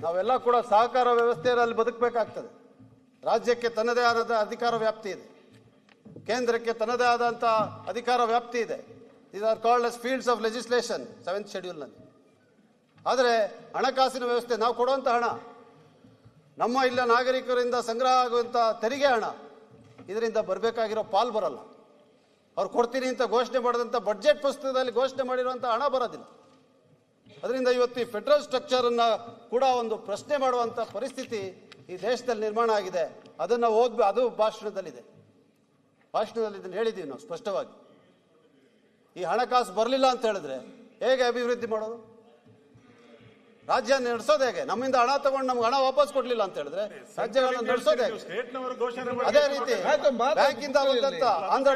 ನಾವೆಲ್ಲ ಕೂಡ ಸಹಕಾರ ವ್ಯವಸ್ಥೆಯಲ್ಲಿ ಬದುಕಬೇಕಾಗ್ತದೆ. ರಾಜ್ಯಕ್ಕೆ ತನ್ನದೇ ಆದ ಅಧಿಕಾರ ವ್ಯಾಪ್ತಿ ಇದೆ, ಕೇಂದ್ರಕ್ಕೆ ತನ್ನದೇ ಆದಂಥ ಅಧಿಕಾರ ವ್ಯಾಪ್ತಿ ಇದೆ. These are called as fields of legislation 7th ಶೆಡ್ಯೂಲ್ನಲ್ಲಿ. ಆದರೆ ಹಣಕಾಸಿನ ವ್ಯವಸ್ಥೆ, ನಾವು ಕೊಡುವಂಥ ಹಣ, ನಮ್ಮ ಇಲ್ಲ ನಾಗರಿಕರಿಂದ ಸಂಗ್ರಹ ಆಗುವಂಥ ತೆರಿಗೆ ಹಣ, ಇದರಿಂದ ಬರಬೇಕಾಗಿರೋ ಪಾಲ್ ಬರಲ್ಲ. ಅವ್ರು ಕೊಡ್ತೀನಿ ಅಂತ ಘೋಷಣೆ ಮಾಡಿದಂಥ ಬಡ್ಜೆಟ್ ಪುಸ್ತಕದಲ್ಲಿ ಘೋಷಣೆ ಮಾಡಿರುವಂಥ ಹಣ ಬರೋದಿಲ್ಲ. ಅದರಿಂದ ಇವತ್ತು ಈ ಫೆಡರಲ್ ಸ್ಟ್ರಕ್ಚರನ್ನು ಕೂಡ ಒಂದು ಪ್ರಶ್ನೆ ಮಾಡುವಂಥ ಪರಿಸ್ಥಿತಿ ಈ ದೇಶದಲ್ಲಿ ನಿರ್ಮಾಣ ಆಗಿದೆ. ಅದನ್ನು ಅದು ಭಾಷಣದಲ್ಲಿ ಇದನ್ನು ಹೇಳಿದ್ದೀವಿ ನಾವು ಸ್ಪಷ್ಟವಾಗಿ. ಈ ಹಣಕಾಸು ಬರಲಿಲ್ಲ ಅಂತ ಹೇಳಿದ್ರೆ ಹೇಗೆ ಅಭಿವೃದ್ಧಿ ಮಾಡೋದು? ರಾಜ್ಯ ನಡೆಸೋದು ಹೇಗೆ? ನಮ್ಮಿಂದ ಹಣ ತಗೊಂಡು ನಮ್ಗೆ ಹಣ ವಾಪಸ್ ಕೊಡ್ಲಿಲ್ಲ ಅಂತ ಹೇಳಿದ್ರೆ ರಾಜ್ಯಗಳನ್ನು ನಡೆಸೋದು ಹೇಗೆ? ಅದೇ ರೀತಿ ಬ್ಯಾಂಕಿಂದ ಬಂದಂತ ಆಂಧ್ರ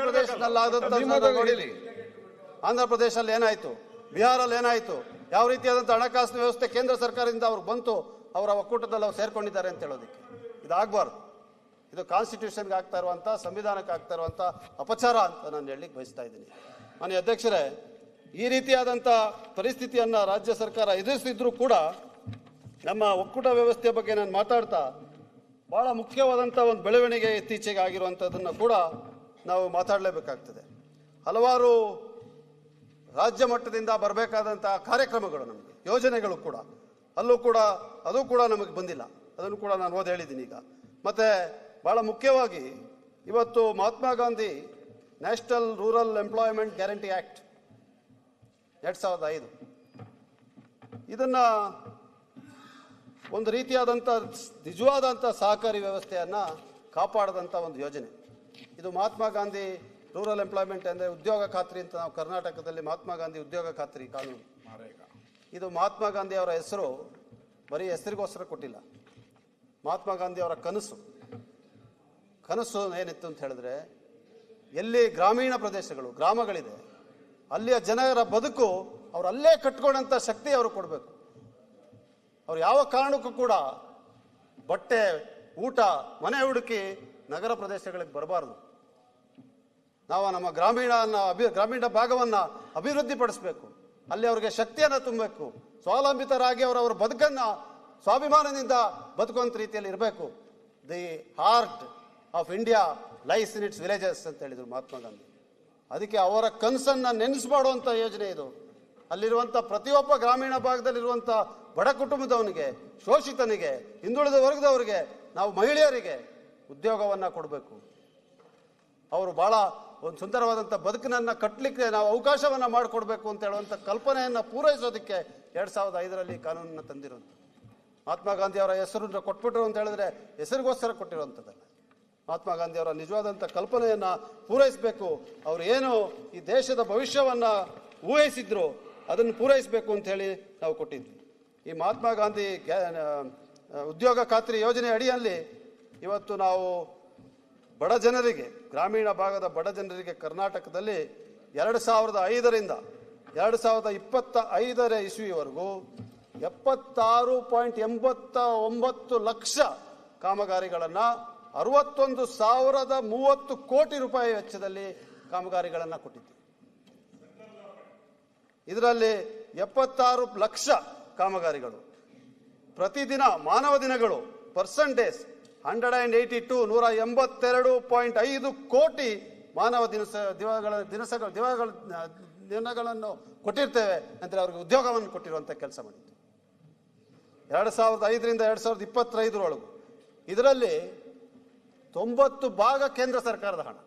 ಪ್ರದೇಶದಲ್ಲಿ ಏನಾಯ್ತು, ಬಿಹಾರಲ್ಲಿ ಏನಾಯ್ತು, ಯಾವ ರೀತಿಯಾದಂಥ ಹಣಕಾಸಿನ ವ್ಯವಸ್ಥೆ ಕೇಂದ್ರ ಸರ್ಕಾರದಿಂದ ಅವ್ರಿಗೆ ಬಂತು, ಅವರ ಒಕ್ಕೂಟದಲ್ಲಿ ಅವ್ರು ಸೇರ್ಕೊಂಡಿದ್ದಾರೆ ಅಂತ ಹೇಳೋದಕ್ಕೆ ಇದಾಗಬಾರ್ದು. ಇದು ಕಾನ್ಸ್ಟಿಟ್ಯೂಷನ್ಗೆ ಆಗ್ತಾ ಇರುವಂಥ, ಸಂವಿಧಾನಕ್ಕೆ ಆಗ್ತಾ ಇರುವಂಥ ಅಪಚಾರ ಅಂತ ನಾನು ಹೇಳಲಿಕ್ಕೆ ಬಯಸ್ತಾ ಇದ್ದೀನಿ. ಮಾನ್ಯ ಅಧ್ಯಕ್ಷರೇ, ಈ ರೀತಿಯಾದಂಥ ಪರಿಸ್ಥಿತಿಯನ್ನು ರಾಜ್ಯ ಸರ್ಕಾರ ಎದುರಿಸಿದ್ರೂ ಕೂಡ ನಮ್ಮ ಒಕ್ಕೂಟ ವ್ಯವಸ್ಥೆಯ ಬಗ್ಗೆ ನಾನು ಮಾತಾಡ್ತಾ ಭಾಳ ಮುಖ್ಯವಾದಂಥ ಒಂದು ಬೆಳವಣಿಗೆ ಇತ್ತೀಚೆಗೆ ಆಗಿರುವಂಥದ್ದನ್ನು ಕೂಡ ನಾವು ಮಾತಾಡಲೇಬೇಕಾಗ್ತದೆ. ಹಲವಾರು ರಾಜ್ಯ ಮಟ್ಟದಿಂದ ಬರಬೇಕಾದಂಥ ಕಾರ್ಯಕ್ರಮಗಳು, ನಮಗೆ ಯೋಜನೆಗಳು ಕೂಡ ಅದು ಕೂಡ ನಮಗೆ ಬಂದಿಲ್ಲ. ಅದನ್ನು ಕೂಡ ನಾನು ಓದಿ ಹೇಳಿದ್ದೀನಿ ಈಗ. ಮತ್ತು ಭಾಳ ಮುಖ್ಯವಾಗಿ ಇವತ್ತು Mahatma Gandhi national rural employment guarantee act 2005, ಇದನ್ನು ಒಂದು ರೀತಿಯಾದಂಥ ನಿಜವಾದಂಥ ಸಹಕಾರಿ ವ್ಯವಸ್ಥೆಯನ್ನು ಕಾಪಾಡಿದಂಥ ಒಂದು ಯೋಜನೆ ಇದು. ಮಹಾತ್ಮ ಗಾಂಧಿ ರೂರಲ್ ಎಂಪ್ಲಾಯ್ಮೆಂಟ್ ಅಂದರೆ ಉದ್ಯೋಗ ಖಾತ್ರಿ ಅಂತ ನಾವು ಕರ್ನಾಟಕದಲ್ಲಿ ಮಹಾತ್ಮ ಗಾಂಧಿ ಉದ್ಯೋಗ ಖಾತ್ರಿ ಕಾನೂನು. ಇದು ಮಹಾತ್ಮ ಗಾಂಧಿ ಅವರ ಹೆಸರು ಬರೀ ಹೆಸರಿಗೋಸ್ಕರ ಕೊಟ್ಟಿಲ್ಲ. ಮಹಾತ್ಮ ಗಾಂಧಿ ಅವರ ಕನಸು ಏನಿತ್ತು ಅಂತ ಹೇಳಿದ್ರೆ, ಎಲ್ಲಿ ಗ್ರಾಮೀಣ ಪ್ರದೇಶಗಳು, ಗ್ರಾಮಗಳಿದೆ, ಅಲ್ಲಿಯ ಜನರ ಬದುಕು ಅವ್ರು ಅಲ್ಲೇ ಕಟ್ಕೊಂಡಂಥ ಶಕ್ತಿ ಅವರು ಕೊಡಬೇಕು. ಅವ್ರು ಯಾವ ಕಾರಣಕ್ಕೂ ಕೂಡ ಬಟ್ಟೆ, ಊಟ, ಮನೆ ಹುಡುಕಿ ನಗರ ಪ್ರದೇಶಗಳಿಗೆ ಬರಬಾರ್ದು. ನಾವು ನಮ್ಮ ಗ್ರಾಮೀಣ ಭಾಗವನ್ನು ಅಭಿವೃದ್ಧಿಪಡಿಸಬೇಕು. ಅಲ್ಲಿ ಅವರಿಗೆ ಶಕ್ತಿಯನ್ನು ತುಂಬಬೇಕು. ಸ್ವಾವಲಂಬಿತರಾಗಿ ಅವರವರ ಬದುಕನ್ನು ಸ್ವಾಭಿಮಾನದಿಂದ ಬದುಕುವಂಥ ರೀತಿಯಲ್ಲಿ ಇರಬೇಕು. The heart of India lies in its villages ಅಂತ ಹೇಳಿದರು ಮಹಾತ್ಮ ಗಾಂಧಿ. ಅದಕ್ಕೆ ಅವರ ಕನಸನ್ನು ನೆನೆಸ್ಮಾಡುವಂಥ ಯೋಜನೆ ಇದು. ಅಲ್ಲಿರುವಂಥ ಪ್ರತಿಯೊಬ್ಬ ಗ್ರಾಮೀಣ ಭಾಗದಲ್ಲಿರುವಂಥ ಬಡ ಕುಟುಂಬದವನಿಗೆ, ಶೋಷಿತನಿಗೆ, ಹಿಂದುಳಿದ ವರ್ಗದವರಿಗೆ, ನಾವು ಮಹಿಳೆಯರಿಗೆ ಉದ್ಯೋಗವನ್ನು ಕೊಡಬೇಕು. ಅವರು ಭಾಳ ಒಂದು ಸುಂದರವಾದಂಥ ಬದುಕನ್ನು ಕಟ್ಟಲಿಕ್ಕೆ ನಾವು ಅವಕಾಶವನ್ನು ಮಾಡಿಕೊಡ್ಬೇಕು ಅಂತ ಹೇಳುವಂಥ ಕಲ್ಪನೆಯನ್ನು ಪೂರೈಸೋದಕ್ಕೆ 2005ರಲ್ಲಿ ಕಾನೂನನ್ನು ತಂದಿರುವಂಥ ಮಹಾತ್ಮ ಗಾಂಧಿ ಅವರ ಹೆಸರನ್ನು ಕೊಟ್ಬಿಟ್ರು ಅಂತ ಹೇಳಿದ್ರೆ ಹೆಸರಿಗೋಸ್ಕರ ಕೊಟ್ಟಿರುವಂಥದ್ದಲ್ಲ. ಮಹಾತ್ಮ ಗಾಂಧಿ ಅವರ ನಿಜವಾದಂಥ ಕಲ್ಪನೆಯನ್ನು ಪೂರೈಸಬೇಕು. ಅವರು ಏನು ಈ ದೇಶದ ಭವಿಷ್ಯವನ್ನು ಊಹಿಸಿದ್ರು ಅದನ್ನು ಪೂರೈಸಬೇಕು ಅಂತ ಹೇಳಿ ನಾವು ಕೊಟ್ಟಿದ್ವಿ. ಈ ಮಹಾತ್ಮ ಗಾಂಧಿ ಉದ್ಯೋಗ ಖಾತ್ರಿ ಯೋಜನೆ ಅಡಿಯಲ್ಲಿ ಇವತ್ತು ನಾವು ಬಡ ಜನರಿಗೆ, ಗ್ರಾಮೀಣ ಭಾಗದ ಬಡ ಜನರಿಗೆ ಕರ್ನಾಟಕದಲ್ಲಿ 2005ರಿಂದ 2025 ಇಸ್ವಿವರೆಗೂ 76.89 ಲಕ್ಷ ಕಾಮಗಾರಿಗಳನ್ನು 61,030 ಕೋಟಿ ರೂಪಾಯಿ ವೆಚ್ಚದಲ್ಲಿ ಕಾಮಗಾರಿಗಳನ್ನು ಕೊಟ್ಟಿದ್ದೀವಿ. ಇದರಲ್ಲಿ 76 ಲಕ್ಷ ಕಾಮಗಾರಿಗಳು, ಪ್ರತಿದಿನ ಮಾನವ ದಿನಗಳು ಪರ್ಸೆಂಟೇಜ್ 182 ಕೋಟಿ ಮಾನವ ದಿನಗಳನ್ನು ಕೊಟ್ಟಿರ್ತೇವೆ ಅಂತ ಅವ್ರಿಗೆ ಉದ್ಯೋಗವನ್ನು ಕೊಟ್ಟಿರುವಂಥ ಕೆಲಸ ಮಾಡಿತ್ತು 2005ರಿಂದ 2025 ಇದರಲ್ಲಿ 90 ಭಾಗ ಕೇಂದ್ರ ಸರ್ಕಾರದ ಹಣ,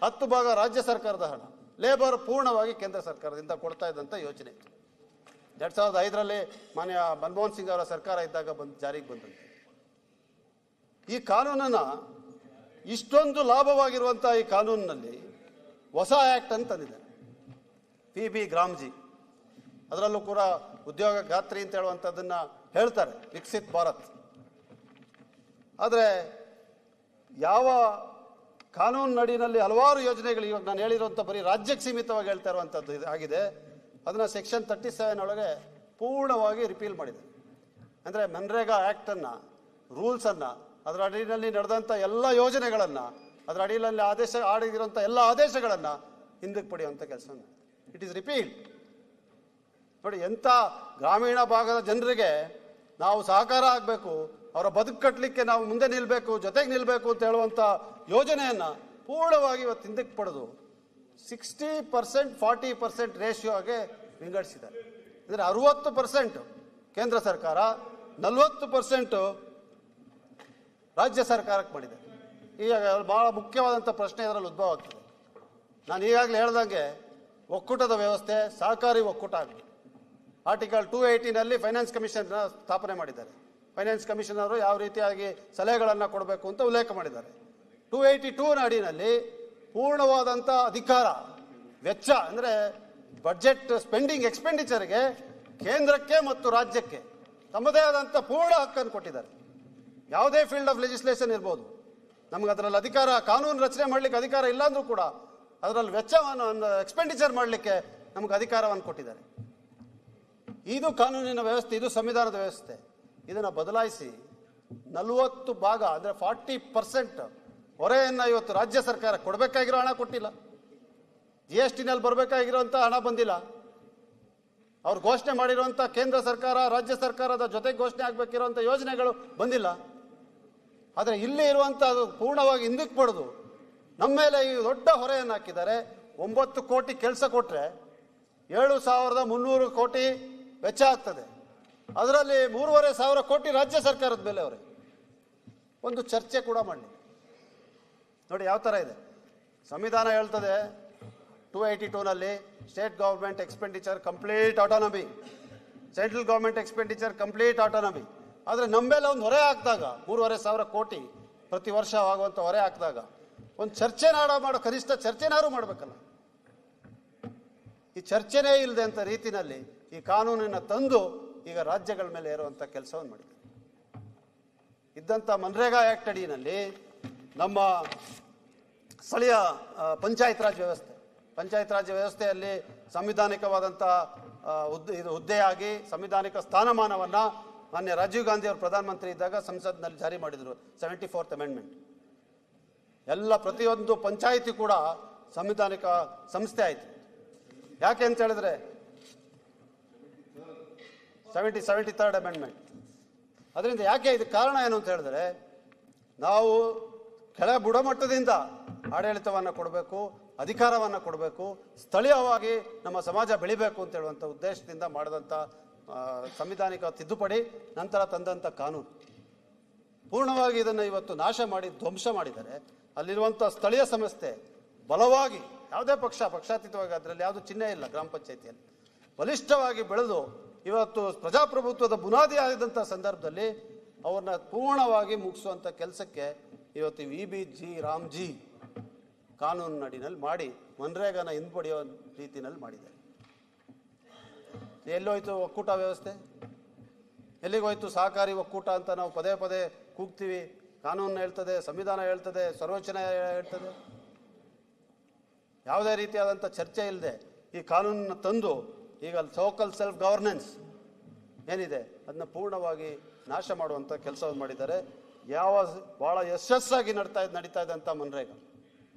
10 ಭಾಗ ರಾಜ್ಯ ಸರ್ಕಾರದ ಹಣ, ಲೇಬರ್ ಪೂರ್ಣವಾಗಿ ಕೇಂದ್ರ ಸರ್ಕಾರದಿಂದ ಕೊಡ್ತಾ ಇದ್ದಂಥ ಯೋಜನೆ ಇತ್ತು. 2005ರಲ್ಲಿ ಮಾನ್ಯ ಮನಮೋಹನ್ ಸಿಂಗ್ ಅವರ ಸರ್ಕಾರ ಇದ್ದಾಗ ಜಾರಿಗೆ ಬಂದಂತೆ ಈ ಕಾನೂನನ್ನು, ಇಷ್ಟೊಂದು ಲಾಭವಾಗಿರುವಂಥ ಈ ಕಾನೂನಿನಲ್ಲಿ ಹೊಸ ಆ್ಯಕ್ಟ್ ಅಂತ ತಂದಿದ್ದಾರೆ, PB ಗ್ರಾಮ್ಜಿ. ಅದರಲ್ಲೂ ಕೂಡ ಉದ್ಯೋಗ ಖಾತ್ರಿ ಅಂತ ಹೇಳುವಂಥದ್ದನ್ನು ಹೇಳ್ತಾರೆ, ವಿಕಸಿತ್ ಭಾರತ್. ಆದರೆ ಯಾವ ಕಾನೂನಿನಡಿನಲ್ಲಿ ಹಲವಾರು ಯೋಜನೆಗಳು ಇವಾಗ ನಾನು ಹೇಳಿರುವಂಥ ಬರೀ ರಾಜ್ಯಕ್ಕೆ ಸೀಮಿತವಾಗಿ ಹೇಳ್ತಾ ಇರುವಂಥದ್ದು ಆಗಿದೆ. ಅದನ್ನು ಸೆಕ್ಷನ್ 37 ಒಳಗೆ ಪೂರ್ಣವಾಗಿ ರಿಪೀಲ್ ಮಾಡಿದೆ. ಅಂದರೆ ಮನ್ರೇಗಾ ಆ್ಯಕ್ಟನ್ನು, ರೂಲ್ಸನ್ನು, ಅದರ ಅಡಿಯಲ್ಲಿ ನಡೆದಂಥ ಎಲ್ಲ ಯೋಜನೆಗಳನ್ನು, ಅದರ ಅಡಿಯಲ್ಲಿ ಆಡಿರುವಂಥ ಎಲ್ಲ ಆದೇಶಗಳನ್ನು ಹಿಂದಕ್ಕೆ ಪಡೆಯುವಂಥ ಕೆಲಸ ಇಟ್ ಈಸ್ ರಿಪೀಲ್ಡ್. ನೋಡಿ, ಎಂಥ ಗ್ರಾಮೀಣ ಭಾಗದ ಜನರಿಗೆ ನಾವು ಸಹಕಾರ ಆಗಬೇಕು, ಅವರ ಬದುಕು ಕಟ್ಟಲಿಕ್ಕೆ ನಾವು ಮುಂದೆ ನಿಲ್ಲಬೇಕು, ಜೊತೆಗೆ ನಿಲ್ಲಬೇಕು ಅಂತ ಹೇಳುವಂಥ ಯೋಜನೆಯನ್ನು ಪೂರ್ಣವಾಗಿ ಇವತ್ತು ಹಿಂದಕ್ಕೆ ಪಡೆದು 60% 40% ರೇಷಿಯೋಗೆ ವಿಂಗಡಿಸಿದ್ದಾರೆ. ಅಂದರೆ 60% ಕೇಂದ್ರ ಸರ್ಕಾರ, 40% ರಾಜ್ಯ ಸರ್ಕಾರಕ್ಕೆ ಮಾಡಿದೆ. ಈಗ ಭಾಳ ಮುಖ್ಯವಾದಂಥ ಪ್ರಶ್ನೆ ಇದರಲ್ಲಿ ಉದ್ಭವ ಆಗ್ತದೆ. ನಾನು ಈಗಾಗಲೇ ಹೇಳ್ದಂಗೆ ಒಕ್ಕೂಟದ ವ್ಯವಸ್ಥೆ, ಸಹಕಾರಿ ಒಕ್ಕೂಟ ಆಗಲಿ. ಆರ್ಟಿಕಲ್ 218ನಲ್ಲಿ ಫೈನಾನ್ಸ್ ಕಮಿಷನ್ ಸ್ಥಾಪನೆ ಮಾಡಿದ್ದಾರೆ. ಫೈನಾನ್ಸ್ ಕಮಿಷನರು ಯಾವ ರೀತಿಯಾಗಿ ಸಲಹೆಗಳನ್ನು ಕೊಡಬೇಕು ಅಂತ ಉಲ್ಲೇಖ ಮಾಡಿದ್ದಾರೆ. 282ನ ಅಡಿನಲ್ಲಿ ಪೂರ್ಣವಾದಂಥ ಅಧಿಕಾರ, ವೆಚ್ಚ ಅಂದರೆ ಬಡ್ಜೆಟ್ ಸ್ಪೆಂಡಿಂಗ್ ಎಕ್ಸ್ಪೆಂಡಿಚರ್ಗೆ ಕೇಂದ್ರಕ್ಕೆ ಮತ್ತು ರಾಜ್ಯಕ್ಕೆ ತಮ್ಮದೇ ಆದಂಥ ಪೂರ್ಣ ಹಕ್ಕನ್ನು ಕೊಟ್ಟಿದ್ದಾರೆ. ಯಾವುದೇ ಫೀಲ್ಡ್ ಆಫ್ ಲೆಜಿಸ್ಲೇಷನ್ ಇರ್ಬೋದು, ನಮ್ಗೆ ಅದರಲ್ಲಿ ಅಧಿಕಾರ, ಕಾನೂನು ರಚನೆ ಮಾಡಲಿಕ್ಕೆ ಅಧಿಕಾರ ಇಲ್ಲಾಂದ್ರೂ ಕೂಡ ಅದರಲ್ಲಿ ವೆಚ್ಚವನ್ನು ಎಕ್ಸ್ಪೆಂಡಿಚರ್ ಮಾಡಲಿಕ್ಕೆ ನಮ್ಗೆ ಅಧಿಕಾರವನ್ನು ಕೊಟ್ಟಿದ್ದಾರೆ. ಇದು ಕಾನೂನಿನ ವ್ಯವಸ್ಥೆ, ಇದು ಸಂವಿಧಾನದ ವ್ಯವಸ್ಥೆ. ಇದನ್ನು ಬದಲಾಯಿಸಿ 40 ಭಾಗ ಅಂದರೆ 40% ಹೊರೆಯನ್ನು ಇವತ್ತು ರಾಜ್ಯ ಸರ್ಕಾರ ಕೊಡಬೇಕಾಗಿರೋ ಹಣ ಕೊಟ್ಟಿಲ್ಲ. GSTನಲ್ಲಿ ಬರಬೇಕಾಗಿರೋಂಥ ಹಣ ಬಂದಿಲ್ಲ. ಅವ್ರು ಘೋಷಣೆ ಮಾಡಿರುವಂಥ ಕೇಂದ್ರ ಸರ್ಕಾರ, ರಾಜ್ಯ ಸರ್ಕಾರದ ಜೊತೆಗೆ ಘೋಷಣೆ ಆಗಬೇಕಿರುವಂಥ ಯೋಜನೆಗಳು ಬಂದಿಲ್ಲ. ಆದರೆ ಇಲ್ಲಿ ಇರುವಂಥ ಅದು ಪೂರ್ಣವಾಗಿ ಹಿಂದಕ್ಕೆ ಪಡೆದು ನಮ್ಮ ಮೇಲೆ ಈ ದೊಡ್ಡ ಹೊರೆಯನ್ನು ಹಾಕಿದ್ದಾರೆ. 9 ಕೋಟಿ ಕೆಲಸ ಕೊಟ್ಟರೆ 7,300 ಕೋಟಿ ವೆಚ್ಚ ಆಗ್ತದೆ. ಅದರಲ್ಲಿ 3,500 ಕೋಟಿ ರಾಜ್ಯ ಸರ್ಕಾರದ ಮೇಲೆ ಅವರೇ ಒಂದು ಚರ್ಚೆ ಕೂಡ ಮಾಡಲಿ. ನೋಡಿ ಯಾವ ಥರ ಇದೆ. ಸಂವಿಧಾನ ಹೇಳ್ತದೆ 282ನಲ್ಲಿ state government expenditure complete autonomy, central government expenditure complete autonomy. ಆದರೆ ನಮ್ಮ ಮೇಲೆ ಒಂದು ಹೊರೆ ಹಾಕಿದಾಗ 3,500 ಕೋಟಿ ಪ್ರತಿ ವರ್ಷ ಆಗುವಂಥ ಹೊರೆ ಹಾಕಿದಾಗ ಒಂದು ಚರ್ಚೆ ಮಾಡೋ ಕನಿಷ್ಠ ಚರ್ಚೆನಾರು ಮಾಡಬೇಕಲ್ಲ. ಈ ಚರ್ಚೆನೇ ಇಲ್ಲದೆ ಅಂತ ರೀತಿಯಲ್ಲಿ ಈ ಕಾನೂನನ್ನು ತಂದು ಈಗ ರಾಜ್ಯಗಳ ಮೇಲೆ ಇರುವಂಥ ಕೆಲಸವನ್ನು ಮಾಡಿದೆ. ಇದ್ದಂಥ ಮನ್ರೇಗಾ ಆ್ಯಕ್ಟ್ ಅಡಿಯಲ್ಲಿ ನಮ್ಮ ಸ್ಥಳೀಯ ಪಂಚಾಯತ್ ರಾಜ್ ವ್ಯವಸ್ಥೆಯಲ್ಲಿ ಸಂವಿಧಾನಿಕವಾದಂಥ ಹುದ್ದೆಯಾಗಿ ಸಂವಿಧಾನಿಕ ಸ್ಥಾನಮಾನವನ್ನು ಮಾನ್ಯ ರಾಜೀವ್ ಗಾಂಧಿ ಅವರು ಪ್ರಧಾನಮಂತ್ರಿ ಇದ್ದಾಗ ಸಂಸತ್ನಲ್ಲಿ ಜಾರಿ ಮಾಡಿದರು. 74th amendment. ಎಲ್ಲ ಪ್ರತಿಯೊಂದು ಪಂಚಾಯಿತಿ ಕೂಡ ಸಂವಿಧಾನಿಕ ಸಂಸ್ಥೆ ಆಯಿತು. ಯಾಕೆ ಅಂತ ಹೇಳಿದ್ರೆ 73rd ಅಮೆಂಡ್ಮೆಂಟ್. ಅದರಿಂದ ಯಾಕೆ ಇದಕ್ಕೆ ಕಾರಣ ಏನು ಅಂತ ಹೇಳಿದ್ರೆ, ನಾವು ಕೆಳ ಬುಡಮಟ್ಟದಿಂದ ಆಡಳಿತವನ್ನು ಕೊಡಬೇಕು, ಅಧಿಕಾರವನ್ನು ಕೊಡಬೇಕು, ಸ್ಥಳೀಯವಾಗಿ ನಮ್ಮ ಸಮಾಜ ಬೆಳಿಬೇಕು ಅಂತ ಹೇಳುವಂಥ ಉದ್ದೇಶದಿಂದ ಮಾಡಿದಂಥ ಸಂವಿಧಾನಿಕ ತಿದ್ದುಪಡಿ, ನಂತರ ತಂದಂಥ ಕಾನೂನು. ಪೂರ್ಣವಾಗಿ ಇದನ್ನು ಇವತ್ತು ನಾಶ ಮಾಡಿ ಧ್ವಂಸ ಮಾಡಿದರೆ ಅಲ್ಲಿರುವಂಥ ಸ್ಥಳೀಯ ಸಂಸ್ಥೆ ಬಲವಾಗಿ, ಯಾವುದೇ ಪಕ್ಷಾತೀತವಾಗಿ, ಅದರಲ್ಲಿ ಯಾವುದು ಚಿಹ್ನೆ ಇಲ್ಲ, ಗ್ರಾಮ ಪಂಚಾಯಿತಿಯಲ್ಲಿ ಬಲಿಷ್ಠವಾಗಿ ಬೆಳೆದು ಇವತ್ತು ಪ್ರಜಾಪ್ರಭುತ್ವದ ಬುನಾದಿ ಆಗಿದ್ದಂಥ ಸಂದರ್ಭದಲ್ಲಿ ಅವ್ರನ್ನ ಪೂರ್ಣವಾಗಿ ಮುಗಿಸುವಂಥ ಕೆಲಸಕ್ಕೆ ಇವತ್ತು VBG ರಾಮ್ಜಿ ಕಾನೂನಿನಡಿನಲ್ಲಿ ಮಾಡಿ ಮನ್ರೇಗಾನ ಹಿಂಪಡೆಯೋ ರೀತಿಯಲ್ಲಿ ಮಾಡಿದ್ದಾರೆ. ಎಲ್ಲೋಯ್ತು ಒಕ್ಕೂಟ ವ್ಯವಸ್ಥೆ? ಎಲ್ಲಿಗೋಯ್ತು ಸಹಕಾರಿ ಒಕ್ಕೂಟ ಅಂತ ನಾವು ಪದೇ ಪದೇ ಕೂಗ್ತೀವಿ. ಕಾನೂನು ಹೇಳ್ತದೆ, ಸಂವಿಧಾನ ಹೇಳ್ತದೆ, ಸರ್ವೋಚ್ಚ ನ್ಯಾಯಾಲಯ ಹೇಳ್ತದೆ. ಯಾವುದೇ ರೀತಿಯಾದಂಥ ಚರ್ಚೆ ಇಲ್ಲದೆ ಈ ಕಾನೂನನ್ನು ತಂದು ಈಗ ಲೋಕಲ್ ಸೆಲ್ಫ್ ಗವರ್ನೆನ್ಸ್ ಏನಿದೆ ಅದನ್ನ ಪೂರ್ಣವಾಗಿ ನಾಶ ಮಾಡುವಂಥ ಕೆಲಸವನ್ನು ಮಾಡಿದ್ದಾರೆ. ಭಾಳ ಯಶಸ್ಸಾಗಿ ನಡೀತಾ ಇದ್ದಂಥ ಮನ್ರೇಗಾ,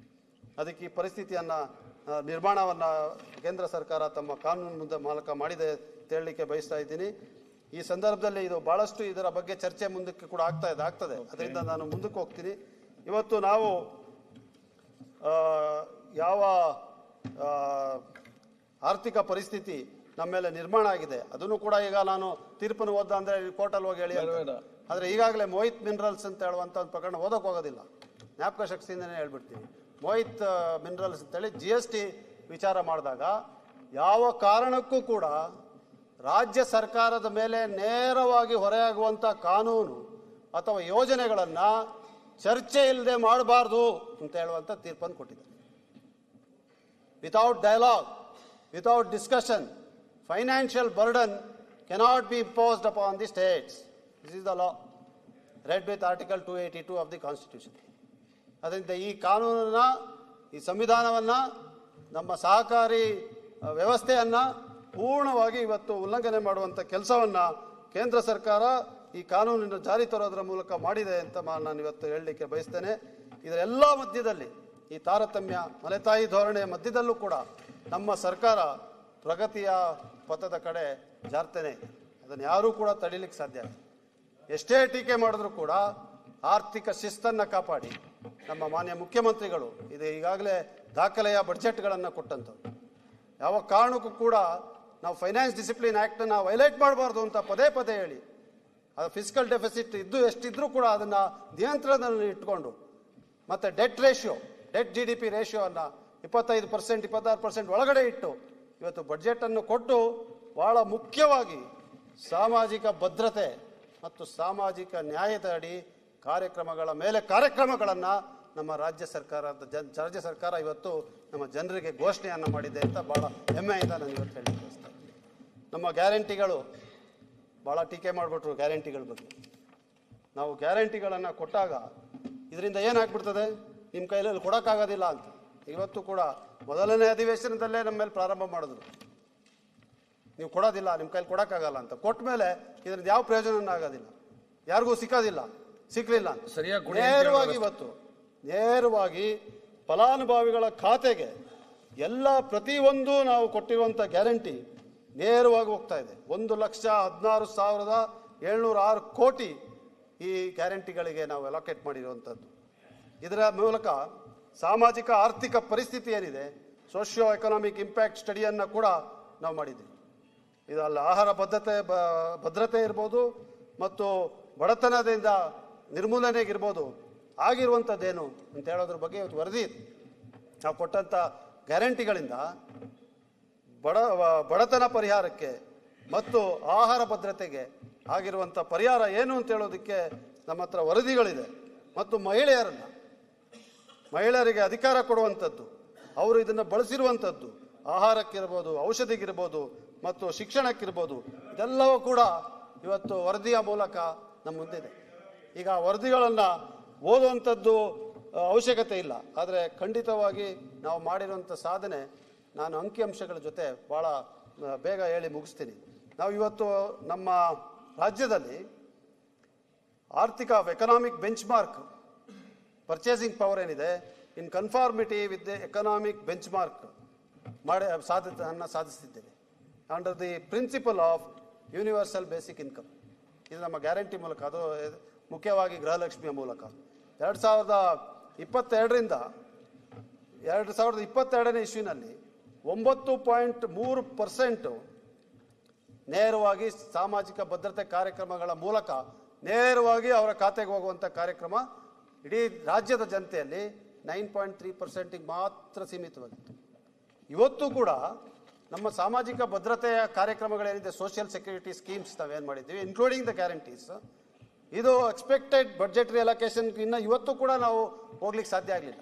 ಅದಕ್ಕೆ ಈ ಪರಿಸ್ಥಿತಿಯನ್ನು ನಿರ್ಮಾಣವನ್ನು ಕೇಂದ್ರ ಸರ್ಕಾರ ತಮ್ಮ ಕಾನೂನು ಮೂಲಕ ಮಾಡಿದೆ ಅಂತ ಹೇಳಲಿಕ್ಕೆ ಬಯಸ್ತಾ ಇದ್ದೀನಿ. ಈ ಸಂದರ್ಭದಲ್ಲಿ ಇದು ಭಾಳಷ್ಟು ಇದರ ಬಗ್ಗೆ ಚರ್ಚೆ ಮುಂದಕ್ಕೆ ಕೂಡ ಆಗ್ತದೆ. ಅದರಿಂದ ನಾನು ಮುಂದಕ್ಕೆ ಹೋಗ್ತೀನಿ. ಇವತ್ತು ನಾವು ಯಾವ ಆರ್ಥಿಕ ಪರಿಸ್ಥಿತಿ ನಮ್ಮ ಮೇಲೆ ನಿರ್ಮಾಣ ಆಗಿದೆ ಅದನ್ನು ಕೂಡ ಈಗ ನಾನು ತೀರ್ಪನ್ನು ಓದ ಅಂದರೆ ಕೋರ್ಟಲ್ಲಿ ಹೋಗಿ ಹೇಳಿ, ಆದರೆ ಈಗಾಗಲೇ ಮೋಹಿತ್ ಮಿನರಲ್ಸ್ ಅಂತ ಹೇಳುವಂಥ ಒಂದು ಪ್ರಕರಣ ಓದೋಕೆ ಹೋಗೋದಿಲ್ಲ, ಜ್ಞಾಪಕ ಶಕ್ತಿಯಿಂದನೇ ಹೇಳ್ಬಿಡ್ತೀನಿ. ಮೋಹಿತ್ ಮಿನರಲ್ಸ್ ಅಂತೇಳಿ GST ವಿಚಾರ ಮಾಡಿದಾಗ ಯಾವ ಕಾರಣಕ್ಕೂ ಕೂಡ ರಾಜ್ಯ ಸರ್ಕಾರದ ಮೇಲೆ ನೇರವಾಗಿ ಹೊರೆಯಾಗುವಂಥ ಕಾನೂನು ಅಥವಾ ಯೋಜನೆಗಳನ್ನು ಚರ್ಚೆ ಇಲ್ಲದೆ ಮಾಡಬಾರ್ದು ಅಂತ ಹೇಳುವಂಥ ತೀರ್ಪನ್ನು ಕೊಟ್ಟಿದ್ದಾರೆ. Without dialogue, without discussion, financial burden cannot be imposed upon the States. This is the law red with article 282 of the constitution. ಅದರಿಂದ ಈ ಕಾನೂನನ್ನು, ಈ ಸಂವಿಧಾನವನ್ನು, ನಮ್ಮ ಸಹಕಾರಿ ವ್ಯವಸ್ಥೆಯನ್ನು ಪೂರ್ಣವಾಗಿ ಇವತ್ತು ಉಲ್ಲಂಘನೆ ಮಾಡುವಂಥ ಕೆಲಸವನ್ನು ಕೇಂದ್ರ ಸರ್ಕಾರ ಈ ಕಾನೂನಿನ ಜಾರಿ ತರೋದರ ಮೂಲಕ ಮಾಡಿದೆ ಅಂತ ನಾನು ಇವತ್ತು ಹೇಳಲಿಕ್ಕೆ ಬಯಸ್ತೇನೆ. ಇದರೆಲ್ಲ ಮಧ್ಯದಲ್ಲಿ, ಈ ತಾರತಮ್ಯ ಮಲೆತಾಯಿ ಧೋರಣೆಯ ಮಧ್ಯದಲ್ಲೂ ಕೂಡ ನಮ್ಮ ಸರ್ಕಾರ ಪ್ರಗತಿಯ ಪಥದ ಕಡೆ ಜಾರ್ತೇನೆ ಇದೆ. ಅದನ್ನು ಯಾರೂ ಕೂಡ ತಡೀಲಿಕ್ಕೆ ಸಾಧ್ಯ ಇಲ್ಲ. ಎಷ್ಟೇ ಟೀಕೆ ಮಾಡಿದ್ರೂ ಕೂಡ ಆರ್ಥಿಕ ಶಿಸ್ತನ್ನು ಕಾಪಾಡಿ ನಮ್ಮ ಮಾನ್ಯ ಮುಖ್ಯಮಂತ್ರಿಗಳು ಇದು ಈಗಾಗಲೇ ದಾಖಲೆಯ ಬಡ್ಜೆಟ್ಗಳನ್ನು ಕೊಟ್ಟಂಥವ್ರು. ಯಾವ ಕಾರಣಕ್ಕೂ ಕೂಡ ನಾವು ಫೈನಾನ್ಸ್ ಡಿಸಿಪ್ಲಿನ್ ಆ್ಯಕ್ಟನ್ನು ವೈಲೇಟ್ ಮಾಡಬಾರ್ದು ಅಂತ ಪದೇ ಪದೇ ಹೇಳಿ, ಅದು ಫಿಸಿಕಲ್ ಡೆಫಿಸಿಟ್ ಎಷ್ಟಿದ್ರೂ ಕೂಡ ಅದನ್ನು ನಿಯಂತ್ರಣದಲ್ಲಿ ಇಟ್ಕೊಂಡು, ಮತ್ತು ಡೆಟ್ GDP ರೇಷಿಯೋವನ್ನು 25%, 26% ಒಳಗಡೆ ಇಟ್ಟು ಇವತ್ತು ಬಡ್ಜೆಟನ್ನು ಕೊಟ್ಟು ಭಾಳ ಮುಖ್ಯವಾಗಿ ಸಾಮಾಜಿಕ ಭದ್ರತೆ ಮತ್ತು ಸಾಮಾಜಿಕ ನ್ಯಾಯದ ಅಡಿ ಕಾರ್ಯಕ್ರಮಗಳನ್ನು ನಮ್ಮ ರಾಜ್ಯ ಸರ್ಕಾರ ಇವತ್ತು ನಮ್ಮ ಜನರಿಗೆ ಘೋಷಣೆಯನ್ನು ಮಾಡಿದೆ ಅಂತ ಭಾಳ ಹೆಮ್ಮೆಯಿಂದ ನಾನು ಇವತ್ತು ಹೇಳಿ ಬಯಸ್ತೇನೆ. ನಮ್ಮ ಗ್ಯಾರಂಟಿಗಳು ಭಾಳ ಟೀಕೆ ಮಾಡಿಬಿಟ್ರು. ಗ್ಯಾರಂಟಿಗಳ ಬಗ್ಗೆ ನಾವು ಗ್ಯಾರಂಟಿಗಳನ್ನು ಕೊಟ್ಟಾಗ ಇದರಿಂದ ಏನಾಗ್ಬಿಡ್ತದೆ, ನಿಮ್ಮ ಕೈಯಲ್ಲಿ ಕೊಡೋಕ್ಕಾಗೋದಿಲ್ಲ ಅಂತ. ಇವತ್ತು ಕೂಡ ಮೊದಲನೇ ಅಧಿವೇಶನದಲ್ಲೇ ನಮ್ಮ ಮೇಲೆ ಪ್ರಾರಂಭ ಮಾಡಿದ್ರು, ನೀವು ಕೊಡೋದಿಲ್ಲ, ನಿಮ್ಮ ಕೈಲಿ ಕೊಡೋಕ್ಕಾಗಲ್ಲ ಅಂತ. ಕೊಟ್ಟ ಮೇಲೆ ಇದರಿಂದ ಯಾವ ಪ್ರಯೋಜನ ಆಗೋದಿಲ್ಲ, ಯಾರಿಗೂ ಸಿಕ್ಕೋದಿಲ್ಲ, ಸಿಕ್ಕಲಿಲ್ಲ ಅಂತ. ನೇರವಾಗಿ ಇವತ್ತು ನೇರವಾಗಿ ಫಲಾನುಭವಿಗಳ ಖಾತೆಗೆ ಪ್ರತಿಯೊಂದು ನಾವು ಕೊಟ್ಟಿರುವಂಥ ಗ್ಯಾರಂಟಿ ನೇರವಾಗಿ ಹೋಗ್ತಾ ಇದೆ. 1,16,706 ಕೋಟಿ ಈ ಗ್ಯಾರಂಟಿಗಳಿಗೆ ನಾವು ಅಲೋಕೇಟ್ ಮಾಡಿರುವಂಥದ್ದು. ಇದರ ಮೂಲಕ ಸಾಮಾಜಿಕ ಆರ್ಥಿಕ ಪರಿಸ್ಥಿತಿ ಏನಿದೆ, ಸೋಷಿಯೋ ಎಕನಾಮಿಕ್ ಇಂಪ್ಯಾಕ್ಟ್ ಸ್ಟಡಿಯನ್ನು ಕೂಡ ನಾವು ಮಾಡಿದ್ದೀವಿ. ಇದರಲ್ಲಿ ಆಹಾರ ಭದ್ರತೆ ಇರ್ಬೋದು ಮತ್ತು ಬಡತನದಿಂದ ನಿರ್ಮೂಲನೆಗಿರ್ಬೋದು ಆಗಿರುವಂಥದ್ದೇನು ಅಂತ ಹೇಳೋದ್ರ ಬಗ್ಗೆ ಇವತ್ತು ವರದಿ ಇದೆ. ನಾವು ಕೊಟ್ಟಂಥ ಗ್ಯಾರಂಟಿಗಳಿಂದ ಬಡತನ ಪರಿಹಾರಕ್ಕೆ ಮತ್ತು ಆಹಾರ ಭದ್ರತೆಗೆ ಆಗಿರುವಂಥ ಪರಿಹಾರ ಏನು ಅಂತ ಹೇಳೋದಕ್ಕೆ ನಮ್ಮ ಹತ್ರ ವರದಿಗಳಿದೆ. ಮತ್ತು ಮಹಿಳೆಯರಿಗೆ ಅಧಿಕಾರ ಕೊಡುವಂಥದ್ದು, ಅವರು ಇದನ್ನು ಬಳಸಿರುವಂಥದ್ದು, ಆಹಾರಕ್ಕಿರ್ಬೋದು, ಔಷಧಿಗಿರ್ಬೋದು ಮತ್ತು ಶಿಕ್ಷಣಕ್ಕಿರ್ಬೋದು, ಇದೆಲ್ಲವೂ ಕೂಡ ಇವತ್ತು ವರದಿಯ ಮೂಲಕ ನಮ್ಮ ಮುಂದಿದೆ. ಈಗ ವರದಿಗಳನ್ನು ಓದುವಂಥದ್ದು ಅವಶ್ಯಕತೆ ಇಲ್ಲ, ಆದರೆ ಖಂಡಿತವಾಗಿ ನಾವು ಮಾಡಿರುವಂಥ ಸಾಧನೆ ನಾನು ಅಂಕಿಅಂಶಗಳ ಜೊತೆ ಭಾಳ ಬೇಗ ಹೇಳಿ ಮುಗಿಸ್ತೀನಿ. ನಾವು ಇವತ್ತು ನಮ್ಮ ರಾಜ್ಯದಲ್ಲಿ economic benchmark purchasing power ಏನಿದೆ, in conformity with the economic benchmark ಸಾಧಿಸ್ತಿದ್ದೇವೆ under the principle of universal basic income. ಇದು ನಮ್ಮ ಗ್ಯಾರಂಟಿ ಮೂಲಕ, ಅದು ಮುಖ್ಯವಾಗಿ ಗೃಹಲಕ್ಷ್ಮಿಯ ಮೂಲಕ 2022ರಿಂದ 2022ನೇ ಇಸ್ವಿನಲ್ಲಿ 9.3% ನೇರವಾಗಿ ಸಾಮಾಜಿಕ ಭದ್ರತೆ ಕಾರ್ಯಕ್ರಮಗಳ ಮೂಲಕ ನೇರವಾಗಿ ಅವರ ಖಾತೆಗೆ ಹೋಗುವಂಥ ಕಾರ್ಯಕ್ರಮ ಇಡೀ ರಾಜ್ಯದ ಜನತೆಯಲ್ಲಿ 9.3% ಮಾತ್ರ ಸೀಮಿತವಾಗಿತ್ತು. ಇವತ್ತು ಕೂಡ ನಮ್ಮ ಸಾಮಾಜಿಕ ಭದ್ರತೆಯ ಕಾರ್ಯಕ್ರಮಗಳೇನಿದೆ, ಸೋಷಿಯಲ್ ಸೆಕ್ಯೂರಿಟಿ ಸ್ಕೀಮ್ಸ್ ನಾವೇನು ಮಾಡಿದ್ದೀವಿ, ಇನ್ಕ್ಲೂಡಿಂಗ್ ದ ಗ್ಯಾರಂಟೀಸ್, ಇದು ಎಕ್ಸ್ಪೆಕ್ಟೆಡ್ ಬಡ್ಜೆಟರಿ ಅಲೋಕೇಶನ್ಗಿನ್ನ ಇವತ್ತು ಕೂಡ ನಾವು ಹೋಗ್ಲಿಕ್ಕೆ ಸಾಧ್ಯ ಆಗಲಿಲ್ಲ.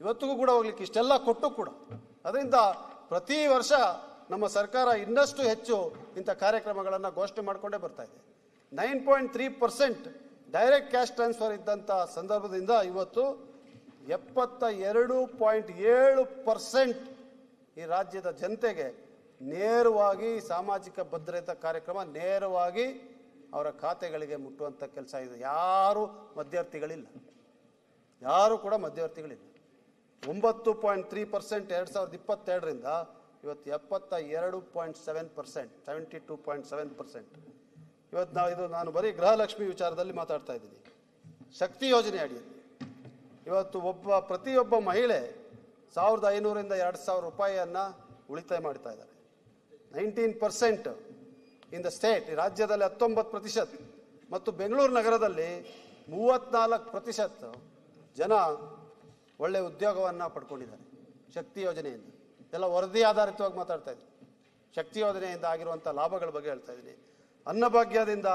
ಇವತ್ತಿಗೂ ಕೂಡ ಹೋಗ್ಲಿಕ್ಕೆ ಇಷ್ಟೆಲ್ಲ ಕೊಟ್ಟು ಕೂಡ ಅದರಿಂದ ಪ್ರತಿ ವರ್ಷ ನಮ್ಮ ಸರ್ಕಾರ ಇನ್ನಷ್ಟು ಹೆಚ್ಚು ಇಂಥ ಕಾರ್ಯಕ್ರಮಗಳನ್ನು ಘೋಷಣೆ ಮಾಡಿಕೊಂಡೇ ಬರ್ತಾ ಇದೆ. 9.3% ಡೈರೆಕ್ಟ್ ಕ್ಯಾಶ್ ಟ್ರಾನ್ಸ್ಫರ್ ಇದ್ದಂಥ ಸಂದರ್ಭದಿಂದ ಇವತ್ತು 72.7% ಈ ರಾಜ್ಯದ ಜನತೆಗೆ ನೇರವಾಗಿ ಸಾಮಾಜಿಕ ಭದ್ರತಾ ಕಾರ್ಯಕ್ರಮ ನೇರವಾಗಿ ಅವರ ಖಾತೆಗಳಿಗೆ ಮುಟ್ಟುವಂಥ ಕೆಲಸ ಇದೆ. ಯಾರು ಮಧ್ಯವರ್ತಿಗಳಿಲ್ಲ, ಯಾರು ಕೂಡ ಮಧ್ಯವರ್ತಿಗಳಿಲ್ಲ. 9.3% 2022ರಿಂದ ಇವತ್ತು 72.7%, 72.7%. ಇವತ್ತು ನಾನು ಬರೀ ಗೃಹಲಕ್ಷ್ಮಿ ವಿಚಾರದಲ್ಲಿ ಮಾತಾಡ್ತಾ ಇದ್ದೀನಿ. ಶಕ್ತಿ ಯೋಜನೆ ಅಡಿಯಲ್ಲಿ ಇವತ್ತು ಪ್ರತಿಯೊಬ್ಬ ಮಹಿಳೆ 1,500ರಿಂದ 2,000 ರೂಪಾಯಿಯನ್ನು ಉಳಿತಾಯ ಮಾಡ್ತಾ ಇದ್ದಾರೆ. 19% ಇನ್ ದ ಸ್ಟೇಟ್, ರಾಜ್ಯದಲ್ಲಿ 19% ಮತ್ತು ಬೆಂಗಳೂರು ನಗರದಲ್ಲಿ 34% ಜನ ಒಳ್ಳೆಯ ಉದ್ಯೋಗವನ್ನು ಪಡ್ಕೊಂಡಿದ್ದಾರೆ ಶಕ್ತಿ ಯೋಜನೆಯಿಂದ. ಎಲ್ಲ ವರದಿ ಆಧಾರಿತವಾಗಿ ಮಾತಾಡ್ತಾ ಇದ್ದೀನಿ. ಶಕ್ತಿ ಯೋಜನೆಯಿಂದ ಆಗಿರುವಂಥ ಲಾಭಗಳ ಬಗ್ಗೆ ಹೇಳ್ತಾ ಇದ್ದೀನಿ. ಅನ್ನಭಾಗ್ಯದಿಂದ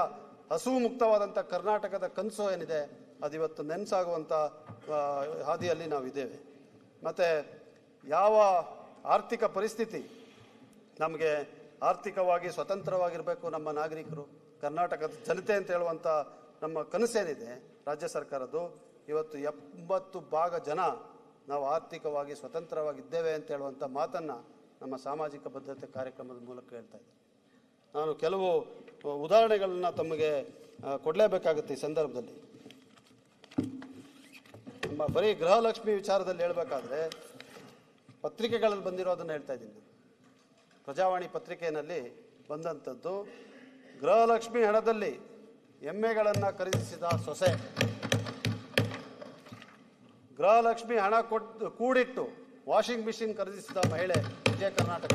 ಹಸು ಮುಕ್ತವಾದಂಥ ಕರ್ನಾಟಕದ ಕನಸು ಏನಿದೆ ಅದು ಇವತ್ತು ನೆನಸಾಗುವಂಥ ಹಾದಿಯಲ್ಲಿ ನಾವಿದ್ದೇವೆ. ಮತ್ತು ಯಾವ ಆರ್ಥಿಕ ಪರಿಸ್ಥಿತಿ ನಮಗೆ ಆರ್ಥಿಕವಾಗಿ ಸ್ವತಂತ್ರವಾಗಿರಬೇಕು ನಮ್ಮ ನಾಗರಿಕರು, ಕರ್ನಾಟಕದ ಜನತೆ ಅಂತ ಹೇಳುವಂಥ ನಮ್ಮ ಕನಸೇನಿದೆ ರಾಜ್ಯ ಸರ್ಕಾರದ್ದು, ಇವತ್ತು 70% ಜನ ನಾವು ಆರ್ಥಿಕವಾಗಿ ಸ್ವತಂತ್ರವಾಗಿದ್ದೇವೆ ಅಂತ ಹೇಳುವಂಥ ಮಾತನ್ನು ನಮ್ಮ ಸಾಮಾಜಿಕ ಭದ್ರತೆ ಕಾರ್ಯಕ್ರಮದ ಮೂಲಕ ಹೇಳ್ತಾ ಇದ್ದೀನಿ. ನಾನು ಕೆಲವು ಉದಾಹರಣೆಗಳನ್ನ ತಮಗೆ ಕೊಡಲೇಬೇಕಾಗುತ್ತೆ ಈ ಸಂದರ್ಭದಲ್ಲಿ. ನಮ್ಮ ಬರೀ ಗೃಹಲಕ್ಷ್ಮಿ ವಿಚಾರದಲ್ಲಿ ಹೇಳಬೇಕಾದ್ರೆ ಪತ್ರಿಕೆಗಳಲ್ಲಿ ಬಂದಿರೋದನ್ನು ಹೇಳ್ತಾ ಇದ್ದೀನಿ. ಪ್ರಜಾವಾಣಿ ಪತ್ರಿಕೆಯಲ್ಲಿ ಬಂದಂಥದ್ದು, ಗೃಹಲಕ್ಷ್ಮಿ ಹಣದಲ್ಲಿ ಎಮ್ಮೆಗಳನ್ನು ಖರೀದಿಸಿದ ಸೊಸೆ, ಗೃಹಲಕ್ಷ್ಮಿ ಹಣ ಕೂಡಿಟ್ಟು ವಾಷಿಂಗ್ ಮಿಷಿನ್ ಖರೀದಿಸಿದ ಮಹಿಳೆ ವಿಜಯ ಕರ್ನಾಟಕ,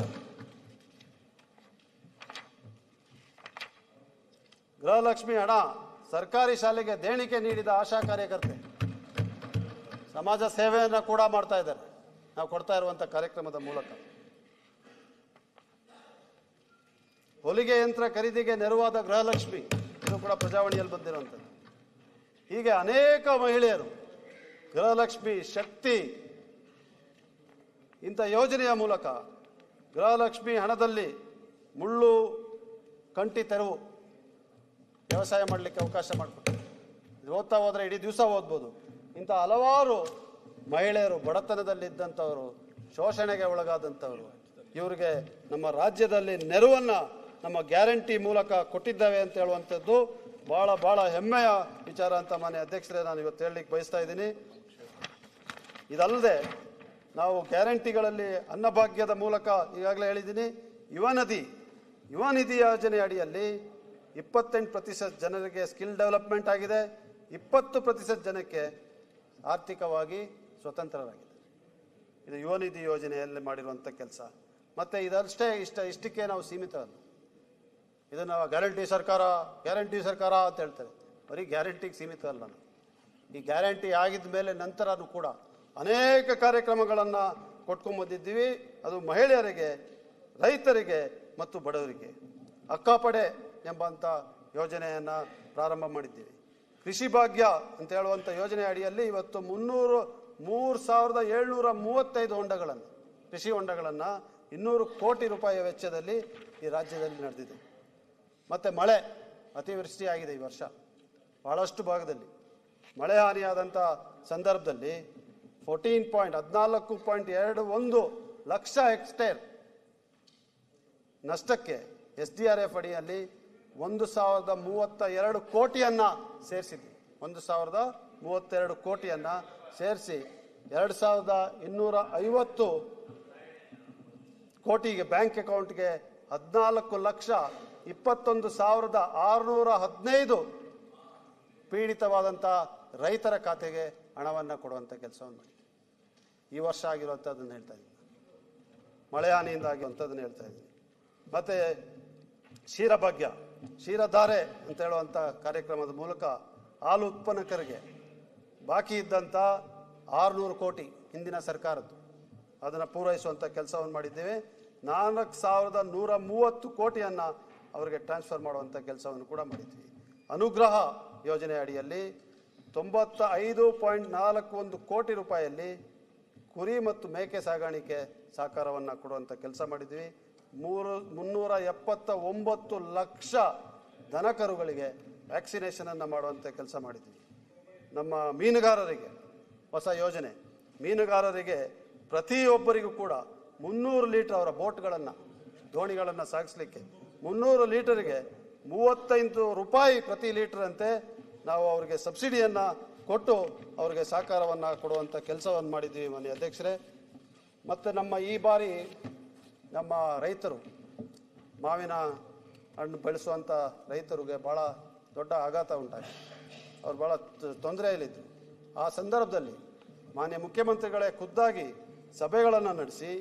ಗೃಹಲಕ್ಷ್ಮಿ ಹಣ ಸರ್ಕಾರಿ ಶಾಲೆಗೆ ದೇಣಿಗೆ ನೀಡಿದ ಆಶಾ ಕಾರ್ಯಕರ್ತೆ, ಸಮಾಜ ಸೇವೆಯನ್ನು ಕೂಡ ಮಾಡ್ತಾ ಇದ್ದಾರೆ ನಾವು ಕೊಡ್ತಾ ಇರುವಂಥ ಕಾರ್ಯಕ್ರಮದ ಮೂಲಕ. ಹೊಲಿಗೆ ಯಂತ್ರ ಖರೀದಿಗೆ ನೆರವಾದ ಗೃಹಲಕ್ಷ್ಮಿ, ಇದು ಕೂಡ ಪ್ರಜಾವಾಣಿಯಲ್ಲಿ ಬಂದಿರುವಂಥದ್ದು. ಹೀಗೆ ಅನೇಕ ಮಹಿಳೆಯರು ಗೃಹಲಕ್ಷ್ಮಿ, ಶಕ್ತಿ ಇಂಥ ಯೋಜನೆಯ ಮೂಲಕ ಗೃಹಲಕ್ಷ್ಮಿ ಹಣದಲ್ಲಿ ಮುಳ್ಳು ಕಂಟಿ ತೆರವು ವ್ಯವಸಾಯ ಮಾಡಲಿಕ್ಕೆ ಅವಕಾಶ ಮಾಡಿಕೊಟ್ಟು ಓದ್ತಾ ಹೋದರೆ ಇಡೀ ದಿವಸ ಓದ್ಬೋದು. ಇಂಥ ಹಲವಾರು ಮಹಿಳೆಯರು, ಬಡತನದಲ್ಲಿದ್ದಂಥವರು, ಶೋಷಣೆಗೆ ಒಳಗಾದಂಥವರು, ಇವರಿಗೆ ನಮ್ಮ ರಾಜ್ಯದಲ್ಲಿ ನೆರವನ್ನು ನಮ್ಮ ಗ್ಯಾರಂಟಿ ಮೂಲಕ ಕೊಟ್ಟಿದ್ದೇವೆ ಅಂತ ಹೇಳುವಂಥದ್ದು ಭಾಳ ಹೆಮ್ಮೆಯ ವಿಚಾರ ಅಂತ ಮಾನ್ಯ ಅಧ್ಯಕ್ಷರೇ ನಾನು ಇವತ್ತು ಹೇಳಲಿಕ್ಕೆ ಬಯಸ್ತಾ ಇದ್ದೀನಿ. ಇದಲ್ಲದೆ ನಾವು ಗ್ಯಾರಂಟಿಗಳಲ್ಲಿ ಅನ್ನಭಾಗ್ಯದ ಮೂಲಕ ಈಗಾಗಲೇ ಹೇಳಿದ್ದೀನಿ, ಯುವ ನಿಧಿ ಯೋಜನೆ ಅಡಿಯಲ್ಲಿ 28% ಜನರಿಗೆ ಸ್ಕಿಲ್ ಡೆವಲಪ್ಮೆಂಟ್ ಆಗಿದೆ, 20% ಜನಕ್ಕೆ ಆರ್ಥಿಕವಾಗಿ ಸ್ವತಂತ್ರರಾಗಿದೆ. ಇದು ಯುವ ನಿಧಿ ಯೋಜನೆಯಲ್ಲಿ ಮಾಡಿರುವಂಥ ಕೆಲಸ. ಮತ್ತು ಇದಷ್ಟೇ ಇಷ್ಟಕ್ಕೆ ನಾವು ಸೀಮಿತ ಅಲ್ಲ. ಇದನ್ನು ಗ್ಯಾರಂಟಿ ಸರ್ಕಾರ ಅಂತ ಹೇಳ್ತಾರೆ. ಬರೀ ಗ್ಯಾರಂಟಿಗೆ ಸೀಮಿತ ಅಲ್ಲ. ಈ ಗ್ಯಾರಂಟಿ ಆಗಿದ್ದ ಮೇಲೆ ನಂತರನೂ ಕೂಡ ಅನೇಕ ಕಾರ್ಯಕ್ರಮಗಳನ್ನು ಕೊಟ್ಕೊಂಡ್ಬಂದಿದ್ದೀವಿ. ಅದು ಮಹಿಳೆಯರಿಗೆ, ರೈತರಿಗೆ ಮತ್ತು ಬಡವರಿಗೆ. ಅಕ್ಕಪಡೆ ಎಂಬಂಥ ಯೋಜನೆಯನ್ನು ಪ್ರಾರಂಭ ಮಾಡಿದ್ದೀವಿ. ಕೃಷಿ ಭಾಗ್ಯ ಅಂತ ಹೇಳುವಂಥ ಯೋಜನೆ ಅಡಿಯಲ್ಲಿ ಇವತ್ತು 3,735 ಹೊಂಡಗಳನ್ನು, ಕೃಷಿ ಹೊಂಡಗಳನ್ನು 200 ಕೋಟಿ ರೂಪಾಯಿ ವೆಚ್ಚದಲ್ಲಿ ಈ ರಾಜ್ಯದಲ್ಲಿ ನಡೆದಿದೆ. ಮತ್ತು ಮಳೆ ಅತಿವೃಷ್ಟಿ ಆಗಿದೆ ಈ ವರ್ಷ ಬಹಳಷ್ಟು ಭಾಗದಲ್ಲಿ. ಮಳೆ ಹಾನಿಯಾದಂಥ ಸಂದರ್ಭದಲ್ಲಿ 14.21 ಲಕ್ಷ ಹೆಕ್ಟೇರ್ ನಷ್ಟಕ್ಕೆ SDRF ಅಡಿಯಲ್ಲಿ 1,032 ಕೋಟಿಯನ್ನು ಸೇರಿಸಿದ್ವಿ. 1,032 ಕೋಟಿಯನ್ನು ಸೇರಿಸಿ 2,250 ಕೋಟಿಗೆ ಬ್ಯಾಂಕ್ ಅಕೌಂಟ್ಗೆ 14,21,615 ಪೀಡಿತವಾದಂಥ ರೈತರ ಖಾತೆಗೆ ಹಣವನ್ನು ಕೊಡುವಂಥ ಕೆಲಸವನ್ನು ಮಾಡಿ. ಈ ವರ್ಷ ಆಗಿರುವಂಥದ್ದನ್ನು ಹೇಳ್ತಾ ಇದ್ದೀನಿ, ಮಳೆ ಹಾನಿಯಿಂದ ಆಗಿರುವಂಥದ್ದನ್ನು ಹೇಳ್ತಾ ಇದ್ದೀನಿ. ಮತ್ತು ಕ್ಷೀರಭಾಗ್ಯ, ಕ್ಷೀರಧಾರೆ ಅಂತ ಹೇಳುವಂಥ ಕಾರ್ಯಕ್ರಮದ ಮೂಲಕ ಹಾಲು ಉತ್ಪನ್ನಕರಿಗೆ ಬಾಕಿ ಇದ್ದಂಥ 600 ಕೋಟಿ ಹಿಂದಿನ ಸರ್ಕಾರದ್ದು, ಅದನ್ನು ಪೂರೈಸುವಂಥ ಕೆಲಸವನ್ನು ಮಾಡಿದ್ದೇವೆ. 4130 ಕೋಟಿಯನ್ನು ಅವರಿಗೆ ಟ್ರಾನ್ಸ್ಫರ್ ಮಾಡುವಂಥ ಕೆಲಸವನ್ನು ಕೂಡ ಮಾಡಿದ್ವಿ. ಅನುಗ್ರಹ ಯೋಜನೆ ಅಡಿಯಲ್ಲಿ 95.41 ಕೋಟಿ ರೂಪಾಯಿಯಲ್ಲಿ ಕುರಿ ಮತ್ತು ಮೇಕೆ ಸಾಗಾಣಿಕೆ ಸಹಕಾರವನ್ನು ಕೊಡುವಂಥ ಕೆಲಸ ಮಾಡಿದ್ವಿ. 379 ಲಕ್ಷ ದನಕರುಗಳಿಗೆ ವ್ಯಾಕ್ಸಿನೇಷನನ್ನು ಮಾಡುವಂಥ ಕೆಲಸ ಮಾಡಿದ್ವಿ. ನಮ್ಮ ಮೀನುಗಾರರಿಗೆ ಹೊಸ ಯೋಜನೆ, ಮೀನುಗಾರರಿಗೆ ಪ್ರತಿಯೊಬ್ಬರಿಗೂ ಕೂಡ 300 ಲೀಟರ್ ಅವರ ಬೋಟ್ಗಳನ್ನು, ದೋಣಿಗಳನ್ನು ಸಾಗಿಸಲಿಕ್ಕೆ 300 ಲೀಟರ್ಗೆ 35 ರೂಪಾಯಿ ಪ್ರತಿ ಲೀಟರ್ ಅಂತೆ ನಾವು ಅವರಿಗೆ ಸಬ್ಸಿಡಿಯನ್ನು ಕೊಟ್ಟು ಅವರಿಗೆ ಸಹಕಾರವನ್ನು ಕೊಡುವಂಥ ಕೆಲಸವನ್ನು ಮಾಡಿದ್ದೀವಿ ಮಾನ್ಯ ಅಧ್ಯಕ್ಷರೇ. ಮತ್ತು ನಮ್ಮ ಈ ಬಾರಿ ನಮ್ಮ ರೈತರು, ಮಾವಿನ ಹಣ್ಣು ಬೆಳೆಸುವಂಥ ರೈತರಿಗೆ ಭಾಳ ದೊಡ್ಡ ಆಘಾತ ಉಂಟಾಗಿದೆ. ಅವ್ರು ಭಾಳ ತೊಂದರೆಯಲ್ಲಿದ್ದರು. ಆ ಸಂದರ್ಭದಲ್ಲಿ ಮಾನ್ಯ ಮುಖ್ಯಮಂತ್ರಿಗಳೇ ಖುದ್ದಾಗಿ ಸಭೆಗಳನ್ನು ನಡೆಸಿ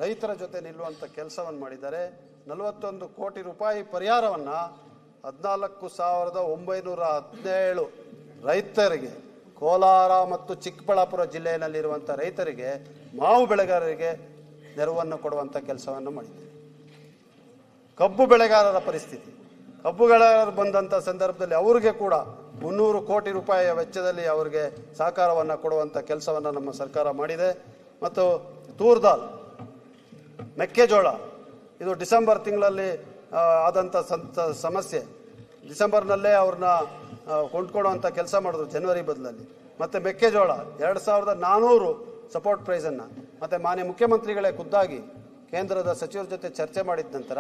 ರೈತರ ಜೊತೆ ನಿಲ್ಲುವಂಥ ಕೆಲಸವನ್ನು ಮಾಡಿದ್ದಾರೆ. 41 ಕೋಟಿ ರೂಪಾಯಿ ಪರಿಹಾರವನ್ನು 14,917 ರೈತರಿಗೆ, ಕೋಲಾರ ಮತ್ತು ಚಿಕ್ಕಬಳ್ಳಾಪುರ ಜಿಲ್ಲೆಯಲ್ಲಿರುವಂಥ ರೈತರಿಗೆ, ಮಾವು ಬೆಳೆಗಾರರಿಗೆ ನೆರವನ್ನು ಕೊಡುವಂಥ ಕೆಲಸವನ್ನು ಮಾಡಿದ್ದೇವೆ. ಕಬ್ಬು ಬೆಳೆಗಾರರ ಪರಿಸ್ಥಿತಿ, ಕಬ್ಬು ಬೆಳೆಗಾರರು ಬಂದಂಥ ಸಂದರ್ಭದಲ್ಲಿ ಅವರಿಗೆ ಕೂಡ 300 ಕೋಟಿ ರೂಪಾಯಿಯ ವೆಚ್ಚದಲ್ಲಿ ಅವರಿಗೆ ಸಹಕಾರವನ್ನು ಕೊಡುವಂಥ ಕೆಲಸವನ್ನು ನಮ್ಮ ಸರ್ಕಾರ ಮಾಡಿದೆ. ಮತ್ತು ತೂರ್ದಾಲ್, ಮೆಕ್ಕೆಜೋಳ, ಇದು ಡಿಸೆಂಬರ್ ತಿಂಗಳಲ್ಲಿ ಆದಂಥ ಸಮಸ್ಯೆ. ಡಿಸೆಂಬರ್ನಲ್ಲೇ ಅವ್ರನ್ನ ಕೊಂಡ್ಕೊಡುವಂಥ ಕೆಲಸ ಮಾಡಿದ್ರು ಜನವರಿ ಬದಲಲ್ಲಿ. ಮತ್ತು ಮೆಕ್ಕೆಜೋಳ 2400 ಸಪೋರ್ಟ್ ಪ್ರೈಸನ್ನು ಮತ್ತು ಮಾನ್ಯ ಮುಖ್ಯಮಂತ್ರಿಗಳೇ ಖುದ್ದಾಗಿ ಕೇಂದ್ರದ ಸಚಿವರ ಜೊತೆ ಚರ್ಚೆ ಮಾಡಿದ ನಂತರ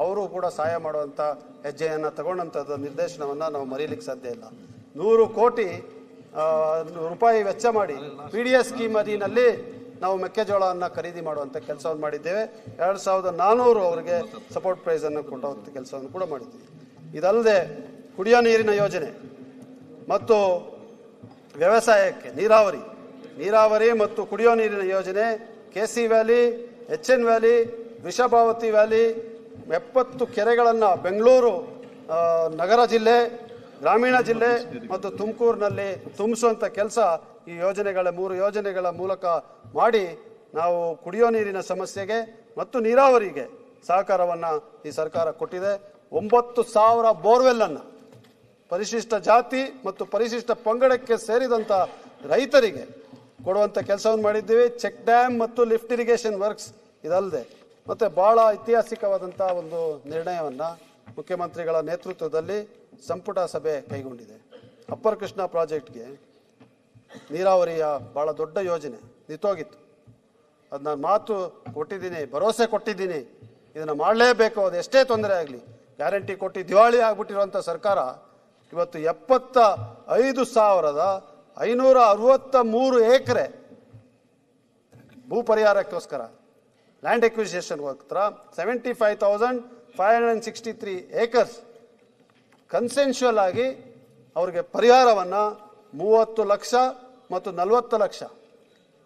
ಅವರು ಕೂಡ ಸಹಾಯ ಮಾಡುವಂಥ ಹೆಜ್ಜೆಯನ್ನು ತಗೊಂಡಂಥದ್ದು ನಿರ್ದೇಶನವನ್ನು ನಾವು ಮರೀಲಿಕ್ಕೆ ಸಾಧ್ಯ ಇಲ್ಲ. 100 ಕೋಟಿ ರೂಪಾಯಿ ವೆಚ್ಚ ಮಾಡಿ PDS ಸ್ಕೀಮ್ ಅಡಿನಲ್ಲಿ ನಾವು ಮೆಕ್ಕೆಜೋಳವನ್ನು ಖರೀದಿ ಮಾಡುವಂಥ ಕೆಲಸವನ್ನು ಮಾಡಿದ್ದೇವೆ. 2400 ಅವರಿಗೆ ಸಪೋರ್ಟ್ ಪ್ರೈಸನ್ನು ಕೊಡುವಂಥ ಕೆಲಸವನ್ನು ಕೂಡ ಮಾಡಿದ್ದೀವಿ. ಇದಲ್ಲದೆ ಕುಡಿಯೋ ನೀರಿನ ಯೋಜನೆ ಮತ್ತು ವ್ಯವಸಾಯಕ್ಕೆ ನೀರಾವರಿ ಮತ್ತು ಕುಡಿಯೋ ನೀರಿನ ಯೋಜನೆ, KC valley, HN valley, Vrishabhavathi valley, 70 ಕೆರೆಗಳನ್ನು ಬೆಂಗಳೂರು ನಗರ ಜಿಲ್ಲೆ, ಗ್ರಾಮೀಣ ಜಿಲ್ಲೆ ಮತ್ತು ತುಮಕೂರಿನಲ್ಲಿ ತುಂಬಿಸುವಂಥ ಕೆಲಸ ಈ ಯೋಜನೆಗಳ 3 ಯೋಜನೆಗಳ ಮೂಲಕ ಮಾಡಿ ನಾವು ಕುಡಿಯೋ ನೀರಿನ ಸಮಸ್ಯೆಗೆ ಮತ್ತು ನೀರಾವರಿಗೆ ಸಹಕಾರವನ್ನು ಈ ಸರ್ಕಾರ ಕೊಟ್ಟಿದೆ. 9,000 ಬೋರ್ವೆಲ್ಲನ್ನು ಪರಿಶಿಷ್ಟ ಜಾತಿ ಮತ್ತು ಪರಿಶಿಷ್ಟ ಪಂಗಡಕ್ಕೆ ಸೇರಿದಂಥ ರೈತರಿಗೆ ಕೊಡುವಂಥ ಕೆಲಸವನ್ನು ಮಾಡಿದ್ದೀವಿ. ಚೆಕ್ ಡ್ಯಾಮ್ ಮತ್ತು ಲಿಫ್ಟ್ ಇರಿಗೇಷನ್ ವರ್ಕ್ಸ್ ಇದಲ್ಲದೆ ಮತ್ತು ಭಾಳ ಐತಿಹಾಸಿಕವಾದಂಥ ಒಂದು ನಿರ್ಣಯವನ್ನು ಮುಖ್ಯಮಂತ್ರಿಗಳ ನೇತೃತ್ವದಲ್ಲಿ ಸಂಪುಟ ಸಭೆ ಕೈಗೊಂಡಿದೆ. ಅಪ್ಪರ್ ಕೃಷ್ಣ ಪ್ರಾಜೆಕ್ಟ್ಗೆ ನೀರಾವರಿಯ ಭಾಳ ದೊಡ್ಡ ಯೋಜನೆ ನಿಂತೋಗಿತ್ತು. ಅದು ನಾನು ಮಾತು ಕೊಟ್ಟಿದ್ದೀನಿ, ಭರವಸೆ ಕೊಟ್ಟಿದ್ದೀನಿ, ಇದನ್ನು ಮಾಡಲೇಬೇಕು, ಅದು ಎಷ್ಟೇ ತೊಂದರೆ ಆಗಲಿ ಗ್ಯಾರಂಟಿ ಕೊಟ್ಟು ದಿವಾಳಿ ಆಗಿಬಿಟ್ಟಿರುವಂಥ ಸರ್ಕಾರ ಇವತ್ತು 75,563 ಎಕರೆ ಭೂ ಪರಿಹಾರಕ್ಕೋಸ್ಕರ, ಲ್ಯಾಂಡ್ ಎಕ್ವಿಸಿಷನ್ಗೋಸ್ಕರ 75,563 ಏಕರ್ಸ್ ಕನ್ಸೆನ್ಷುವಲ್ ಆಗಿ ಅವ್ರಿಗೆ ಪರಿಹಾರವನ್ನು 30 ಲಕ್ಷ ಮತ್ತು 40 ಲಕ್ಷ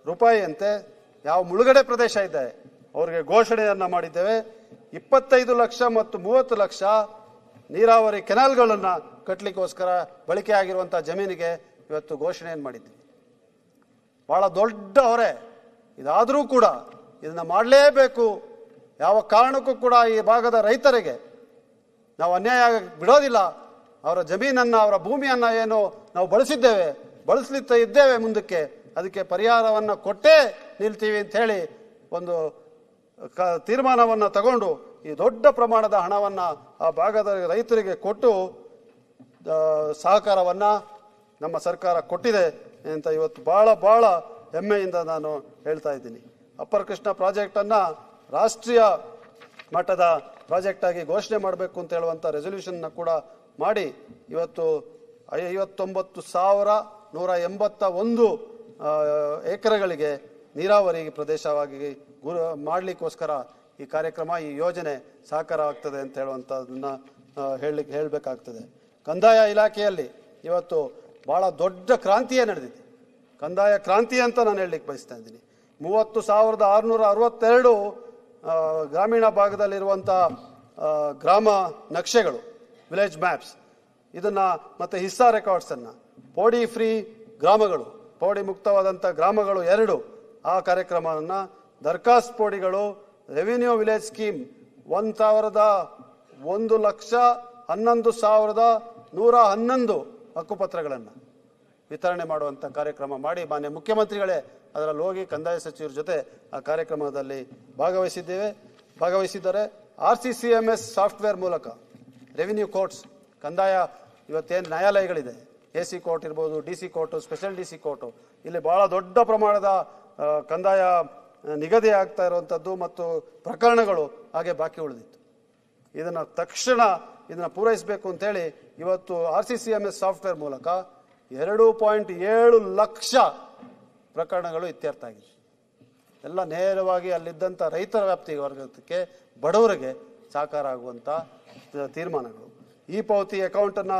ರೂಪಾಯಿಯಂತೆ ಯಾವ ಮುಳುಗಡೆ ಪ್ರದೇಶ ಇದೆ ಅವರಿಗೆ ಘೋಷಣೆಯನ್ನು ಮಾಡಿದ್ದೇವೆ. 25 ಲಕ್ಷ ಮತ್ತು 30 ಲಕ್ಷ ನೀರಾವರಿ ಕೆನಾಲ್ಗಳನ್ನು ಕಟ್ಟಲಿಕ್ಕೋಸ್ಕರ ಬಳಕೆ ಆಗಿರುವಂಥ ಜಮೀನಿಗೆ ಇವತ್ತು ಘೋಷಣೆಯನ್ನು ಮಾಡಿದ್ದೀವಿ. ಭಾಳ ದೊಡ್ಡ ಹೊರೆ ಇದಾದರೂ ಕೂಡ ಇದನ್ನು ಮಾಡಲೇಬೇಕು. ಯಾವ ಕಾರಣಕ್ಕೂ ಕೂಡ ಈ ಭಾಗದ ರೈತರಿಗೆ ನಾವು ಅನ್ಯಾಯ ಬಿಡೋದಿಲ್ಲ. ಅವರ ಜಮೀನನ್ನು, ಅವರ ಭೂಮಿಯನ್ನು ಏನು ನಾವು ಬಳಸಲಿಕ್ಕೆ ಇದ್ದೇವೆ ಮುಂದಕ್ಕೆ, ಅದಕ್ಕೆ ಪರಿಹಾರವನ್ನು ಕೊಟ್ಟೇ ನಿಲ್ತೀವಿ ಅಂಥೇಳಿ ಒಂದು ತೀರ್ಮಾನವನ್ನು ತಗೊಂಡು ಈ ದೊಡ್ಡ ಪ್ರಮಾಣದ ಹಣವನ್ನು ಆ ಭಾಗದ ರೈತರಿಗೆ ಕೊಟ್ಟು ಸಹಕಾರವನ್ನು ನಮ್ಮ ಸರ್ಕಾರ ಕೊಟ್ಟಿದೆ ಅಂತ ಇವತ್ತು ಭಾಳ ಹೆಮ್ಮೆಯಿಂದ ನಾನು ಹೇಳ್ತಾ ಇದ್ದೀನಿ. ಅಪ್ಪರ್ ಕೃಷ್ಣ ಪ್ರಾಜೆಕ್ಟನ್ನು ರಾಷ್ಟ್ರೀಯ ಮಟ್ಟದ ಪ್ರಾಜೆಕ್ಟ್ ಆಗಿ ಘೋಷಣೆ ಮಾಡಬೇಕು ಅಂತ ಹೇಳುವಂಥ ರೆಸೊಲ್ಯೂಷನ್ನ ಕೂಡ ಮಾಡಿ ಇವತ್ತು 59,181 ಎಕರೆಗಳಿಗೆ ನೀರಾವರಿ ಪ್ರದೇಶವಾಗಿ ಮಾಡಲಿಕ್ಕೋಸ್ಕರ ಈ ಕಾರ್ಯಕ್ರಮ, ಈ ಯೋಜನೆ ಸಹಕಾರ ಆಗ್ತದೆ ಅಂತ ಹೇಳುವಂಥದ್ದನ್ನು ಹೇಳಬೇಕಾಗ್ತದೆ. ಕಂದಾಯ ಇಲಾಖೆಯಲ್ಲಿ ಇವತ್ತು ಭಾಳ ದೊಡ್ಡ ಕ್ರಾಂತಿಯೇ ನಡೆದಿದೆ. ಕಂದಾಯ ಕ್ರಾಂತಿ ಅಂತ ನಾನು ಹೇಳಲಿಕ್ಕೆ ಬಯಸ್ತಾ ಇದ್ದೀನಿ. 30,662 ಗ್ರಾಮೀಣ ಭಾಗದಲ್ಲಿರುವಂಥ ಗ್ರಾಮ ನಕ್ಷೆಗಳು, ವಿಲೇಜ್ ಮ್ಯಾಪ್ಸ್, ಇದನ್ನು ಮತ್ತು ಹಿಸ್ಸಾ ರೆಕಾರ್ಡ್ಸನ್ನು, ಪೋಡಿ ಫ್ರೀ ಗ್ರಾಮಗಳು, ಪೋಡಿ ಮುಕ್ತವಾದಂಥ ಗ್ರಾಮಗಳು 2 ಆ ಕಾರ್ಯಕ್ರಮವನ್ನು, ದರ್ಖಾಸ್ತ್ ಪೋಡಿಗಳು, ರೆವಿನ್ಯೂ ವಿಲೇಜ್ ಸ್ಕೀಮ್ 1,11,111 ಹಕ್ಕುಪತ್ರಗಳನ್ನು ವಿತರಣೆ ಮಾಡುವಂಥ ಕಾರ್ಯಕ್ರಮ ಮಾಡಿ ಮಾನ್ಯ ಮುಖ್ಯಮಂತ್ರಿಗಳೇ ಅದರಲ್ಲಿ ಹೋಗಿ ಕಂದಾಯ ಸಚಿವರ ಜೊತೆ ಆ ಕಾರ್ಯಕ್ರಮದಲ್ಲಿ ಭಾಗವಹಿಸಿದ್ದಾರೆ. RCCMS ಸಾಫ್ಟ್ವೇರ್ ಮೂಲಕ ರೆವಿನ್ಯೂ ಕೋರ್ಟ್ಸ್, ಕಂದಾಯ ಇವತ್ತೇನು ನ್ಯಾಯಾಲಯಗಳಿದೆ, AC ಕೋರ್ಟ್ ಇರ್ಬೋದು, DC court, special DC court, ಇಲ್ಲಿ ಬಹಳ ದೊಡ್ಡ ಪ್ರಮಾಣದ ಕಂದಾಯ ನಿಗದಿ ಆಗ್ತಾ ಇರುವಂಥದ್ದು ಮತ್ತು ಪ್ರಕರಣಗಳು ಹಾಗೆ ಬಾಕಿ ಉಳಿದಿತ್ತು. ಇದನ್ನು ತಕ್ಷಣ ಪೂರೈಸಬೇಕು ಅಂತೇಳಿ ಇವತ್ತು RCCMS ಸಾಫ್ಟ್ವೇರ್ ಮೂಲಕ 2.7 ಲಕ್ಷ ಪ್ರಕರಣಗಳು ಇತ್ಯರ್ಥ ಆಗಿದೆ. ಎಲ್ಲ ನೇರವಾಗಿ ಅಲ್ಲಿದ್ದಂಥ ರೈತರ ವ್ಯಾಪ್ತಿ ವರ್ಗಕ್ಕೆ, ಬಡವರಿಗೆ ಸಾಕಾರ ಆಗುವಂಥ ತೀರ್ಮಾನಗಳು. ಈ ಪಾವತಿ ಅಕೌಂಟನ್ನು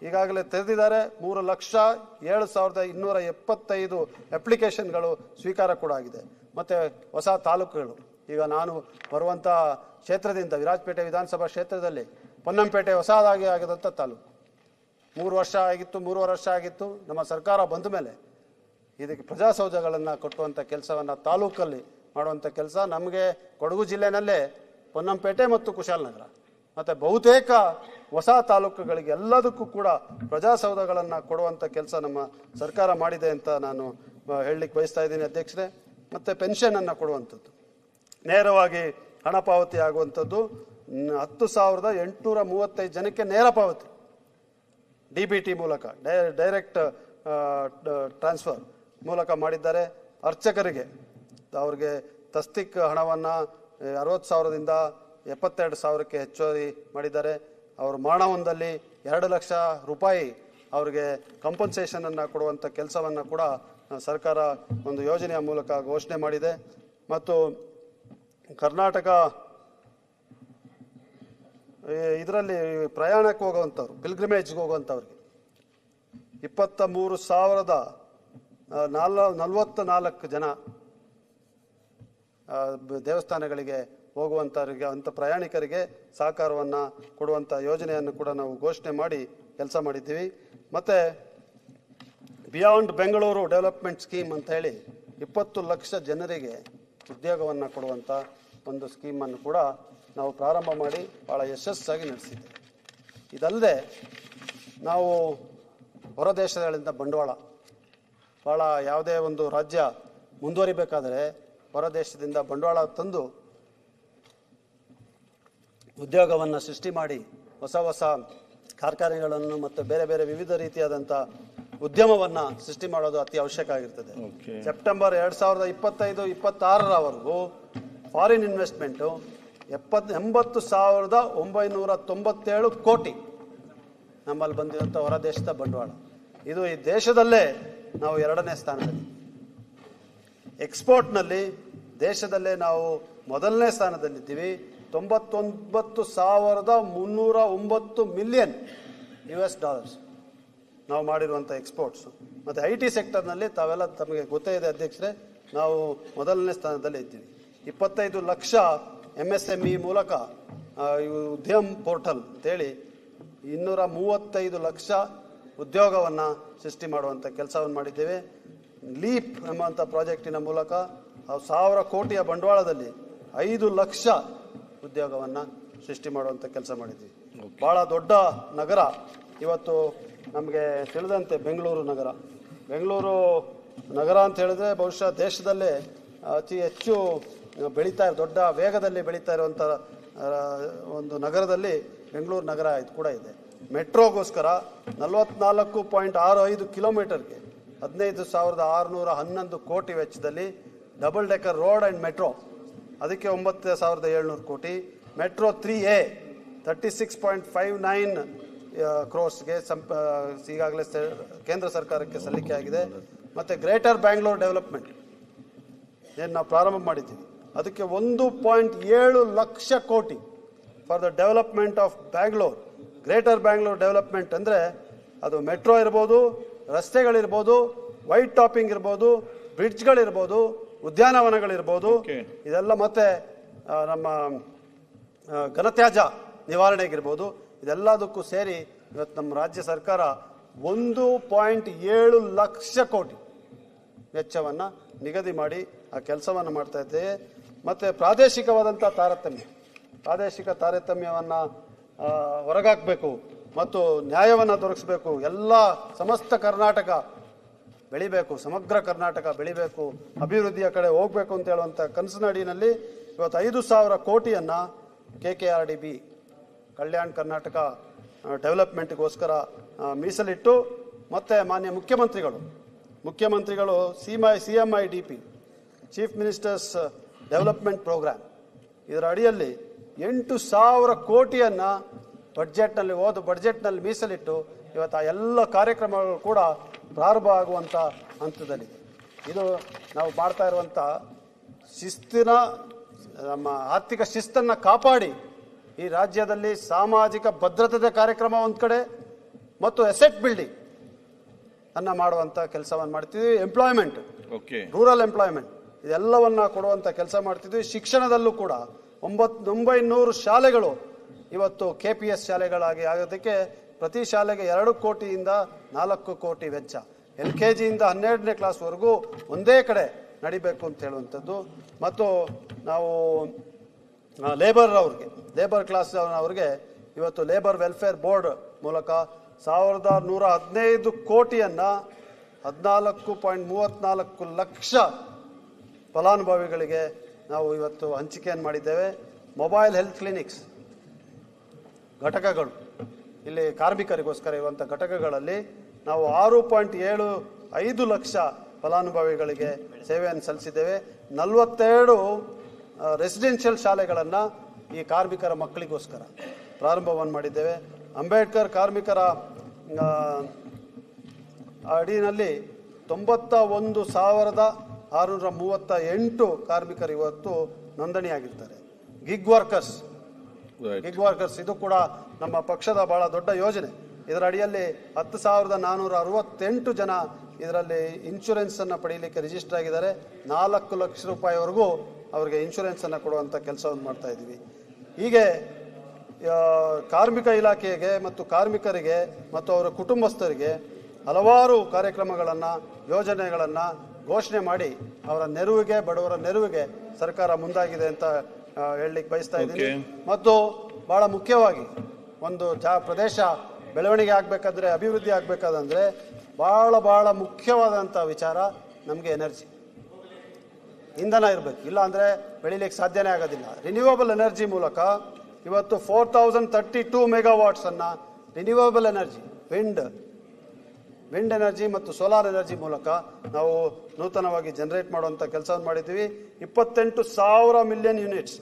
ಈಗಾಗಲೇ ತೆರೆದಿದ್ದಾರೆ. 3,07,275 ಅಪ್ಲಿಕೇಶನ್ಗಳು ಸ್ವೀಕಾರ ಕೂಡ ಆಗಿದೆ. ಮತ್ತು ಹೊಸ ತಾಲೂಕುಗಳು, ಈಗ ನಾನು ಬರುವಂಥ ಕ್ಷೇತ್ರದಿಂದ, ವಿರಾಜಪೇಟೆ ವಿಧಾನಸಭಾ ಕ್ಷೇತ್ರದಲ್ಲಿ ಪೊನ್ನಂಪೇಟೆ ಹೊಸದಾಗಿ ಆಗಿದಂಥ ತಾಲೂಕು 3 ವರ್ಷ ಆಗಿತ್ತು, 3.5 ವರ್ಷ ಆಗಿತ್ತು. ನಮ್ಮ ಸರ್ಕಾರ ಬಂದ ಮೇಲೆ ಇದಕ್ಕೆ ಪ್ರಜಾಸೌಧಗಳನ್ನು ಕಟ್ಟುವಂಥ ಕೆಲಸವನ್ನು ತಾಲೂಕಲ್ಲಿ ಮಾಡುವಂಥ ಕೆಲಸ ನಮಗೆ ಕೊಡಗು ಜಿಲ್ಲೆನಲ್ಲೇ ಪೊನ್ನಂಪೇಟೆ ಮತ್ತು ಕುಶಾಲನಗರ ಮತ್ತು ಬಹುತೇಕ ಹೊಸ ತಾಲೂಕುಗಳಿಗೆ ಎಲ್ಲದಕ್ಕೂ ಕೂಡ ಪ್ರಜಾಸೌಧಗಳನ್ನು ಕೊಡುವಂಥ ಕೆಲಸ ನಮ್ಮ ಸರ್ಕಾರ ಮಾಡಿದೆ ಅಂತ ನಾನು ಹೇಳಲಿಕ್ಕೆ ಬಯಸ್ತಾ ಇದ್ದೀನಿ ಅಧ್ಯಕ್ಷರೇ. ಮತ್ತು ಪೆನ್ಷನನ್ನು ಕೊಡುವಂಥದ್ದು, ನೇರವಾಗಿ ಹಣ ಪಾವತಿ ಆಗುವಂಥದ್ದು 10,835 ಜನಕ್ಕೆ ನೇರ ಪಾವತಿ DBT ಮೂಲಕ, ಡೈರೆಕ್ಟ್ ಟ್ರಾನ್ಸ್ಫರ್ ಮೂಲಕ ಮಾಡಿದ್ದಾರೆ. ಅರ್ಚಕರಿಗೆ ಅವ್ರಿಗೆ ತಸ್ತಿಕ್ ಹಣವನ್ನು 60,000ದಿಂದ 72,000ಕ್ಕೆ ಹೆಚ್ಚುವರಿ ಮಾಡಿದ್ದಾರೆ. ಅವರು ಮರಣ ಹೊಂದಲ್ಲಿ 2 ಲಕ್ಷ ರೂಪಾಯಿ ಅವರಿಗೆ ಕಂಪನ್ಸೇಷನನ್ನು ಕೊಡುವಂಥ ಕೆಲಸವನ್ನು ಕೂಡ ಸರ್ಕಾರ ಒಂದು ಯೋಜನೆಯ ಮೂಲಕ ಘೋಷಣೆ ಮಾಡಿದೆ. ಮತ್ತು ಕರ್ನಾಟಕ ಇದರಲ್ಲಿ ಪ್ರಯಾಣಕ್ಕೆ ಹೋಗುವಂಥವ್ರು, ಪಿಲ್ಗ್ರಿಮೇಜ್ಗೆ ಹೋಗುವಂಥವ್ರಿಗೆ 23,044 ಜನ ದೇವಸ್ಥಾನಗಳಿಗೆ ಹೋಗುವಂಥವ್ರಿಗೆ, ಅಂಥ ಪ್ರಯಾಣಿಕರಿಗೆ ಸಹಕಾರವನ್ನು ಕೊಡುವಂಥ ಯೋಜನೆಯನ್ನು ಕೂಡ ನಾವು ಘೋಷಣೆ ಮಾಡಿ ಕೆಲಸ ಮಾಡಿದ್ದೀವಿ. ಮತ್ತು ಬಿಯಾಂಡ್ ಬೆಂಗಳೂರು ಡೆವಲಪ್ಮೆಂಟ್ ಸ್ಕೀಮ್ ಅಂತ ಹೇಳಿ 20 ಲಕ್ಷ ಜನರಿಗೆ ಉದ್ಯೋಗವನ್ನು ಕೊಡುವಂಥ ಒಂದು ಸ್ಕೀಮನ್ನು ಕೂಡ ನಾವು ಪ್ರಾರಂಭ ಮಾಡಿ ಭಾಳ ಯಶಸ್ಸಾಗಿ ನಡೆಸಿದ್ದೇವೆ. ಇದಲ್ಲದೆ ನಾವು ಹೊರ ದೇಶಗಳಿಂದ ಬಂಡವಾಳ, ಭಾಳ ಯಾವುದೇ ಒಂದು ರಾಜ್ಯ ಮುಂದುವರಿಬೇಕಾದರೆ ಹೊರ ದೇಶದಿಂದ ಬಂಡವಾಳ ತಂದು ಉದ್ಯೋಗವನ್ನು ಸೃಷ್ಟಿ ಮಾಡಿ ಹೊಸ ಹೊಸ ಕಾರ್ಖಾನೆಗಳನ್ನು ಮತ್ತು ಬೇರೆ ಬೇರೆ ವಿವಿಧ ರೀತಿಯಾದಂಥ ಉದ್ಯಮವನ್ನು ಸೃಷ್ಟಿ ಮಾಡೋದು ಅತಿ ಅವಶ್ಯಕ ಆಗಿರ್ತದೆ. ಸೆಪ್ಟೆಂಬರ್ 2025-26ರವರೆಗೂ ಫಾರಿನ್ ಇನ್ವೆಸ್ಟ್ಮೆಂಟು 80,997 ಕೋಟಿ ನಮ್ಮಲ್ಲಿ ಬಂದಿರುವಂಥ ಹೊರ ದೇಶದ ಬಂಡವಾಳ. ಇದು ಈ ದೇಶದಲ್ಲೇ ನಾವು 2ನೇ ಸ್ಥಾನದಲ್ಲಿ, ಎಕ್ಸ್ಪೋರ್ಟ್ನಲ್ಲಿ ದೇಶದಲ್ಲೇ ನಾವು 1ನೇ ಸ್ಥಾನದಲ್ಲಿದ್ದೀವಿ. 99,309 ಮಿಲಿಯನ್ US ಡಾಲರ್ಸ್ ನಾವು ಮಾಡಿರುವಂಥ ಎಕ್ಸ್ಪೋರ್ಟ್ಸು. ಮತ್ತು IT ಸೆಕ್ಟರ್ನಲ್ಲಿ ತಾವೆಲ್ಲ ತಮಗೆ ಗೊತ್ತೇ ಇದೆ ಅಧ್ಯಕ್ಷರೇ, ನಾವು 1ನೇ ಸ್ಥಾನದಲ್ಲಿ ಇದ್ದೀವಿ. 25 ಲಕ್ಷ MSME ಮೂಲಕ ಉದ್ಯಮ್ ಪೋರ್ಟಲ್ ಅಂತೇಳಿ 235 ಲಕ್ಷ ಉದ್ಯೋಗವನ್ನು ಸೃಷ್ಟಿ ಮಾಡುವಂಥ ಕೆಲಸವನ್ನು ಮಾಡಿದ್ದೇವೆ. ಲೀಪ್ ಎಂಬಂಥ ಪ್ರಾಜೆಕ್ಟಿನ ಮೂಲಕ 1,000 ಕೋಟಿಯ ಬಂಡವಾಳದಲ್ಲಿ 5 ಲಕ್ಷ ಉದ್ಯೋಗವನ್ನು ಸೃಷ್ಟಿ ಮಾಡುವಂಥ ಕೆಲಸ ಮಾಡಿದ್ದೀವಿ. ಭಾಳ ದೊಡ್ಡ ನಗರ ಇವತ್ತು ನಮಗೆ ತಿಳಿದಂತೆ ಬೆಂಗಳೂರು ಬೆಂಗಳೂರು ನಗರ ಅಂತ ಹೇಳಿದ್ರೆ ಬಹುಶಃ ದೇಶದಲ್ಲೇ ಅತಿ ಹೆಚ್ಚು ದೊಡ್ಡ ವೇಗದಲ್ಲಿ ಬೆಳೀತಾ ಇರುವಂಥ ಒಂದು ನಗರದಲ್ಲಿ ಬೆಂಗಳೂರು ನಗರ ಇದು ಕೂಡ ಇದೆ. ಮೆಟ್ರೋಗೋಸ್ಕರ 44.65 ಕಿಲೋಮೀಟರ್ಗೆ 15,611 ಕೋಟಿ ವೆಚ್ಚದಲ್ಲಿ double decker road and metro, ಅದಕ್ಕೆ 9,700 ಕೋಟಿ. ಮೆಟ್ರೋ 3A 36.59 ಕ್ರೋರ್ಸ್ಗೆ ಈಗಾಗಲೇ ಕೇಂದ್ರ ಸರ್ಕಾರಕ್ಕೆ ಸಲ್ಲಿಕೆ ಆಗಿದೆ. ಮತ್ತು ಗ್ರೇಟರ್ ಬ್ಯಾಂಗ್ಳೂರ್ ಡೆವಲಪ್ಮೆಂಟ್ ಏನು ನಾವು ಪ್ರಾರಂಭ ಮಾಡಿದ್ದೀವಿ, ಅದಕ್ಕೆ 1.7 ಲಕ್ಷ ಕೋಟಿ for the development of Bangalore. Greater Bangalore development ಅಂದರೆ ಅದು ಮೆಟ್ರೋ ಇರ್ಬೋದು, ರಸ್ತೆಗಳಿರ್ಬೋದು, ವೈಟ್ ಟಾಪಿಂಗ್ ಇರ್ಬೋದು, ಬ್ರಿಡ್ಜ್ಗಳಿರ್ಬೋದು, ಉದ್ಯಾನವನಗಳಿರ್ಬೋದು, ಇದೆಲ್ಲ ಮತ್ತೆ ನಮ್ಮ ಘನತ್ಯಾಜ್ಯ ನಿವಾರಣೆಗಿರ್ಬೋದು, ಇದೆಲ್ಲದಕ್ಕೂ ಸೇರಿ ಇವತ್ತು ನಮ್ಮ ರಾಜ್ಯ ಸರ್ಕಾರ 1.7 ಲಕ್ಷ ಕೋಟಿ ವೆಚ್ಚವನ್ನು ನಿಗದಿ ಮಾಡಿ ಆ ಕೆಲಸವನ್ನು ಮಾಡ್ತಾ ಇದ್ದೇವೆ. ಮತ್ತು ಪ್ರಾದೇಶಿಕ ತಾರತಮ್ಯವನ್ನು ಹೊರಗಾಕಬೇಕು ಮತ್ತು ನ್ಯಾಯವನ್ನು ದೊರಕಿಸಬೇಕು. ಎಲ್ಲ ಸಮಸ್ತ ಕರ್ನಾಟಕ ಬೆಳಿಬೇಕು, ಸಮಗ್ರ ಕರ್ನಾಟಕ ಬೆಳಿಬೇಕು, ಅಭಿವೃದ್ಧಿಯ ಕಡೆ ಹೋಗಬೇಕು ಅಂತ ಹೇಳುವಂಥ ಕನಸಿನ ಅಡಿಯಲ್ಲಿ ಇವತ್ತು 5,000 ಕೋಟಿಯನ್ನು KKRDB ಕಲ್ಯಾಣ ಕರ್ನಾಟಕ ಡೆವಲಪ್ಮೆಂಟ್ಗೋಸ್ಕರ ಮೀಸಲಿಟ್ಟು, ಮತ್ತು ಮಾನ್ಯ ಮುಖ್ಯಮಂತ್ರಿಗಳು CMIDP chief ministers development programme ಇದರ ಅಡಿಯಲ್ಲಿ 8,000 ಕೋಟಿಯನ್ನು ಬಡ್ಜೆಟ್ನಲ್ಲಿ ಮೀಸಲಿಟ್ಟು ಇವತ್ತು ಆ ಎಲ್ಲ ಕಾರ್ಯಕ್ರಮಗಳು ಕೂಡ ಪ್ರಾರಂಭ ಆಗುವಂಥ ಹಂತದಲ್ಲಿದೆ. ಇದು ನಾವು ಮಾಡ್ತಾ ಇರುವಂಥ ನಮ್ಮ ಆರ್ಥಿಕ ಶಿಸ್ತನ್ನು ಕಾಪಾಡಿ ಈ ರಾಜ್ಯದಲ್ಲಿ ಸಾಮಾಜಿಕ ಭದ್ರತೆ ಕಾರ್ಯಕ್ರಮ ಒಂದು ಕಡೆ ಮತ್ತು ಅಸೆಟ್ ಬಿಲ್ಡಿಂಗ್ ಅನ್ನು ಮಾಡುವಂಥ ಕೆಲಸವನ್ನು ಮಾಡ್ತಿದ್ವಿ. ಎಂಪ್ಲಾಯ್ಮೆಂಟ್, ರೂರಲ್ ಎಂಪ್ಲಾಯ್ಮೆಂಟ್ ಇದೆಲ್ಲವನ್ನ ಕೊಡುವಂಥ ಕೆಲಸ ಮಾಡ್ತಿದ್ವಿ. ಶಿಕ್ಷಣದಲ್ಲೂ ಕೂಡ 900 ಶಾಲೆಗಳು ಇವತ್ತು KPS ಶಾಲೆಗಳಾಗಿ ಆಗೋದಕ್ಕೆ ಪ್ರತಿ ಶಾಲೆಗೆ 2 ಕೋಟಿಯಿಂದ 4 ಕೋಟಿ ವೆಚ್ಚ, LKGಯಿಂದ 12ನೇ ಕ್ಲಾಸ್ವರೆಗೂ ಒಂದೇ ಕಡೆ ನಡಿಬೇಕು ಅಂತ ಹೇಳುವಂಥದ್ದು. ಮತ್ತು ನಾವು ಲೇಬರ್ ಕ್ಲಾಸ್ ಅವ್ರಿಗೆ ಇವತ್ತು ಲೇಬರ್ ವೆಲ್ಫೇರ್ ಬೋರ್ಡ್ ಮೂಲಕ 1,115 ಕೋಟಿಯನ್ನು 14.34 ಲಕ್ಷ ಫಲಾನುಭವಿಗಳಿಗೆ ನಾವು ಇವತ್ತು ಹಂಚಿಕೆಯನ್ನು ಮಾಡಿದ್ದೇವೆ. ಮೊಬೈಲ್ ಹೆಲ್ತ್ ಕ್ಲಿನಿಕ್ಸ್ ಘಟಕಗಳು, ಇಲ್ಲಿ ಕಾರ್ಮಿಕರಿಗೋಸ್ಕರ ಇರುವಂಥ ಘಟಕಗಳಲ್ಲಿ ನಾವು 6.75 ಲಕ್ಷ ಫಲಾನುಭವಿಗಳಿಗೆ ಸೇವೆಯನ್ನು ಸಲ್ಲಿಸಿದ್ದೇವೆ. 42 ರೆಸಿಡೆನ್ಷಿಯಲ್ ಶಾಲೆಗಳನ್ನು ಈ ಕಾರ್ಮಿಕರ ಮಕ್ಕಳಿಗೋಸ್ಕರ ಪ್ರಾರಂಭವನ್ನು ಮಾಡಿದ್ದೇವೆ. ಅಂಬೇಡ್ಕರ್ ಕಾರ್ಮಿಕರ ಅಡಿನಲ್ಲಿ 91,638 ಕಾರ್ಮಿಕರು ಇವತ್ತು ನೋಂದಣಿಯಾಗಿರ್ತಾರೆ. ಗಿಗ್ ವರ್ಕರ್ಸ್ ಇದು ಕೂಡ ನಮ್ಮ ಪಕ್ಷದ ಬಹಳ ದೊಡ್ಡ ಯೋಜನೆ. ಇದರ ಅಡಿಯಲ್ಲಿ 10,468 ಜನ ಇದರಲ್ಲಿ ಇನ್ಶೂರೆನ್ಸನ್ನು ಪಡೆಯಲಿಕ್ಕೆ ರಿಜಿಸ್ಟರ್ ಆಗಿದ್ದಾರೆ. 4 ಲಕ್ಷ ರೂಪಾಯಿವರೆಗೂ ಅವರಿಗೆ ಇನ್ಶೂರೆನ್ಸನ್ನು ಕೊಡುವಂಥ ಕೆಲಸವನ್ನು ಮಾಡ್ತಾ ಇದ್ದೀವಿ. ಹೀಗೆ ಕಾರ್ಮಿಕ ಇಲಾಖೆಗೆ ಮತ್ತು ಕಾರ್ಮಿಕರಿಗೆ ಮತ್ತು ಅವರ ಕುಟುಂಬಸ್ಥರಿಗೆ ಹಲವಾರು ಕಾರ್ಯಕ್ರಮಗಳನ್ನು, ಯೋಜನೆಗಳನ್ನು ಘೋಷಣೆ ಮಾಡಿ ಅವರ ನೆರವಿಗೆ, ಬಡವರ ನೆರವಿಗೆ ಸರ್ಕಾರ ಮುಂದಾಗಿದೆ ಅಂತ ಹೇಳಲಿಕ್ಕೆ ಬಯಸ್ತಾ ಇದ್ದೀನಿ. ಮತ್ತು ಬಹಳ ಮುಖ್ಯವಾಗಿ ಒಂದು ಪ್ರದೇಶ ಬೆಳವಣಿಗೆ ಆಗಬೇಕಾದ್ರೆ, ಅಭಿವೃದ್ಧಿ ಆಗಬೇಕಾದಂದರೆ ಬಹಳ ಮುಖ್ಯವಾದಂಥ ವಿಚಾರ ನಮಗೆ ಎನರ್ಜಿ, ಇಂಧನ ಇರಬೇಕು. ಇಲ್ಲ ಅಂದರೆ ಬೆಳಿಲಿಕ್ಕೆ ಸಾಧ್ಯನೇ ಆಗೋದಿಲ್ಲ. ರಿನ್ಯೂವಬಲ್ ಎನರ್ಜಿ ಮೂಲಕ ಇವತ್ತು 4032 ಮೆಗಾವಾಟ್ಸನ್ನು ರಿನ್ಯೂವಬಲ್ ಎನರ್ಜಿ, ವಿಂಡ್ ಎನರ್ಜಿ ಮತ್ತು ಸೋಲಾರ್ ಎನರ್ಜಿ ಮೂಲಕ ನಾವು ನೂತನವಾಗಿ ಜನರೇಟ್ ಮಾಡುವಂಥ ಕೆಲಸವನ್ನು ಮಾಡಿದ್ದೀವಿ. 28,000 ಮಿಲಿಯನ್ ಯೂನಿಟ್ಸ್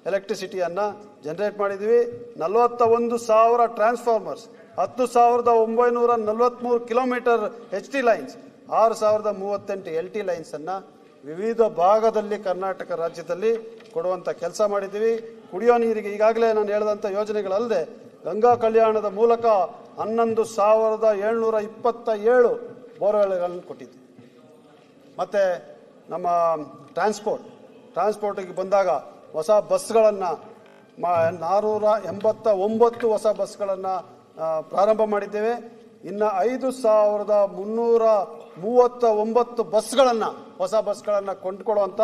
ಎಲೆಕ್ಟ್ರಿಸಿಟಿಯನ್ನು ಜನರೇಟ್ ಮಾಡಿದ್ದೀವಿ. 41,000 transformers, 10,943 kilometre HT lines, 6,038 LT ಲೈನ್ಸನ್ನು ವಿವಿಧ ಭಾಗದಲ್ಲಿ ಕರ್ನಾಟಕ ರಾಜ್ಯದಲ್ಲಿ ಕೊಡುವಂಥ ಕೆಲಸ ಮಾಡಿದ್ದೀವಿ. ಕುಡಿಯೋ ನೀರಿಗೆ ಈಗಾಗಲೇ ನಾನು ಹೇಳಿದಂಥ ಯೋಜನೆಗಳಲ್ಲದೆ ಗಂಗಾ ಕಲ್ಯಾಣದ ಮೂಲಕ 11,727 ಬೋರ್ವೆಲ್ಗಳನ್ನು ಕೊಟ್ಟಿದ್ದೀವಿ. ಮತ್ತು ನಮ್ಮ ಟ್ರಾನ್ಸ್ಪೋರ್ಟಿಗೆ ಬಂದಾಗ ಹೊಸ ಬಸ್ಗಳನ್ನು 489 ಹೊಸ ಬಸ್ಗಳನ್ನು ಪ್ರಾರಂಭ ಮಾಡಿದ್ದೇವೆ. ಇನ್ನು 5,339 ಬಸ್ಗಳನ್ನು, ಹೊಸ ಬಸ್ಗಳನ್ನು ಕೊಂಡುಕೊಳ್ಳುವಂಥ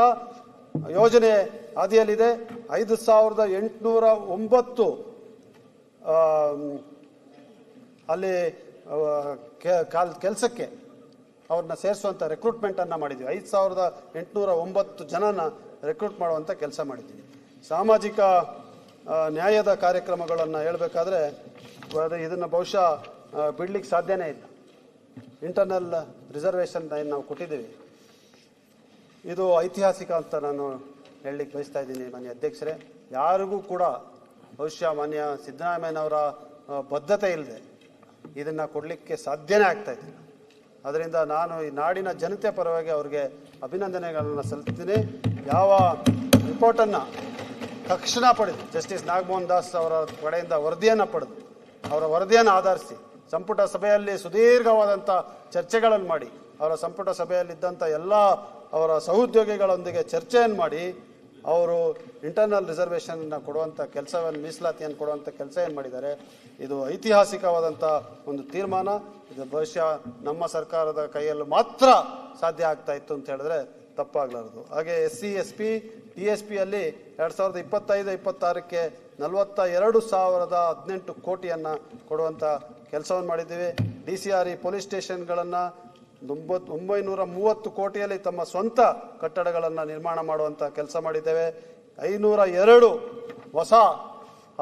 ಯೋಜನೆ ಹಾದಿಯಲ್ಲಿದೆ. 5,809 ಅಲ್ಲಿ ಕೆಲಸಕ್ಕೆ ಅವ್ರನ್ನ ಸೇರಿಸುವಂಥ ರೆಕ್ರೂಟ್ಮೆಂಟನ್ನು ಮಾಡಿದ್ದೀವಿ. 5,809 ಜನನ ರೆಕ್ರೂಟ್ ಮಾಡುವಂಥ ಕೆಲಸ ಮಾಡಿದ್ದೀವಿ. ಸಾಮಾಜಿಕ ನ್ಯಾಯದ ಕಾರ್ಯಕ್ರಮಗಳನ್ನು ಹೇಳಬೇಕಾದ್ರೆ ಇದನ್ನು ಬಹುಶಃ ಬಿಡ್ಲಿಕ್ಕೆ ಸಾಧ್ಯನೇ ಇಲ್ಲ. ಇಂಟರ್ನಲ್ ರಿಸರ್ವೇಷನ್ ನಾವು ಕೊಟ್ಟಿದ್ದೀವಿ. ಇದು ಐತಿಹಾಸಿಕ ಅಂತ ನಾನು ಹೇಳಲಿಕ್ಕೆ ಬಯಸ್ತಾ ಇದ್ದೀನಿ ಮಾನ್ಯ ಅಧ್ಯಕ್ಷರೇ. ಯಾರಿಗೂ ಕೂಡ ಬಹುಶಃ ಮಾನ್ಯ ಸಿದ್ದರಾಮಯ್ಯನವರ ಬದ್ಧತೆ ಇಲ್ಲದೆ ಇದನ್ನು ಕೊಡಲಿಕ್ಕೆ ಸಾಧ್ಯನೇ ಆಗ್ತಾ ಇದ್ದಿಲ್ಲ. ಅದರಿಂದ ನಾನು ಈ ನಾಡಿನ ಜನತೆ ಪರವಾಗಿ ಅವರಿಗೆ ಅಭಿನಂದನೆಗಳನ್ನು ಸಲ್ಲಿಸ್ತೀನಿ. ಯಾವ ರಿಪೋರ್ಟನ್ನು ತಕ್ಷಣ ಪಡೆದು ಜಸ್ಟಿಸ್ ನಾಗಮೋಹನ್ ದಾಸ್ ಅವರ ಕಡೆಯಿಂದ ವರದಿಯನ್ನು ಪಡೆದು ಅವರ ವರದಿಯನ್ನು ಆಧರಿಸಿ ಸಂಪುಟ ಸಭೆಯಲ್ಲಿ ಸುದೀರ್ಘವಾದಂಥ ಚರ್ಚೆಗಳನ್ನು ಮಾಡಿ ಅವರ ಸಂಪುಟ ಸಭೆಯಲ್ಲಿದ್ದಂಥ ಎಲ್ಲ ಅವರ ಸಹೋದ್ಯೋಗಿಗಳೊಂದಿಗೆ ಚರ್ಚೆಯನ್ನು ಮಾಡಿ ಅವರು ಇಂಟರ್ನಲ್ ರಿಸರ್ವೇಷನ್ನ ಕೊಡುವಂಥ ಕೆಲಸವನ್ನು, ಮೀಸಲಾತಿಯನ್ನು ಕೊಡುವಂಥ ಕೆಲಸ ಏನು ಮಾಡಿದ್ದಾರೆ. ಇದು ಐತಿಹಾಸಿಕವಾದಂಥ ಒಂದು ತೀರ್ಮಾನ. ಇದು ಬಹುಶಃ ನಮ್ಮ ಸರ್ಕಾರದ ಕೈಯಲ್ಲಿ ಮಾತ್ರ ಸಾಧ್ಯ ಆಗ್ತಾ ಇತ್ತು ಅಂತ ಹೇಳಿದ್ರೆ ತಪ್ಪಾಗಲಾರದು. ಹಾಗೆ SC SP TSP ಅಲ್ಲಿ 2025-26ಕ್ಕೆ 42,018 ಕೋಟಿಯನ್ನು ಕೊಡುವಂಥ ಕೆಲಸವನ್ನು ಮಾಡಿದ್ದೀವಿ. DCRE ಪೊಲೀಸ್ ಸ್ಟೇಷನ್ಗಳನ್ನು 930 ಕೋಟಿಯಲ್ಲಿ ತಮ್ಮ ಸ್ವಂತ ಕಟ್ಟಡಗಳನ್ನು ನಿರ್ಮಾಣ ಮಾಡುವಂಥ ಕೆಲಸ ಮಾಡಿದ್ದೇವೆ. 502 ಹೊಸ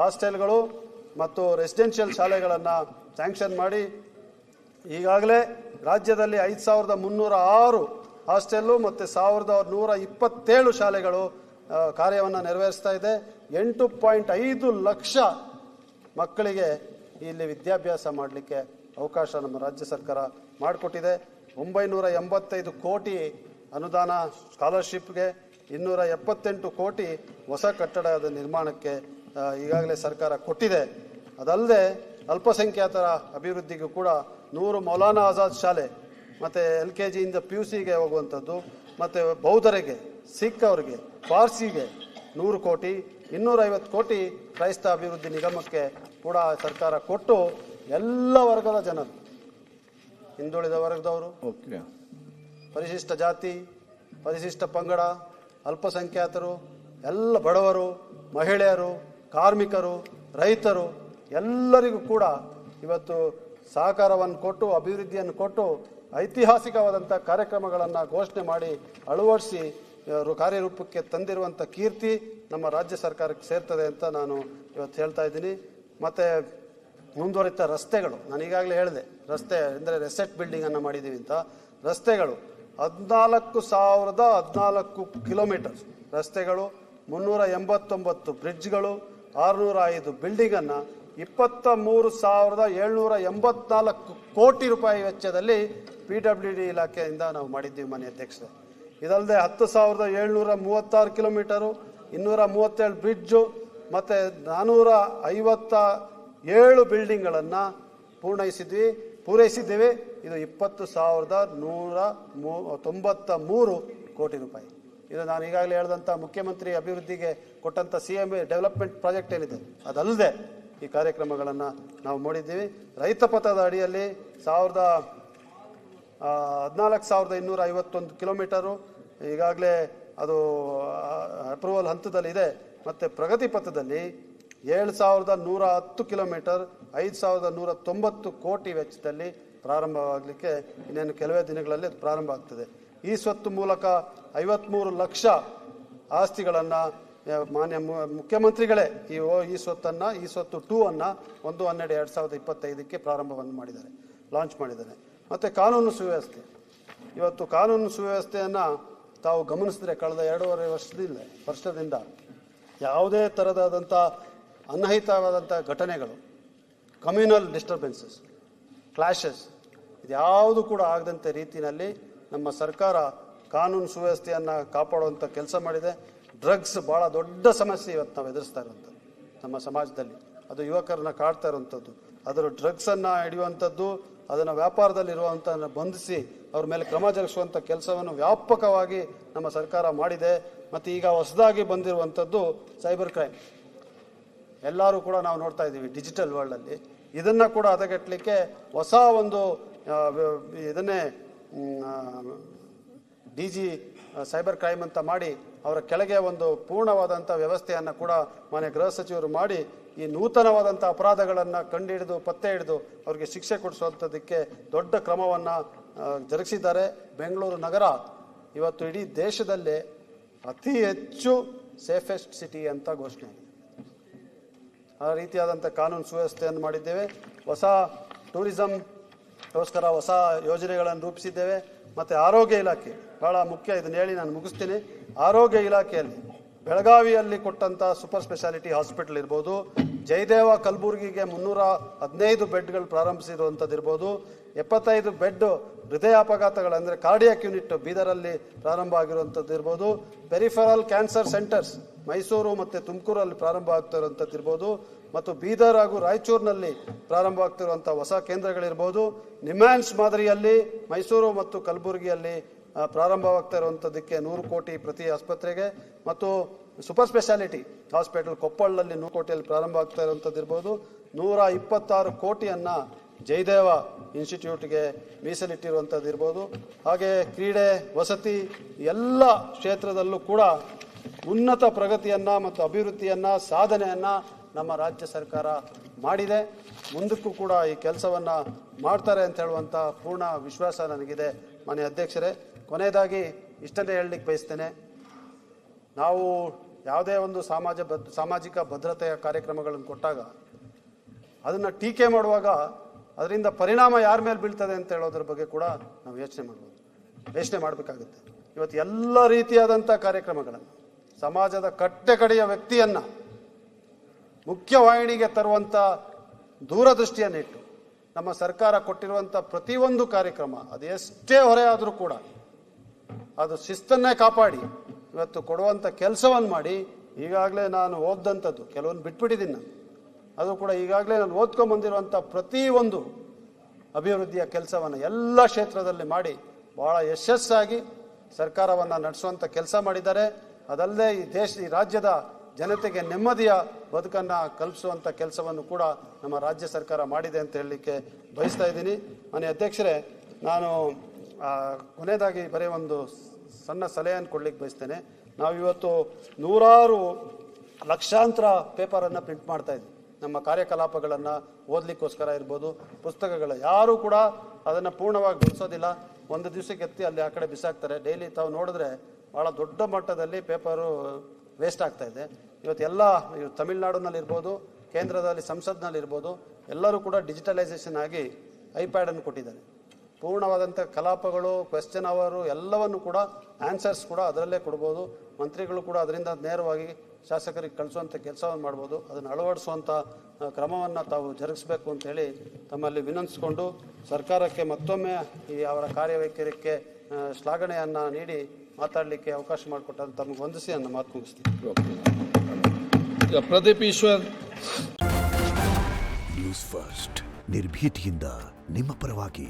ಹಾಸ್ಟೆಲ್ಗಳು ಮತ್ತು ರೆಸಿಡೆನ್ಷಿಯಲ್ ಶಾಲೆಗಳನ್ನು ಸ್ಯಾಂಕ್ಷನ್ ಮಾಡಿ ಈಗಾಗಲೇ ರಾಜ್ಯದಲ್ಲಿ 5,306 ಹಾಸ್ಟೆಲ್ಲು ಮತ್ತು 1,127 ಶಾಲೆಗಳು ಕಾರ್ಯವನ್ನು ನೆರವೇರಿಸ್ತಾ ಇದೆ. 8.5 ಲಕ್ಷ ಮಕ್ಕಳಿಗೆ ಇಲ್ಲಿ ವಿದ್ಯಾಭ್ಯಾಸ ಮಾಡಲಿಕ್ಕೆ ಅವಕಾಶ ನಮ್ಮ ರಾಜ್ಯ ಸರ್ಕಾರ ಮಾಡಿಕೊಟ್ಟಿದೆ. 985 ಕೋಟಿ ಅನುದಾನ ಸ್ಕಾಲರ್ಶಿಪ್ಗೆ, 278 ಕೋಟಿ ಹೊಸ ಕಟ್ಟಡದ ನಿರ್ಮಾಣಕ್ಕೆ ಈಗಾಗಲೇ ಸರ್ಕಾರ ಕೊಟ್ಟಿದೆ. ಅದಲ್ಲದೆ ಅಲ್ಪಸಂಖ್ಯಾತರ ಅಭಿವೃದ್ಧಿಗೂ ಕೂಡ 100 ಮೌಲಾನಾ ಆಜಾದ್ ಶಾಲೆ ಮತ್ತು LKG ಇಂದ PUCಗೆ ಹೋಗುವಂಥದ್ದು, ಮತ್ತು ಬೌದ್ಧರಿಗೆ, ಸಿಖ್ ಅವರಿಗೆ, ಪಾರ್ಸಿಗೆ 100 ಕೋಟಿ, 250 ಕೋಟಿ ಕ್ರೈಸ್ತ ಅಭಿವೃದ್ಧಿ ನಿಗಮಕ್ಕೆ ಕೂಡ ಸರ್ಕಾರ ಕೊಟ್ಟು ಎಲ್ಲ ವರ್ಗದ ಜನರು, ಹಿಂದುಳಿದ ವರ್ಗದವರು, ಪರಿಶಿಷ್ಟ ಜಾತಿ, ಪರಿಶಿಷ್ಟ ಪಂಗಡ, ಅಲ್ಪಸಂಖ್ಯಾತರು, ಎಲ್ಲ ಬಡವರು, ಮಹಿಳೆಯರು, ಕಾರ್ಮಿಕರು, ರೈತರು ಎಲ್ಲರಿಗೂ ಕೂಡ ಇವತ್ತು ಸಹಕಾರವನ್ನು ಕೊಟ್ಟು, ಅಭಿವೃದ್ಧಿಯನ್ನು ಕೊಟ್ಟು, ಐತಿಹಾಸಿಕವಾದಂಥ ಕಾರ್ಯಕ್ರಮಗಳನ್ನು ಘೋಷಣೆ ಮಾಡಿ ಅಳವಡಿಸಿ ಕಾರ್ಯರೂಪಕ್ಕೆ ತಂದಿರುವಂಥ ಕೀರ್ತಿ ನಮ್ಮ ರಾಜ್ಯ ಸರ್ಕಾರಕ್ಕೆ ಸೇರ್ತದೆ ಅಂತ ನಾನು ಇವತ್ತು ಹೇಳ್ತಾ ಇದ್ದೀನಿ. ಮತ್ತು ಮುಂದುವರಿತ ರಸ್ತೆಗಳು, ನಾನು ಈಗಾಗಲೇ ಹೇಳಿದೆ, ರಸ್ತೆ ಅಂದರೆ ರೆಸೆಟ್ ಬಿಲ್ಡಿಂಗನ್ನು ಮಾಡಿದ್ದೀವಿ ಅಂತ. ರಸ್ತೆಗಳು 14,014 ಕಿಲೋಮೀಟರ್ ರಸ್ತೆಗಳು, 389 ಬ್ರಿಡ್ಜ್ಗಳು, 605 ಬಿಲ್ಡಿಂಗನ್ನು 23,784 ಕೋಟಿ ರೂಪಾಯಿ ವೆಚ್ಚದಲ್ಲಿ PWD ಇಲಾಖೆಯಿಂದ ನಾವು ಮಾಡಿದ್ದೀವಿ ಮಾನ್ಯ ಅಧ್ಯಕ್ಷರೇ. ಇದಲ್ಲದೆ 10,736 ಕಿಲೋಮೀಟರು, 237 ಬ್ರಿಡ್ಜು ಮತ್ತು 457 ಬಿಲ್ಡಿಂಗ್ಗಳನ್ನು ಪೂರೈಸಿದ್ದೇವೆ. ಇದು 20,193 ಕೋಟಿ ರೂಪಾಯಿ. ಇದು ನಾನು ಈಗಾಗಲೇ ಹೇಳಿದಂಥ ಮುಖ್ಯಮಂತ್ರಿ ಅಭಿವೃದ್ಧಿಗೆ ಕೊಟ್ಟಂಥ CM ಡೆವಲಪ್ಮೆಂಟ್ ಪ್ರಾಜೆಕ್ಟ್ ಏನಿದೆ ಅದಲ್ಲದೆ ಈ ಕಾರ್ಯಕ್ರಮಗಳನ್ನು ನಾವು ಮಾಡಿದ್ದೀವಿ. ರೈತ ಪಥದ ಅಡಿಯಲ್ಲಿ 14,251 ಕಿಲೋಮೀಟರು ಈಗಾಗಲೇ ಅದು ಅಪ್ರೂವಲ್ ಹಂತದಲ್ಲಿದೆ. ಮತ್ತು ಪ್ರಗತಿ ಪಥದಲ್ಲಿ 7,110 ಕಿಲೋಮೀಟರ್ 5,190 ಕೋಟಿ ವೆಚ್ಚದಲ್ಲಿ ಪ್ರಾರಂಭವಾಗಲಿಕ್ಕೆ ಇನ್ನೇನು ಕೆಲವೇ ದಿನಗಳಲ್ಲಿ ಅದು ಪ್ರಾರಂಭ ಆಗ್ತದೆ. ಈ ಸ್ವತ್ತು ಮೂಲಕ 53 ಲಕ್ಷ ಆಸ್ತಿಗಳನ್ನು ಮಾನ್ಯ ಮುಖ್ಯಮಂತ್ರಿಗಳೇ ಈ ಸ್ವತ್ತನ್ನು, ಈ ಸ್ವತ್ತು 2 ಅನ್ನು 1/12/2025ಕ್ಕೆ ಪ್ರಾರಂಭವನ್ನು ಮಾಡಿದ್ದಾರೆ, ಲಾಂಚ್ ಮಾಡಿದ್ದಾರೆ. ಮತ್ತು ಕಾನೂನು ಸುವ್ಯವಸ್ಥೆ, ಇವತ್ತು ಕಾನೂನು ಸುವ್ಯವಸ್ಥೆಯನ್ನು ತಾವು ಗಮನಿಸಿದ್ರೆ ಕಳೆದ 2.5 ವರ್ಷದಿಂದ ಯಾವುದೇ ಥರದಾದಂಥ ಅನಹಿತವಾದಂಥ ಘಟನೆಗಳು, ಕಮ್ಯುನಲ್ ಡಿಸ್ಟರ್ಬೆನ್ಸಸ್, ಕ್ಲಾಶಸ್ ಇದ್ಯಾವುದು ಕೂಡ ಆಗದಂಥ ರೀತಿಯಲ್ಲಿ ನಮ್ಮ ಸರ್ಕಾರ ಕಾನೂನು ಸುವ್ಯವಸ್ಥೆಯನ್ನು ಕಾಪಾಡುವಂಥ ಕೆಲಸ ಮಾಡಿದೆ. ಡ್ರಗ್ಸ್ ಭಾಳ ದೊಡ್ಡ ಸಮಸ್ಯೆ ಇವತ್ತು ನಾವು ಎದುರಿಸ್ತಾ ಇರುವಂಥದ್ದು ನಮ್ಮ ಸಮಾಜದಲ್ಲಿ. ಅದು ಯುವಕರನ್ನ ಕಾಡ್ತಾ ಇರುವಂಥದ್ದು. ಅದರ ಡ್ರಗ್ಸನ್ನು ಹಿಡಿಯುವಂಥದ್ದು, ಅದನ್ನು ವ್ಯಾಪಾರದಲ್ಲಿರುವಂಥನ್ನು ಬಂಧಿಸಿ ಅವ್ರ ಮೇಲೆ ಕ್ರಮ ಜರುಗಿಸುವಂಥ ಕೆಲಸವನ್ನು ವ್ಯಾಪಕವಾಗಿ ನಮ್ಮ ಸರ್ಕಾರ ಮಾಡಿದೆ. ಮತ್ತು ಈಗ ಹೊಸದಾಗಿ ಬಂದಿರುವಂಥದ್ದು ಸೈಬರ್ ಕ್ರೈಮ್. ಎಲ್ಲರೂ ಕೂಡ ನಾವು ನೋಡ್ತಾ ಇದ್ದೀವಿ ಡಿಜಿಟಲ್ ವರ್ಲ್ಡಲ್ಲಿ. ಇದನ್ನು ಕೂಡ ಹದಗೆಟ್ಟಲಿಕ್ಕೆ ಹೊಸ ಒಂದು ಇದನ್ನೇ DG ಸೈಬರ್ ಕ್ರೈಮ್ ಅಂತ ಮಾಡಿ ಅವರ ಕೆಳಗೆ ಒಂದು ಪೂರ್ಣವಾದಂಥ ವ್ಯವಸ್ಥೆಯನ್ನು ಕೂಡ ಮಾನ್ಯ ಗೃಹ ಸಚಿವರು ಮಾಡಿ ಈ ನೂತನವಾದಂಥ ಅಪರಾಧಗಳನ್ನು ಕಂಡುಹಿಡಿದು ಪತ್ತೆ ಹಿಡಿದು ಅವರಿಗೆ ಶಿಕ್ಷೆ ಕೊಡಿಸುವಂಥದ್ದಕ್ಕೆ ದೊಡ್ಡ ಕ್ರಮವನ್ನು ಜರುಗಿಸಿದ್ದಾರೆ. ಬೆಂಗಳೂರು ನಗರ ಇವತ್ತು ಇಡೀ ದೇಶದಲ್ಲೇ ಅತಿ ಹೆಚ್ಚು ಸೇಫೆಸ್ಟ್ ಸಿಟಿ ಅಂತ ಘೋಷಣೆ ಆಗಿದೆ. ಆ ರೀತಿಯಾದಂಥ ಕಾನೂನು ಸುವ್ಯವಸ್ಥೆಯನ್ನು ಮಾಡಿದ್ದೇವೆ. ಹೊಸ ಟೂರಿಸಂಗೋಸ್ಕರ ಹೊಸ ಯೋಜನೆಗಳನ್ನು ರೂಪಿಸಿದ್ದೇವೆ. ಮತ್ತು ಆರೋಗ್ಯ ಇಲಾಖೆ ಭಾಳ ಮುಖ್ಯ, ಇದನ್ನು ಹೇಳಿ ನಾನು ಮುಗಿಸ್ತೀನಿ. ಆರೋಗ್ಯ ಇಲಾಖೆಯಲ್ಲಿ ಬೆಳಗಾವಿಯಲ್ಲಿ ಕೊಟ್ಟಂಥ ಸೂಪರ್ ಸ್ಪೆಷಾಲಿಟಿ ಹಾಸ್ಪಿಟಲ್ ಇರ್ಬೋದು, ಜಯದೇವ ಕಲಬುರಗಿಗೆ 315 ಬೆಡ್ಗಳು ಪ್ರಾರಂಭಿಸಿರುವಂಥದ್ದು ಇರ್ಬೋದು, 75 ಬೆಡ್ ಹೃದಯ ಅಪಘಾತಗಳಂದರೆ ಕಾರ್ಡಿಯಾಕ್ ಯೂನಿಟ್ ಬೀದರಲ್ಲಿ ಪ್ರಾರಂಭ ಆಗಿರುವಂಥದ್ದು ಇರ್ಬೋದು, ಪೆರಿಫೆರಲ್ ಕ್ಯಾನ್ಸರ್ ಸೆಂಟರ್ಸ್ ಮೈಸೂರು ಮತ್ತು ತುಮಕೂರಲ್ಲಿ ಪ್ರಾರಂಭ ಆಗ್ತಿರುವಂಥದ್ದು ಇರ್ಬೋದು, ಮತ್ತು ಬೀದರ್ ಹಾಗೂ ರಾಯಚೂರಿನಲ್ಲಿ ಪ್ರಾರಂಭ ಆಗ್ತಿರುವಂಥ ಹೊಸ ಕೇಂದ್ರಗಳಿರ್ಬೋದು, ನಿಮ್ಯಾನ್ಸ್ ಮಾದರಿಯಲ್ಲಿ ಮೈಸೂರು ಮತ್ತು ಕಲಬುರಗಿಯಲ್ಲಿ ಪ್ರಾರಂಭವಾಗ್ತಾ ಇರುವಂಥದ್ದಕ್ಕೆ 100 ಕೋಟಿ ಪ್ರತಿ ಆಸ್ಪತ್ರೆಗೆ, ಮತ್ತು ಸೂಪರ್ ಸ್ಪೆಷಾಲಿಟಿ ಹಾಸ್ಪಿಟಲ್ ಕೊಪ್ಪಳದಲ್ಲಿ 100 ಕೋಟಿಯಲ್ಲಿ ಪ್ರಾರಂಭ ಆಗ್ತಾ ಇರುವಂಥದ್ದು ಇರ್ಬೋದು, 126 ಕೋಟಿಯನ್ನು ಜಯದೇವ ಇನ್ಸ್ಟಿಟ್ಯೂಟ್ಗೆ ಮೀಸಲಿಟ್ಟಿರುವಂಥದ್ದು ಇರ್ಬೋದು. ಹಾಗೆ ಕ್ರೀಡೆ, ವಸತಿ ಎಲ್ಲ ಕ್ಷೇತ್ರದಲ್ಲೂ ಕೂಡ ಉನ್ನತ ಪ್ರಗತಿಯನ್ನು ಮತ್ತು ಅಭಿವೃದ್ಧಿಯನ್ನು, ಸಾಧನೆಯನ್ನು ನಮ್ಮ ರಾಜ್ಯ ಸರ್ಕಾರ ಮಾಡಿದೆ. ಮುಂದಕ್ಕೂ ಕೂಡ ಈ ಕೆಲಸವನ್ನು ಮಾಡ್ತಾರೆ ಅಂತ ಹೇಳುವಂಥ ಪೂರ್ಣ ವಿಶ್ವಾಸ ನನಗಿದೆ. ಮಾನ್ಯ ಅಧ್ಯಕ್ಷರೇ, ಕೊನೆಯದಾಗಿ ಇಷ್ಟನ್ನೇ ಹೇಳಲಿಕ್ಕೆ ಬಯಸ್ತೇನೆ. ನಾವು ಯಾವುದೇ ಒಂದು ಸಾಮಾಜಿಕ ಭದ್ರತೆಯ ಕಾರ್ಯಕ್ರಮಗಳನ್ನು ಕೊಟ್ಟಾಗ ಅದನ್ನು ಟೀಕೆ ಮಾಡುವಾಗ ಅದರಿಂದ ಪರಿಣಾಮ ಯಾರ ಮೇಲೆ ಬೀಳ್ತದೆ ಅಂತ ಹೇಳೋದ್ರ ಬಗ್ಗೆ ಕೂಡ ನಾವು ಯೋಚನೆ ಮಾಡಬೇಕಾಗುತ್ತೆ. ಇವತ್ತು ಎಲ್ಲ ರೀತಿಯಾದಂಥ ಕಾರ್ಯಕ್ರಮಗಳನ್ನು, ಸಮಾಜದ ಕಟ್ಟೆಕಡೆಯ ವ್ಯಕ್ತಿಯನ್ನು ಮುಖ್ಯವಾಹಿನಿಗೆ ತರುವಂಥ ದೂರದೃಷ್ಟಿಯನ್ನಿಟ್ಟು ನಮ್ಮ ಸರ್ಕಾರ ಕೊಟ್ಟಿರುವಂಥ ಪ್ರತಿಯೊಂದು ಕಾರ್ಯಕ್ರಮ ಅದು ಎಷ್ಟೇ ಹೊರೆ ಆದರೂ ಕೂಡ ಅದು ಶಿಸ್ತನ್ನೇ ಕಾಪಾಡಿ ಇವತ್ತು ಕೊಡುವಂಥ ಕೆಲಸವನ್ನು ಮಾಡಿ, ಈಗಾಗಲೇ ನಾನು ಓದಿದಂಥದ್ದು ಕೆಲವೊಂದು ಬಿಟ್ಬಿಟ್ಟಿದ್ದೀನಿ ನಾನು, ಅದು ಕೂಡ ಈಗಾಗಲೇ ನಾನು ಓದ್ಕೊಂಬಂದಿರುವಂಥ ಪ್ರತಿಯೊಂದು ಅಭಿವೃದ್ಧಿಯ ಕೆಲಸವನ್ನು ಎಲ್ಲ ಕ್ಷೇತ್ರದಲ್ಲಿ ಮಾಡಿ ಭಾಳ ಯಶಸ್ಸಾಗಿ ಸರ್ಕಾರವನ್ನು ನಡೆಸುವಂಥ ಕೆಲಸ ಮಾಡಿದ್ದಾರೆ. ಅದಲ್ಲದೆ ಈ ರಾಜ್ಯದ ಜನತೆಗೆ ನೆಮ್ಮದಿಯ ಬದುಕನ್ನು ಕಲ್ಪಿಸುವಂಥ ಕೆಲಸವನ್ನು ಕೂಡ ನಮ್ಮ ರಾಜ್ಯ ಸರ್ಕಾರ ಮಾಡಿದೆ ಅಂತ ಹೇಳಲಿಕ್ಕೆ ಬಯಸ್ತಾ ಇದ್ದೀನಿ. ಮಾನ್ಯ ಅಧ್ಯಕ್ಷರೇ, ನಾನು ಕೊನೆಯದಾಗಿ ಬರೀ ಒಂದು ಸಣ್ಣ ಸಲಹೆಯನ್ನು ಕೊಡ್ಲಿಕ್ಕೆ ಬಯಸ್ತೇನೆ. ನಾವಿವತ್ತು ಲಕ್ಷಾಂತರ ಪೇಪರನ್ನು ಪ್ರಿಂಟ್ ಮಾಡ್ತಾ ಇದ್ವಿ. ನಮ್ಮ ಕಾರ್ಯಕಲಾಪಗಳನ್ನು ಓದಲಿಕ್ಕೋಸ್ಕರ ಇರ್ಬೋದು, ಪುಸ್ತಕಗಳು ಯಾರೂ ಕೂಡ ಅದನ್ನು ಪೂರ್ಣವಾಗಿ ಬಳಸೋದಿಲ್ಲ. ಒಂದು ದಿವಸಕ್ಕೆ ಎತ್ತಿ ಅಲ್ಲಿ ಆ ಕಡೆ ಬಿಸಾಕ್ತಾರೆ. ಡೈಲಿ ತಾವು ನೋಡಿದ್ರೆ ಭಾಳ ದೊಡ್ಡ ಮಟ್ಟದಲ್ಲಿ ಪೇಪರು ವೇಸ್ಟ್ ಆಗ್ತಾ ಇದೆ. ಇವತ್ತೆಲ್ಲ ತಮಿಳುನಾಡಿನಲ್ಲಿರ್ಬೋದು, ಕೇಂದ್ರದಲ್ಲಿ ಸಂಸತ್ನಲ್ಲಿರ್ಬೋದು, ಎಲ್ಲರೂ ಕೂಡ ಡಿಜಿಟಲೈಸೇಷನ್ ಆಗಿ ಐಪ್ಯಾಡನ್ನು ಕೊಟ್ಟಿದ್ದಾರೆ. ಪೂರ್ಣವಾದಂಥ ಕಲಾಪಗಳು, ಕ್ವೆಶ್ಚನ್ ಅವರು ಎಲ್ಲವನ್ನು ಕೂಡ ಆನ್ಸರ್ಸ್ ಕೂಡ ಅದರಲ್ಲೇ ಕೊಡ್ಬೋದು. ಮಂತ್ರಿಗಳು ಕೂಡ ಅದರಿಂದ ನೇರವಾಗಿ ಶಾಸಕರಿಗೆ ಕಳಿಸುವಂಥ ಕೆಲಸವನ್ನು ಮಾಡ್ಬೋದು. ಅದನ್ನು ಅಳವಡಿಸುವಂಥ ಕ್ರಮವನ್ನು ತಾವು ಜರುಗಿಸಬೇಕು ಅಂತೇಳಿ ತಮ್ಮಲ್ಲಿ ವಿನಂತಿಸಿಕೊಂಡು ಸರ್ಕಾರಕ್ಕೆ ಮತ್ತೊಮ್ಮೆ ಈ ಅವರ ಕಾರ್ಯವೈಖರಿಕ್ಕೆ ಶ್ಲಾಘನೆಯನ್ನು ನೀಡಿ ಮಾತಾಡಲಿಕ್ಕೆ ಅವಕಾಶ ಮಾಡಿಕೊಟ್ಟಂತ ತಮಗೆ ವಂದಿಸಿ ನನ್ನ ಮಾತು ಮುಗಿಸ್ತೀನಿ. ಪ್ರದೀಪ್ ಈಶ್ವರ್. ನ್ಯೂಸ್ ಫಸ್ಟ್ ನಿರ್ಭೀತಿಯಿಂದ ನಿಮ್ಮ ಪರವಾಗಿ.